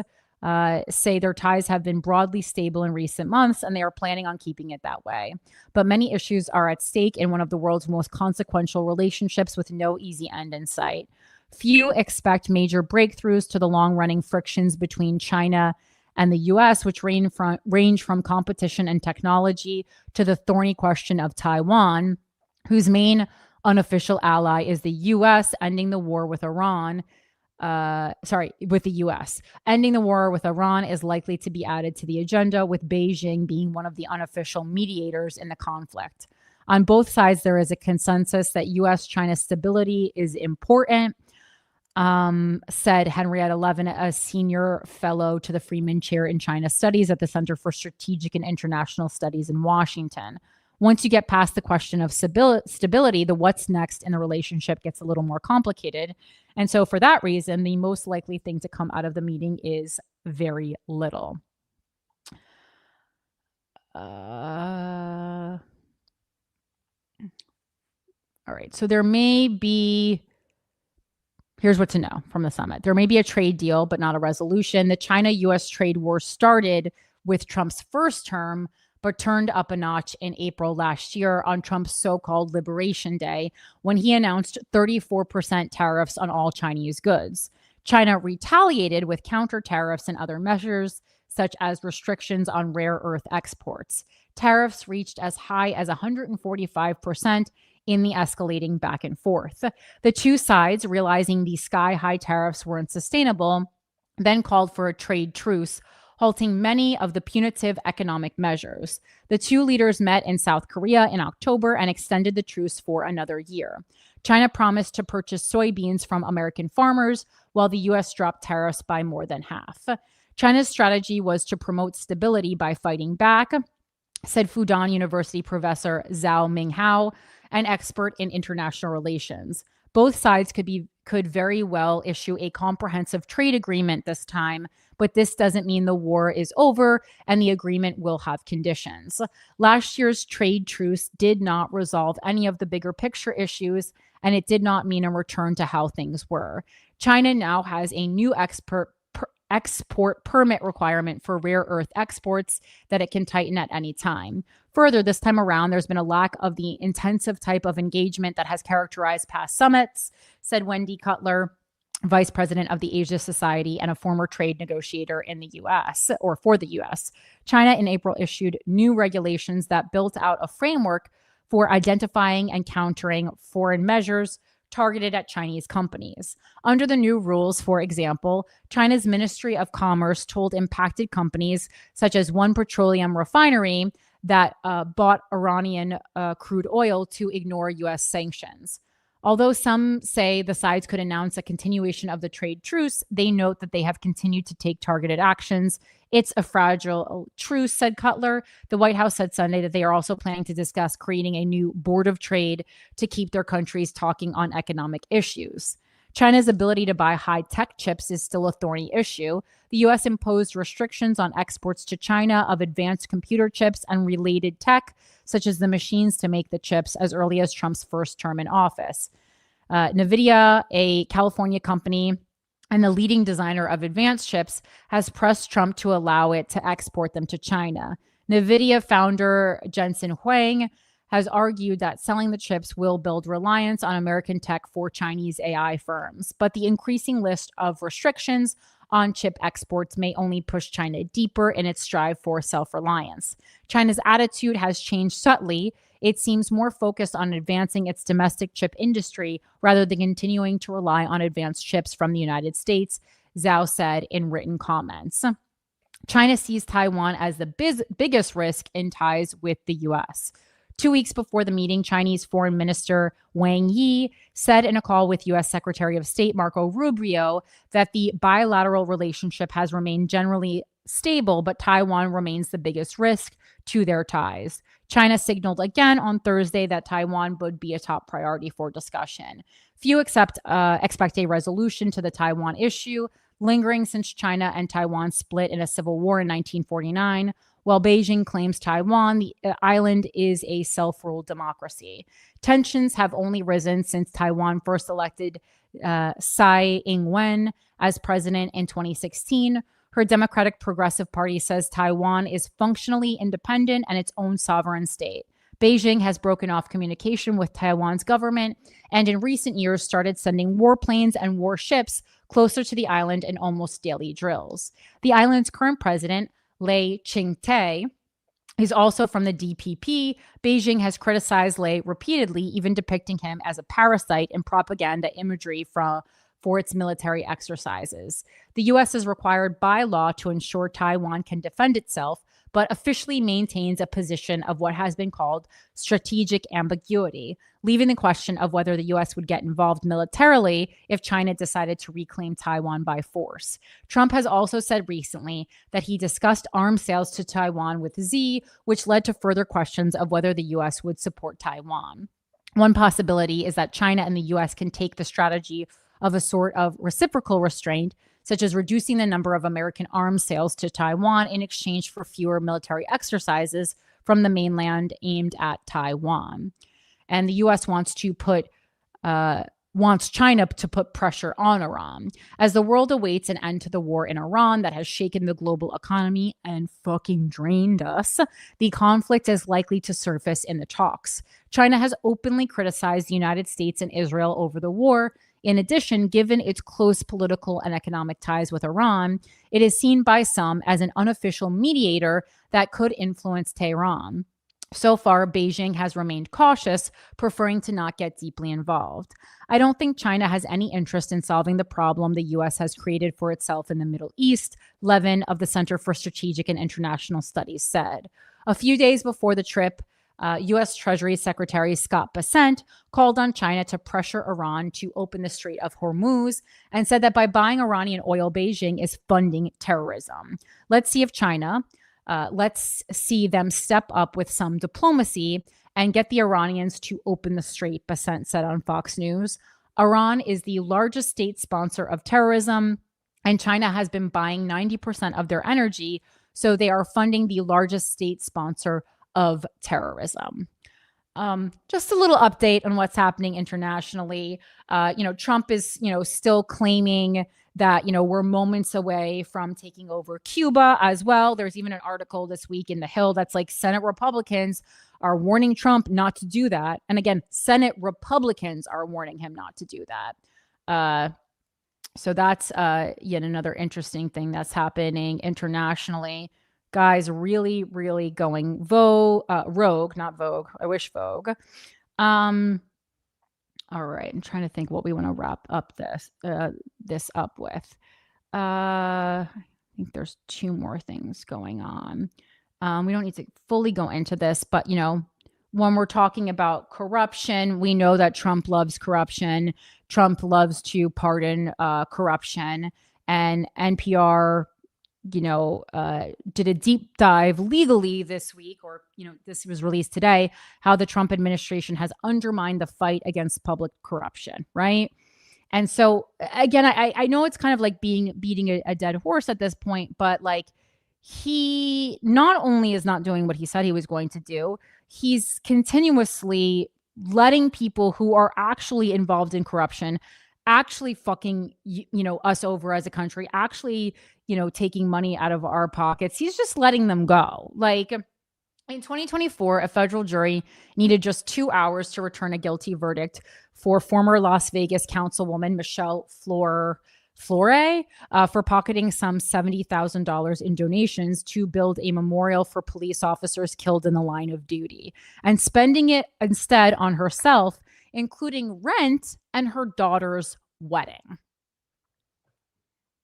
say their ties have been broadly stable in recent months, and they are planning on keeping it that way. But many issues are at stake in one of the world's most consequential relationships with no easy end in sight. Few expect major breakthroughs to the long-running frictions between China and the U.S., which range from competition and technology to the thorny question of Taiwan, whose main unofficial ally is the U.S., ending the war with Iran. With the U.S. Ending the war with Iran is likely to be added to the agenda, with Beijing being one of the unofficial mediators in the conflict. On both sides, there is a consensus that U.S.-China stability is important, said Henrietta Levin, a senior fellow to the Freeman Chair in China Studies at the Center for Strategic and International Studies in Washington. Once you get past the question of stability, the what's next in the relationship gets a little more complicated. And so for that reason, the most likely thing to come out of the meeting is very little. All right. So there may be, here's what to know from the summit. There may be a trade deal, but not a resolution. The China-U.S. trade war started with Trump's first term, but turned up a notch in April last year on Trump's so-called Liberation Day, when he announced 34% tariffs on all Chinese goods. China retaliated with counter tariffs and other measures, such as restrictions on rare earth exports. Tariffs reached as high as 145% in the escalating back and forth. The two sides, realizing the sky-high tariffs weren't sustainable, then called for a trade truce, halting many of the punitive economic measures. The two leaders met in South Korea in October and extended the truce for another year. China promised to purchase soybeans from American farmers, while the U.S. dropped tariffs by more than half. China's strategy was to promote stability by fighting back, said Fudan University professor Zhao Minghao, an expert in international relations. Both sides could very well issue a comprehensive trade agreement this time, but this doesn't mean the war is over and the agreement will have conditions. Last year's trade truce did not resolve any of the bigger picture issues, and it did not mean a return to how things were. China now has a new export permit requirement for rare earth exports that it can tighten at any time. Further, this time around, there's been a lack of the intensive type of engagement that has characterized past summits, said Wendy Cutler, vice president of the Asia Society and a former trade negotiator in the U.S. or for the U.S. China in April issued new regulations that built out a framework for identifying and countering foreign measures targeted at Chinese companies. Under the new rules, for example, China's Ministry of Commerce told impacted companies, such as one petroleum refinery that bought Iranian crude oil, to ignore U.S. sanctions. Although some say the sides could announce a continuation of the trade truce, they note that they have continued to take targeted actions. It's a fragile truce, said Cutler. The White House said Sunday that they are also planning to discuss creating a new board of trade to keep their countries talking on economic issues. China's ability to buy high-tech chips is still a thorny issue. The U.S. imposed restrictions on exports to China of advanced computer chips and related tech, such as the machines to make the chips, as early as Trump's first term in office. NVIDIA, a California company and the leading designer of advanced chips, has pressed Trump to allow it to export them to China. NVIDIA founder Jensen Huang has argued that selling the chips will build reliance on American tech for Chinese AI firms. But the increasing list of restrictions on chip exports may only push China deeper in its strive for self-reliance. China's attitude has changed subtly. It seems more focused on advancing its domestic chip industry rather than continuing to rely on advanced chips from the United States, Zhao said in written comments. China sees Taiwan as the biggest risk in ties with the U.S. 2 weeks before the meeting, Chinese Foreign Minister Wang Yi said in a call with U.S. Secretary of State Marco Rubio that the bilateral relationship has remained generally stable, but Taiwan remains the biggest risk to their ties. China signaled again on Thursday that Taiwan would be a top priority for discussion. Few expect a resolution to the Taiwan issue, lingering since China and Taiwan split in a civil war in 1949. While Beijing claims Taiwan, the island is a self-ruled democracy. Tensions have only risen since Taiwan first elected Tsai Ing-wen as president in 2016. Her Democratic Progressive Party says Taiwan is functionally independent and its own sovereign state. Beijing has broken off communication with Taiwan's government and in recent years started sending warplanes and warships closer to the island in almost daily drills. The island's current president, Lai Ching-te, is also from the DPP. Beijing has criticized Lai repeatedly, even depicting him as a parasite in propaganda imagery for its military exercises. The U.S. is required by law to ensure Taiwan can defend itself, but officially maintains a position of what has been called strategic ambiguity, leaving the question of whether the U.S. would get involved militarily if China decided to reclaim Taiwan by force. Trump has also said recently that he discussed arms sales to Taiwan with Xi, which led to further questions of whether the U.S. would support Taiwan. One possibility is that China and the U.S. can take the strategy of a sort of reciprocal restraint, such as reducing the number of American arms sales to Taiwan in exchange for fewer military exercises from the mainland aimed at Taiwan. And the U.S. wants China to put pressure on Iran. As the world awaits an end to the war in Iran that has shaken the global economy and fucking drained us, the conflict is likely to surface in the talks. China has openly criticized the United States and Israel over the war. In addition, given its close political and economic ties with Iran, it is seen by some as an unofficial mediator that could influence Tehran. So far, Beijing has remained cautious, preferring to not get deeply involved. I don't think China has any interest in solving the problem the U.S. has created for itself in the Middle East, Levin of the Center for Strategic and International Studies said. A few days before the trip, U.S. Treasury Secretary Scott Bessent called on China to pressure Iran to open the Strait of Hormuz and said that by buying Iranian oil, Beijing is funding terrorism. Let's see them step up with some diplomacy and get the Iranians to open the strait, Bessent said on Fox News. Iran is the largest state sponsor of terrorism, and China has been buying 90% of their energy, so they are funding the largest state sponsor of terrorism. Just a little update on what's happening internationally. Trump is, still claiming that, we're moments away from taking over Cuba as well. There's even an article this week in The Hill that's like Senate Republicans are warning Trump not to do that. And again, Senate Republicans are warning him not to do that. So that's yet another interesting thing that's happening internationally. Guys, really, really going rogue, not Vogue. I wish Vogue. All right, I'm trying to think what we want to wrap up this up with. I think there's two more things going on. We don't need to fully go into this, but when we're talking about corruption, we know that Trump loves corruption. Trump loves to pardon corruption, and NPR did a deep dive legally this week, or, this was released today, how the Trump administration has undermined the fight against public corruption, right? And so, again, I know it's kind of like beating a dead horse at this point, but like he not only is not doing what he said he was going to do, he's continuously letting people who are actually involved in corruption actually fucking, us over as a country, actually, taking money out of our pockets. He's just letting them go. Like in 2024, a federal jury needed just 2 hours to return a guilty verdict for former Las Vegas councilwoman Michelle Flore for pocketing some $70,000 in donations to build a memorial for police officers killed in the line of duty, and spending it instead on herself, including rent and her daughter's wedding.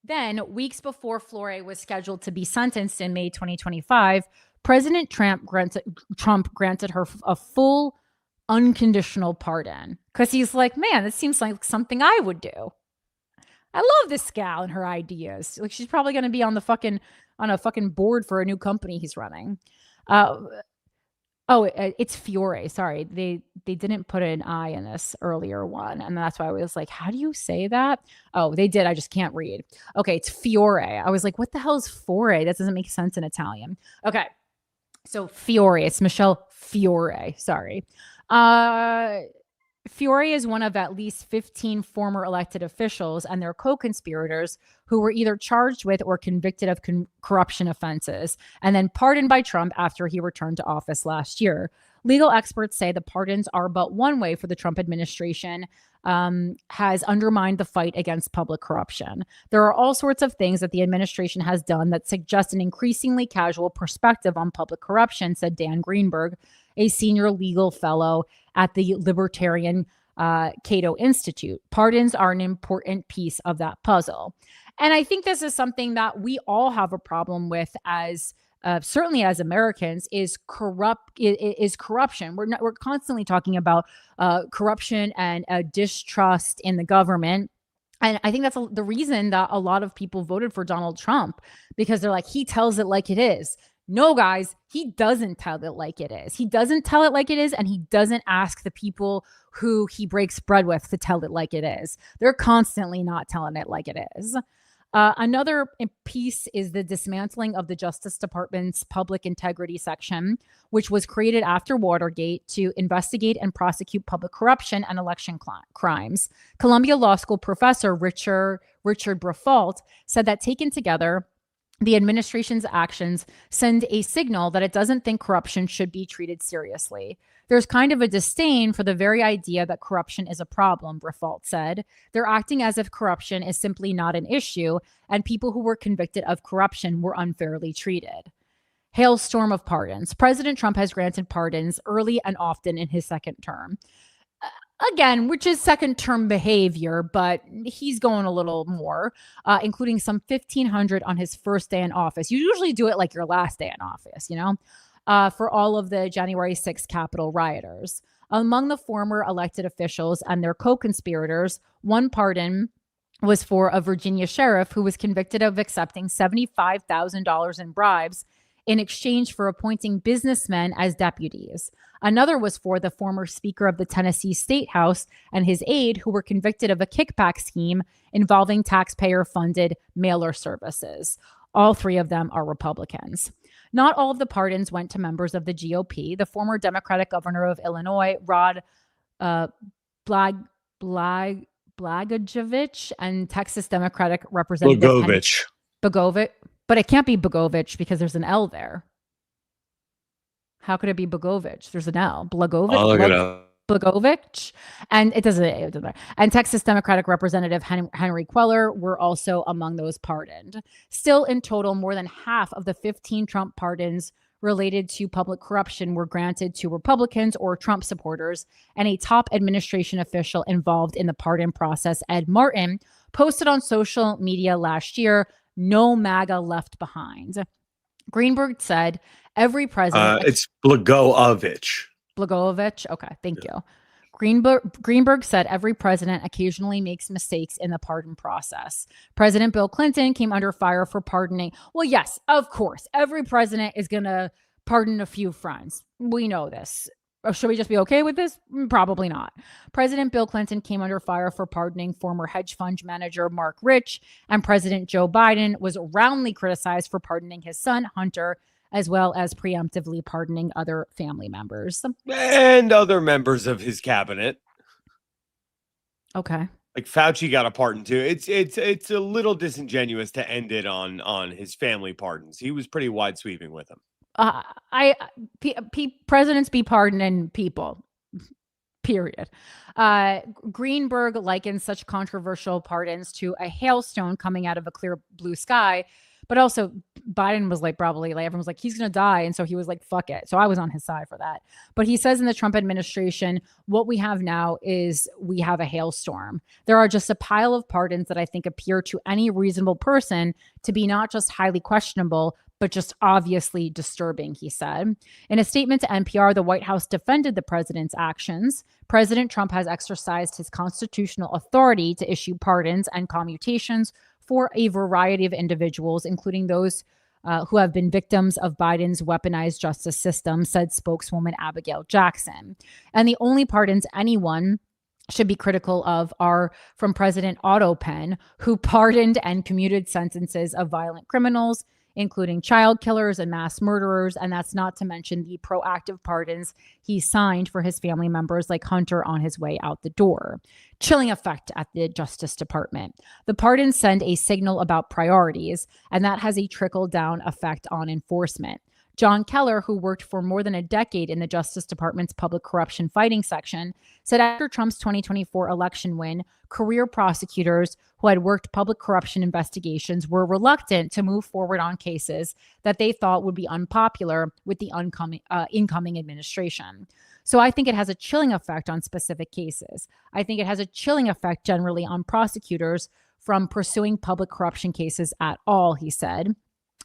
Then, weeks before Flore was scheduled to be sentenced in May 2025, President Trump granted her a full unconditional pardon because he's like, man, this seems like something I would do. I love this gal and her ideas. Like, she's probably going to be on a fucking board for a new company he's running. It's Fiore. Sorry, they didn't put an I in this earlier one, and that's why I was like, how do you say that? Oh, they did. I just can't read. Okay, it's Fiore. I was like, what the hell is Fiore? That doesn't make sense in Italian. Okay, so Fiore. It's Michelle Fiore. Sorry. Fiore is one of at least 15 former elected officials and their co-conspirators who were either charged with or convicted of corruption offenses and then pardoned by Trump after he returned to office last year. Legal experts say the pardons are but one way for the Trump administration has undermined the fight against public corruption. There are all sorts of things that the administration has done that suggest an increasingly casual perspective on public corruption, said Dan Greenberg, a senior legal fellow at the Libertarian Cato Institute. Pardons are an important piece of that puzzle. And I think this is something that we all have a problem with as certainly as Americans is corruption. We're constantly talking about corruption and distrust in the government. And I think that's the reason that a lot of people voted for Donald Trump, because they're like, he tells it like it is. No, guys, he doesn't tell it like it is. He doesn't tell it like it is, and he doesn't ask the people who he breaks bread with to tell it like it is. They're constantly not telling it like it is. Another piece is the dismantling of the Justice Department's public integrity section, which was created after Watergate to investigate and prosecute public corruption and election crimes. Columbia Law School professor Richard Briffault said that taken together, the administration's actions send a signal that it doesn't think corruption should be treated seriously. There's kind of a disdain for the very idea that corruption is a problem, Briffault said. They're acting as if corruption is simply not an issue, and people who were convicted of corruption were unfairly treated. Hailstorm of pardons. President Trump has granted pardons early and often in his second term. Again, which is second term behavior, but he's going a little more, including some 1,500 on his first day in office. You usually do it like your last day in office, for all of the January 6th Capitol rioters. Among the former elected officials and their co-conspirators, one pardon was for a Virginia sheriff who was convicted of accepting $75,000 in bribes in exchange for appointing businessmen as deputies. Another was for the former Speaker of the Tennessee State House and his aide, who were convicted of a kickback scheme involving taxpayer-funded mailer services. All three of them are Republicans. Not all of the pardons went to members of the GOP. The former Democratic governor of Illinois, Rod Blagojevich, and Texas Democratic Representative Bogovich. But it can't be Bogovich because there's an L there. How could it be Bogovich? There's an L. Blagojevich. And it doesn't matter. And Texas Democratic Representative Henry Queller were also among those pardoned. Still, in total, more than half of the 15 Trump pardons related to public corruption were granted to Republicans or Trump supporters. And a top administration official involved in the pardon process, Ed Martin, posted on social media last year, "No MAGA left behind." Greenberg said every president... It's Blagojevich. Blagojevich? Okay, thank you. Greenberg said every president occasionally makes mistakes in the pardon process. President Bill Clinton came under fire for pardoning. Well, yes, of course. Every president is going to pardon a few friends. We know this. Should we just be okay with this? Probably not. President Bill Clinton came under fire for pardoning former hedge fund manager Mark Rich, and President Joe Biden was roundly criticized for pardoning his son, Hunter, as well as preemptively pardoning other family members. And other members of his cabinet. Okay. Like Fauci got a pardon too. It's a little disingenuous to end it on his family pardons. He was pretty wide sweeping with them. Presidents be pardoning people, period. Greenberg likens such controversial pardons to a hailstone coming out of a clear blue sky. But also Biden was everyone was like, he's going to die. And so he was like, fuck it. So I was on his side for that. But he says in the Trump administration, what we have now is we have a hailstorm. There are just a pile of pardons that I think appear to any reasonable person to be not just highly questionable, but just obviously disturbing, he said. In a statement to NPR, the White House defended the president's actions. President Trump has exercised his constitutional authority to issue pardons and commutations for a variety of individuals, including those who have been victims of Biden's weaponized justice system, said spokeswoman Abigail Jackson. And the only pardons anyone should be critical of are from President Otto Penn, who pardoned and commuted sentences of violent criminals, including child killers and mass murderers. And that's not to mention the proactive pardons he signed for his family members like Hunter on his way out the door. Chilling effect at the Justice Department. The pardons send a signal about priorities, and that has a trickle-down effect on enforcement. John Keller, who worked for more than a decade in the Justice Department's public corruption fighting section, said after Trump's 2024 election win, career prosecutors who had worked public corruption investigations were reluctant to move forward on cases that they thought would be unpopular with the incoming administration. So I think it has a chilling effect on specific cases. I think it has a chilling effect generally on prosecutors from pursuing public corruption cases at all, he said.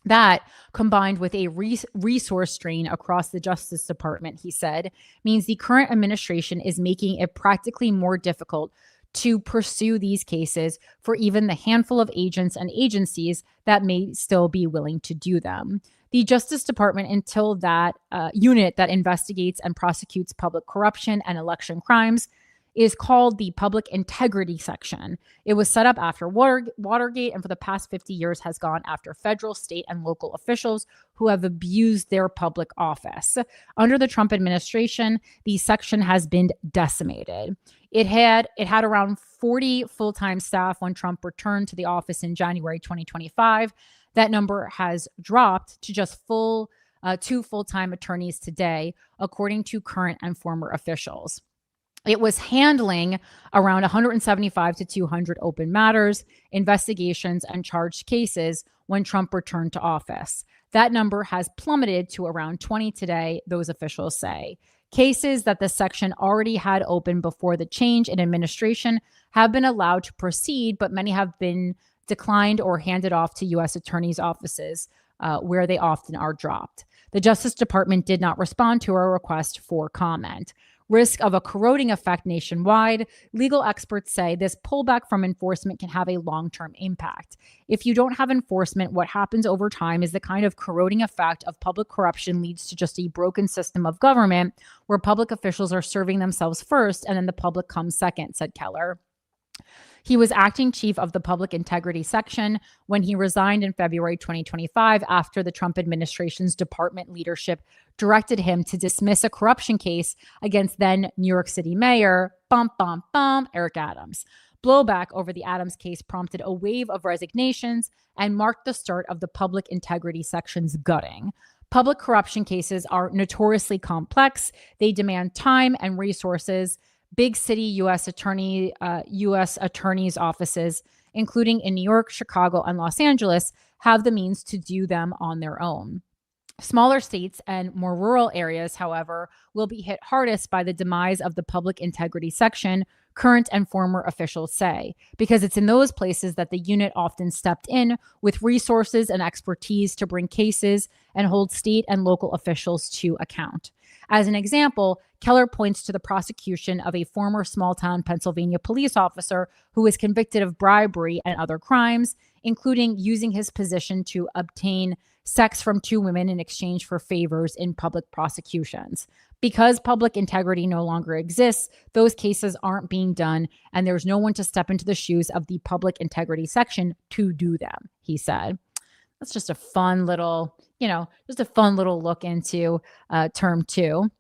That, combined with a resource strain across the Justice Department, he said, means the current administration is making it practically more difficult to pursue these cases for even the handful of agents and agencies that may still be willing to do them. The Justice Department, until that unit that investigates and prosecutes public corruption and election crimes, is called the Public Integrity Section. It was set up after Watergate, and for the past 50 years has gone after federal, state, and local officials who have abused their public office. Under the Trump administration, the section has been decimated. It had around 40 full-time staff when Trump returned to the office in January 2025. That number has dropped to just two full-time attorneys today, according to current and former officials. It was handling around 175 to 200 open matters, investigations, and charged cases when Trump returned to office. That number has plummeted to around 20 today, those officials say. Cases that the section already had open before the change in administration have been allowed to proceed, but many have been declined or handed off to U.S. attorneys' offices, where they often are dropped. The Justice Department did not respond to our request for comment. Risk of a corroding effect nationwide. Legal experts say this pullback from enforcement can have a long-term impact. If you don't have enforcement, what happens over time is the kind of corroding effect of public corruption leads to just a broken system of government where public officials are serving themselves first and then the public comes second, said Keller. He was acting chief of the public integrity section when he resigned in February 2025 after the Trump administration's department leadership directed him to dismiss a corruption case against then New York City Mayor, Eric Adams. Blowback over the Adams case prompted a wave of resignations and marked the start of the public integrity section's gutting. Public corruption cases are notoriously complex. They demand time and resources. Big city U.S. attorneys' offices, including in New York, Chicago, and Los Angeles, have the means to do them on their own. Smaller states and more rural areas, however, will be hit hardest by the demise of the public integrity section, current and former officials say, because it's in those places that the unit often stepped in with resources and expertise to bring cases and hold state and local officials to account. As an example, Keller points to the prosecution of a former small-town Pennsylvania police officer who was convicted of bribery and other crimes, including using his position to obtain sex from two women in exchange for favors in public prosecutions. Because public integrity no longer exists, those cases aren't being done, and there's no one to step into the shoes of the public integrity section to do them, he said. That's just a fun little, look into term two.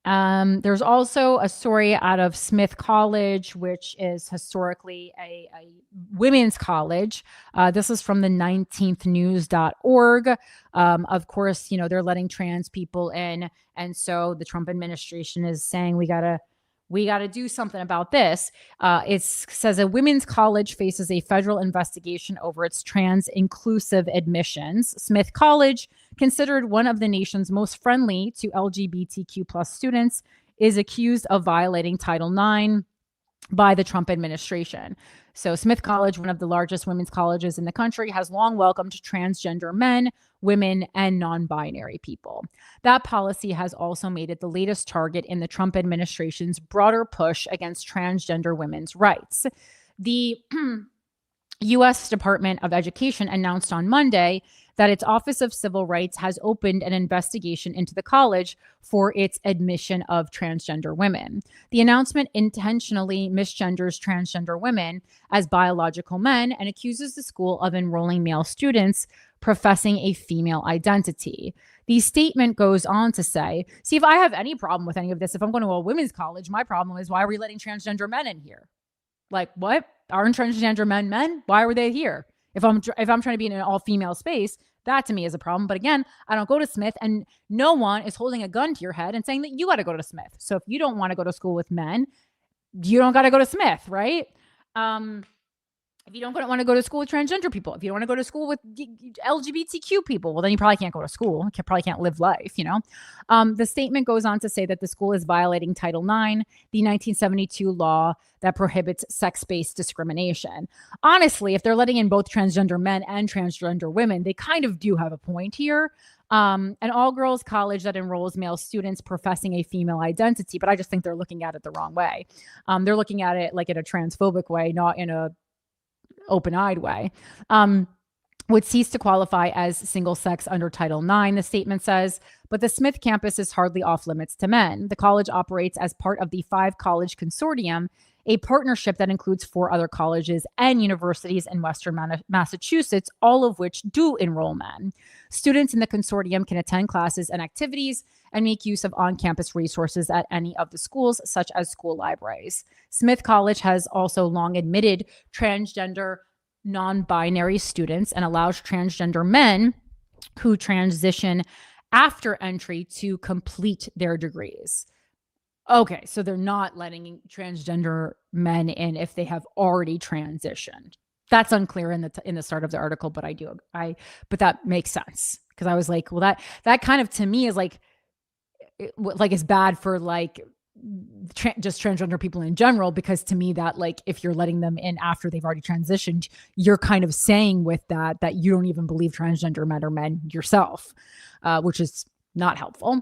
There's also a story out of Smith College, which is historically a women's college. This is from the 19thnews.org. Of course, they're letting trans people in. And so the Trump administration is saying we got to do something about this. It says a women's college faces a federal investigation over its trans inclusive admissions. Smith College, considered one of the nation's most friendly to LGBTQ plus students, is accused of violating Title IX by the Trump administration. So Smith College, one of the largest women's colleges in the country, has long welcomed transgender men, women, and non-binary people. That policy has also made it the latest target in the Trump administration's broader push against transgender women's rights. The U.S. Department of Education announced on Monday that its Office of Civil Rights has opened an investigation into the college for its admission of transgender women. The announcement intentionally misgenders transgender women as biological men and accuses the school of enrolling male students professing a female identity. The statement goes on to say, see, if I have any problem with any of this, if I'm going to a women's college, my problem is, why are we letting transgender men in here? Like, what? Aren't transgender men? Why were they here? If I'm trying to be in an all-female space, that to me is a problem. But again, I don't go to Smith, and no one is holding a gun to your head and saying that you got to go to Smith. So if you don't want to go to school with men, you don't got to go to Smith, right? If you don't want to go to school with transgender people, if you don't want to go to school with LGBTQ people, well, then you probably can't go to school. You probably can't live life, The statement goes on to say that the school is violating Title IX, the 1972 law that prohibits sex-based discrimination. Honestly, if they're letting in both transgender men and transgender women, they kind of do have a point here. An all-girls college that enrolls male students professing a female identity, but I just think they're looking at it the wrong way. They're looking at it like in a transphobic way, not in a open-eyed way, would cease to qualify as single sex under Title IX, the statement says, but the Smith campus is hardly off limits to men. The college operates as part of the 5-college consortium, a partnership that includes 4 other colleges and universities in Western Massachusetts, all of which do enroll men. Students in the consortium can attend classes and activities and make use of on-campus resources at any of the schools, such as school libraries. Smith College has also long admitted transgender non-binary students and allows transgender men who transition after entry to complete their degrees. Okay, so they're not letting transgender men in if they have already transitioned. That's unclear in the start of the article, but but that makes sense, because I was like, well, that kind of to me is like it's bad for like just transgender people in general, because to me that like if you're letting them in after they've already transitioned, you're kind of saying with that you don't even believe transgender men are men yourself, which is not helpful.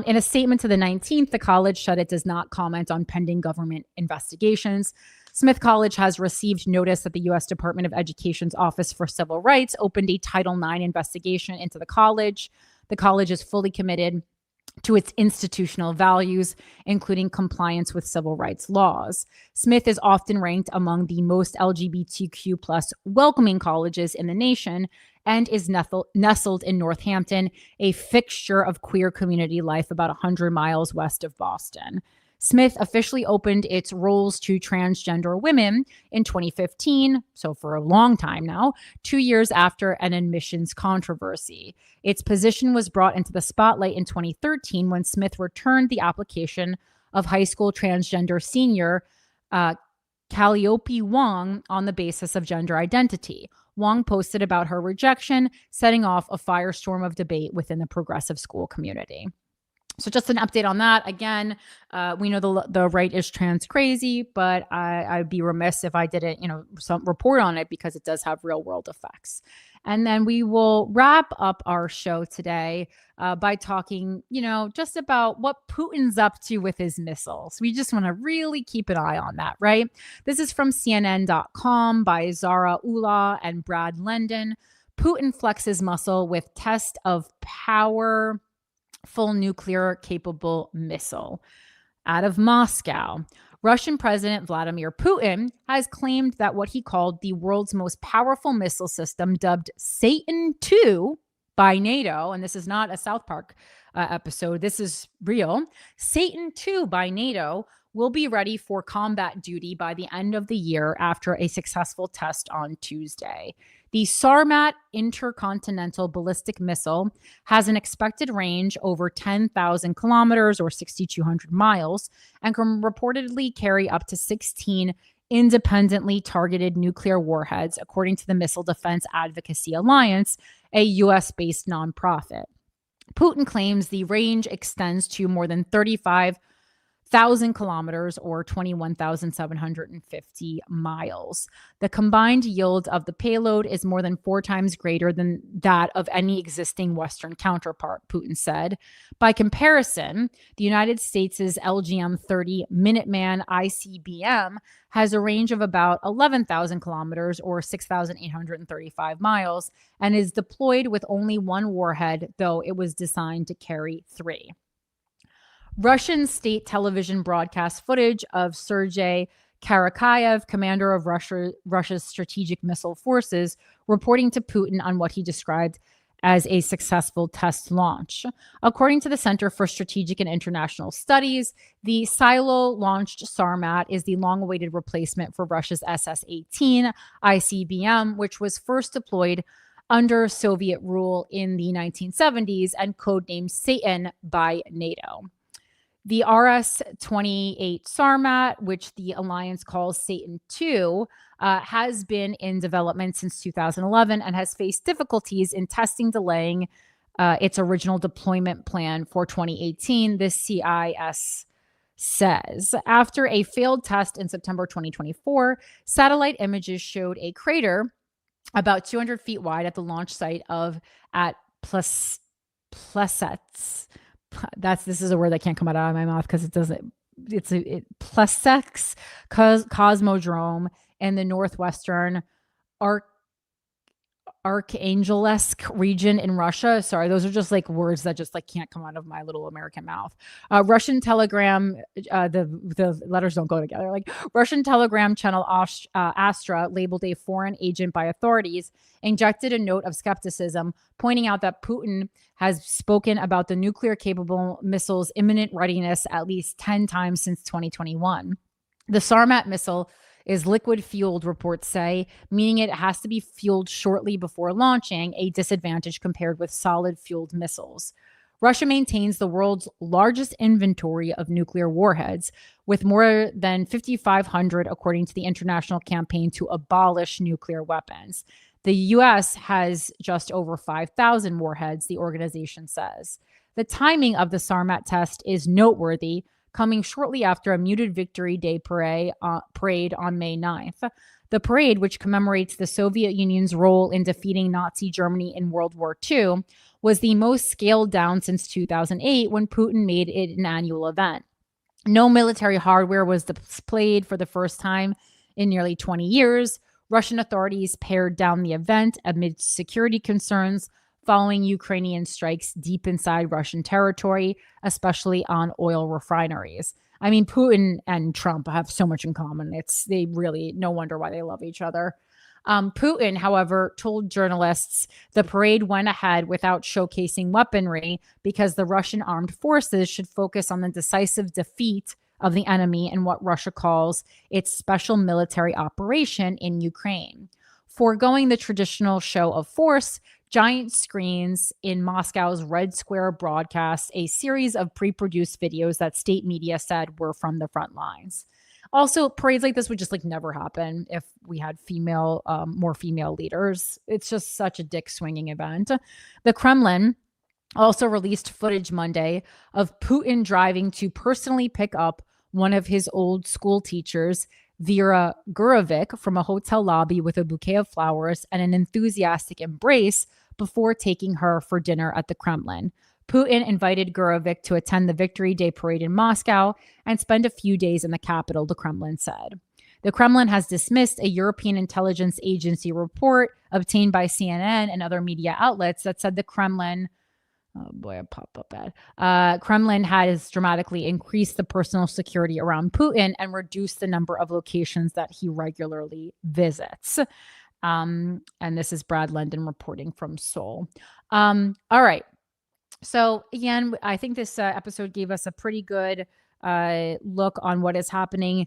In a statement to the 19th, the college said it does not comment on pending government investigations. Smith College has received notice that the U.S. Department of Education's Office for Civil Rights opened a Title IX investigation into the college. The college is fully committed to its institutional values, including compliance with civil rights laws. Smith is often ranked among the most LGBTQ plus welcoming colleges in the nation and is nestled in Northampton, a fixture of queer community life about 100 miles west of Boston. Smith officially opened its roles to transgender women in 2015, so for a long time now, 2 years after an admissions controversy. Its position was brought into the spotlight in 2013 when Smith returned the application of high school transgender senior Calliope Wong on the basis of gender identity. Wong posted about her rejection, setting off a firestorm of debate within the progressive school community. So just an update on that. Again, we know the right is trans crazy, but I'd be remiss if I didn't, some report on it, because it does have real world effects. And then we will wrap up our show today by talking, just about what Putin's up to with his missiles. We just want to really keep an eye on that, right? This is from CNN.com by Zara Ullah and Brad Lendon. Putin flexes muscle with test of power full nuclear capable missile. Out of Moscow, Russian President Vladimir Putin has claimed that what he called the world's most powerful missile system, dubbed Satan II by NATO, and this is not a South Park episode, this is real, Satan II by NATO will be ready for combat duty by the end of the year after a successful test on Tuesday. The Sarmat intercontinental ballistic missile has an expected range over 10,000 kilometers or 6,200 miles and can reportedly carry up to 16 independently targeted nuclear warheads, according to the Missile Defense Advocacy Alliance, a U.S.-based nonprofit. Putin claims the range extends to more than 35,000 kilometers or 21,750 miles. The combined yield of the payload is more than 4 times greater than that of any existing Western counterpart, Putin said. By comparison, the United States' LGM-30 Minuteman ICBM has a range of about 11,000 kilometers or 6,835 miles and is deployed with only one warhead, though it was designed to carry 3. Russian state television broadcast footage of Sergei Karakayev, commander of Russia's strategic missile forces, reporting to Putin on what he described as a successful test launch. According to the Center for Strategic and International Studies, the silo-launched Sarmat is the long-awaited replacement for Russia's SS-18 ICBM, which was first deployed under Soviet rule in the 1970s and codenamed Satan by NATO. The RS-28 Sarmat, which the alliance calls Satan II, has been in development since 2011 and has faced difficulties in testing, delaying its original deployment plan for 2018, the CIS says. After a failed test in September 2024, satellite images showed a crater about 200 feet wide at the launch site at Plesetsk. This is a word that can't come out of my mouth because it doesn't. Plesetsk Cosmodrome in the northwestern Archangelisk region in Russia. Sorry, those are just like words that just like can't come out of my little American mouth. Russian Telegram, the letters don't go together. Like Russian Telegram channel Astra, labeled a foreign agent by authorities, injected a note of skepticism, pointing out that Putin has spoken about the nuclear-capable missile's imminent readiness at least 10 times since 2021. The Sarmat missile is liquid-fueled, reports say, meaning it has to be fueled shortly before launching, a disadvantage compared with solid-fueled missiles. Russia maintains the world's largest inventory of nuclear warheads, with more than 5,500, according to the International Campaign to Abolish Nuclear Weapons. The U.S. has just over 5,000 warheads, the organization says. The timing of the Sarmat test is noteworthy, coming shortly after a muted Victory Day parade on May 9th. The parade, which commemorates the Soviet Union's role in defeating Nazi Germany in World War II, was the most scaled down since 2008, when Putin made it an annual event. No military hardware was displayed for the first time in nearly 20 years. Russian authorities pared down the event amid security concerns following Ukrainian strikes deep inside Russian territory, especially on oil refineries. I mean, Putin and Trump have so much in common. They really, no wonder why they love each other. Putin, however, told journalists the parade went ahead without showcasing weaponry because the Russian armed forces should focus on the decisive defeat of the enemy in what Russia calls its special military operation in Ukraine. Foregoing the traditional show of force, giant screens in Moscow's Red Square broadcast a series of pre-produced videos that state media said were from the front lines. Also, parades like this would just never happen if we had more female leaders. It's just such a dick swinging event. The Kremlin also released footage Monday of Putin driving to personally pick up one of his old school teachers, Vera Gurovic, from a hotel lobby with a bouquet of flowers and an enthusiastic embrace before taking her for dinner at the Kremlin. Putin invited Gurovic to attend the Victory Day parade in Moscow and spend a few days in the capital, the Kremlin said. The Kremlin has dismissed a European intelligence agency report obtained by CNN and other media outlets that said the Kremlin, Kremlin has dramatically increased the personal security around Putin and reduced the number of locations that he regularly visits. And this is Brad London reporting from Seoul. All right. So again, I think this episode gave us a pretty good look on what is happening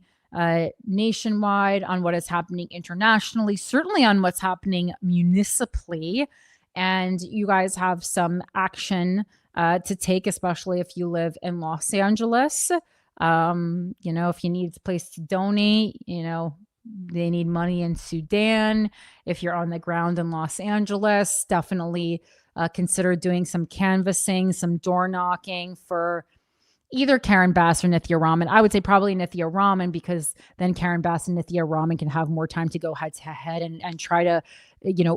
nationwide, on what is happening internationally, certainly on what's happening municipally. And you guys have some action to take, especially if you live in Los Angeles. If you need a place to donate, they need money in Sudan. If you're on the ground in Los Angeles, definitely consider doing some canvassing, some door knocking for either Karen Bass or Nithya Raman. I would say probably Nithya Raman, because then Karen Bass and Nithya Raman can have more time to go head to head and try to,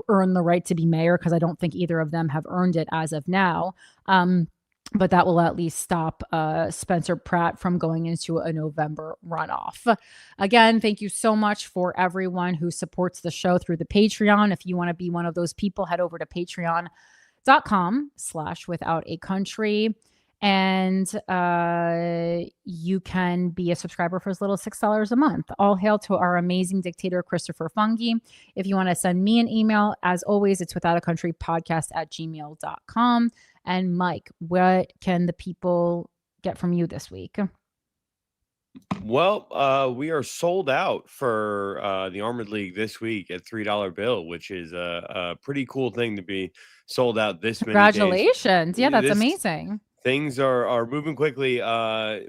earn the right to be mayor, because I don't think either of them have earned it as of now. But that will at least stop Spencer Pratt from going into a November runoff. Again, thank you so much for everyone who supports the show through the Patreon. If you want to be one of those people, head over to patreon.com/withoutaCountry. And you can be a subscriber for as little as $6 a month. All hail to our amazing dictator, Christopher Fungi. If you want to send me an email, as always, it's withoutacountrypodcast@gmail.com. And Mike, what can the people get from you this week? Well, we are sold out for the Armored League this week at $3 bill, which is a pretty cool thing to be sold out this many days. Congratulations. Yeah, that's amazing. Things are moving quickly.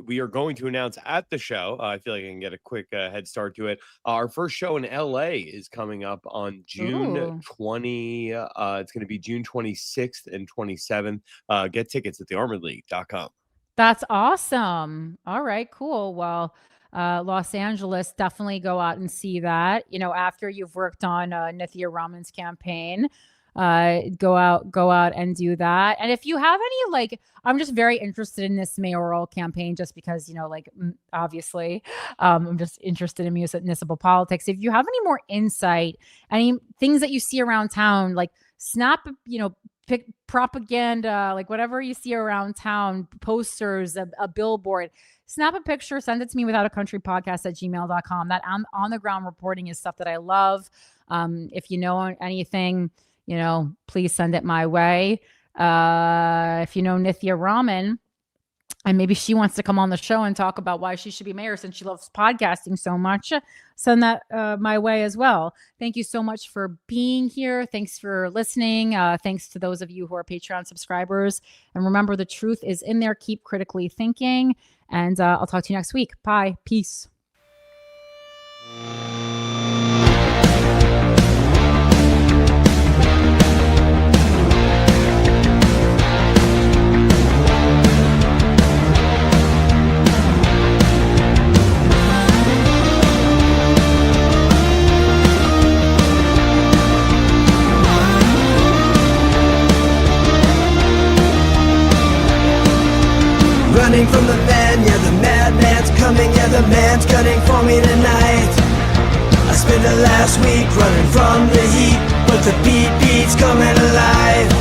We are going to announce at the show. I feel like I can get a quick head start to it. Our first show in LA is coming up on June 20. It's going to be June 26th and 27th. Get tickets at thearmoredleague.com. That's awesome. All right, cool. Well, Los Angeles, definitely go out and see that. After you've worked on Nithya Raman's campaign, go out and do that. And if you have any, I'm just very interested in this mayoral campaign, just because, obviously, I'm just interested in municipal politics. If you have any more insight, any things that you see around town, snap, pick propaganda, whatever you see around town, posters, a billboard, snap a picture, send it to me withoutacountrypodcast@gmail.com. That on the ground reporting is stuff that I love. If you know anything, please send it my way. If you know Nithya Raman, And maybe she wants to come on the show and talk about why she should be mayor since she loves podcasting so much. Send that my way as well. Thank you so much for being here. Thanks for listening. Thanks to those of you who are Patreon subscribers. And remember, the truth is in there. Keep critically thinking. And I'll talk to you next week. Bye. Peace. Running from the man, yeah, the madman's coming, yeah, the man's gunning for me tonight. I spent the last week running from the heat, but the beat's coming alive.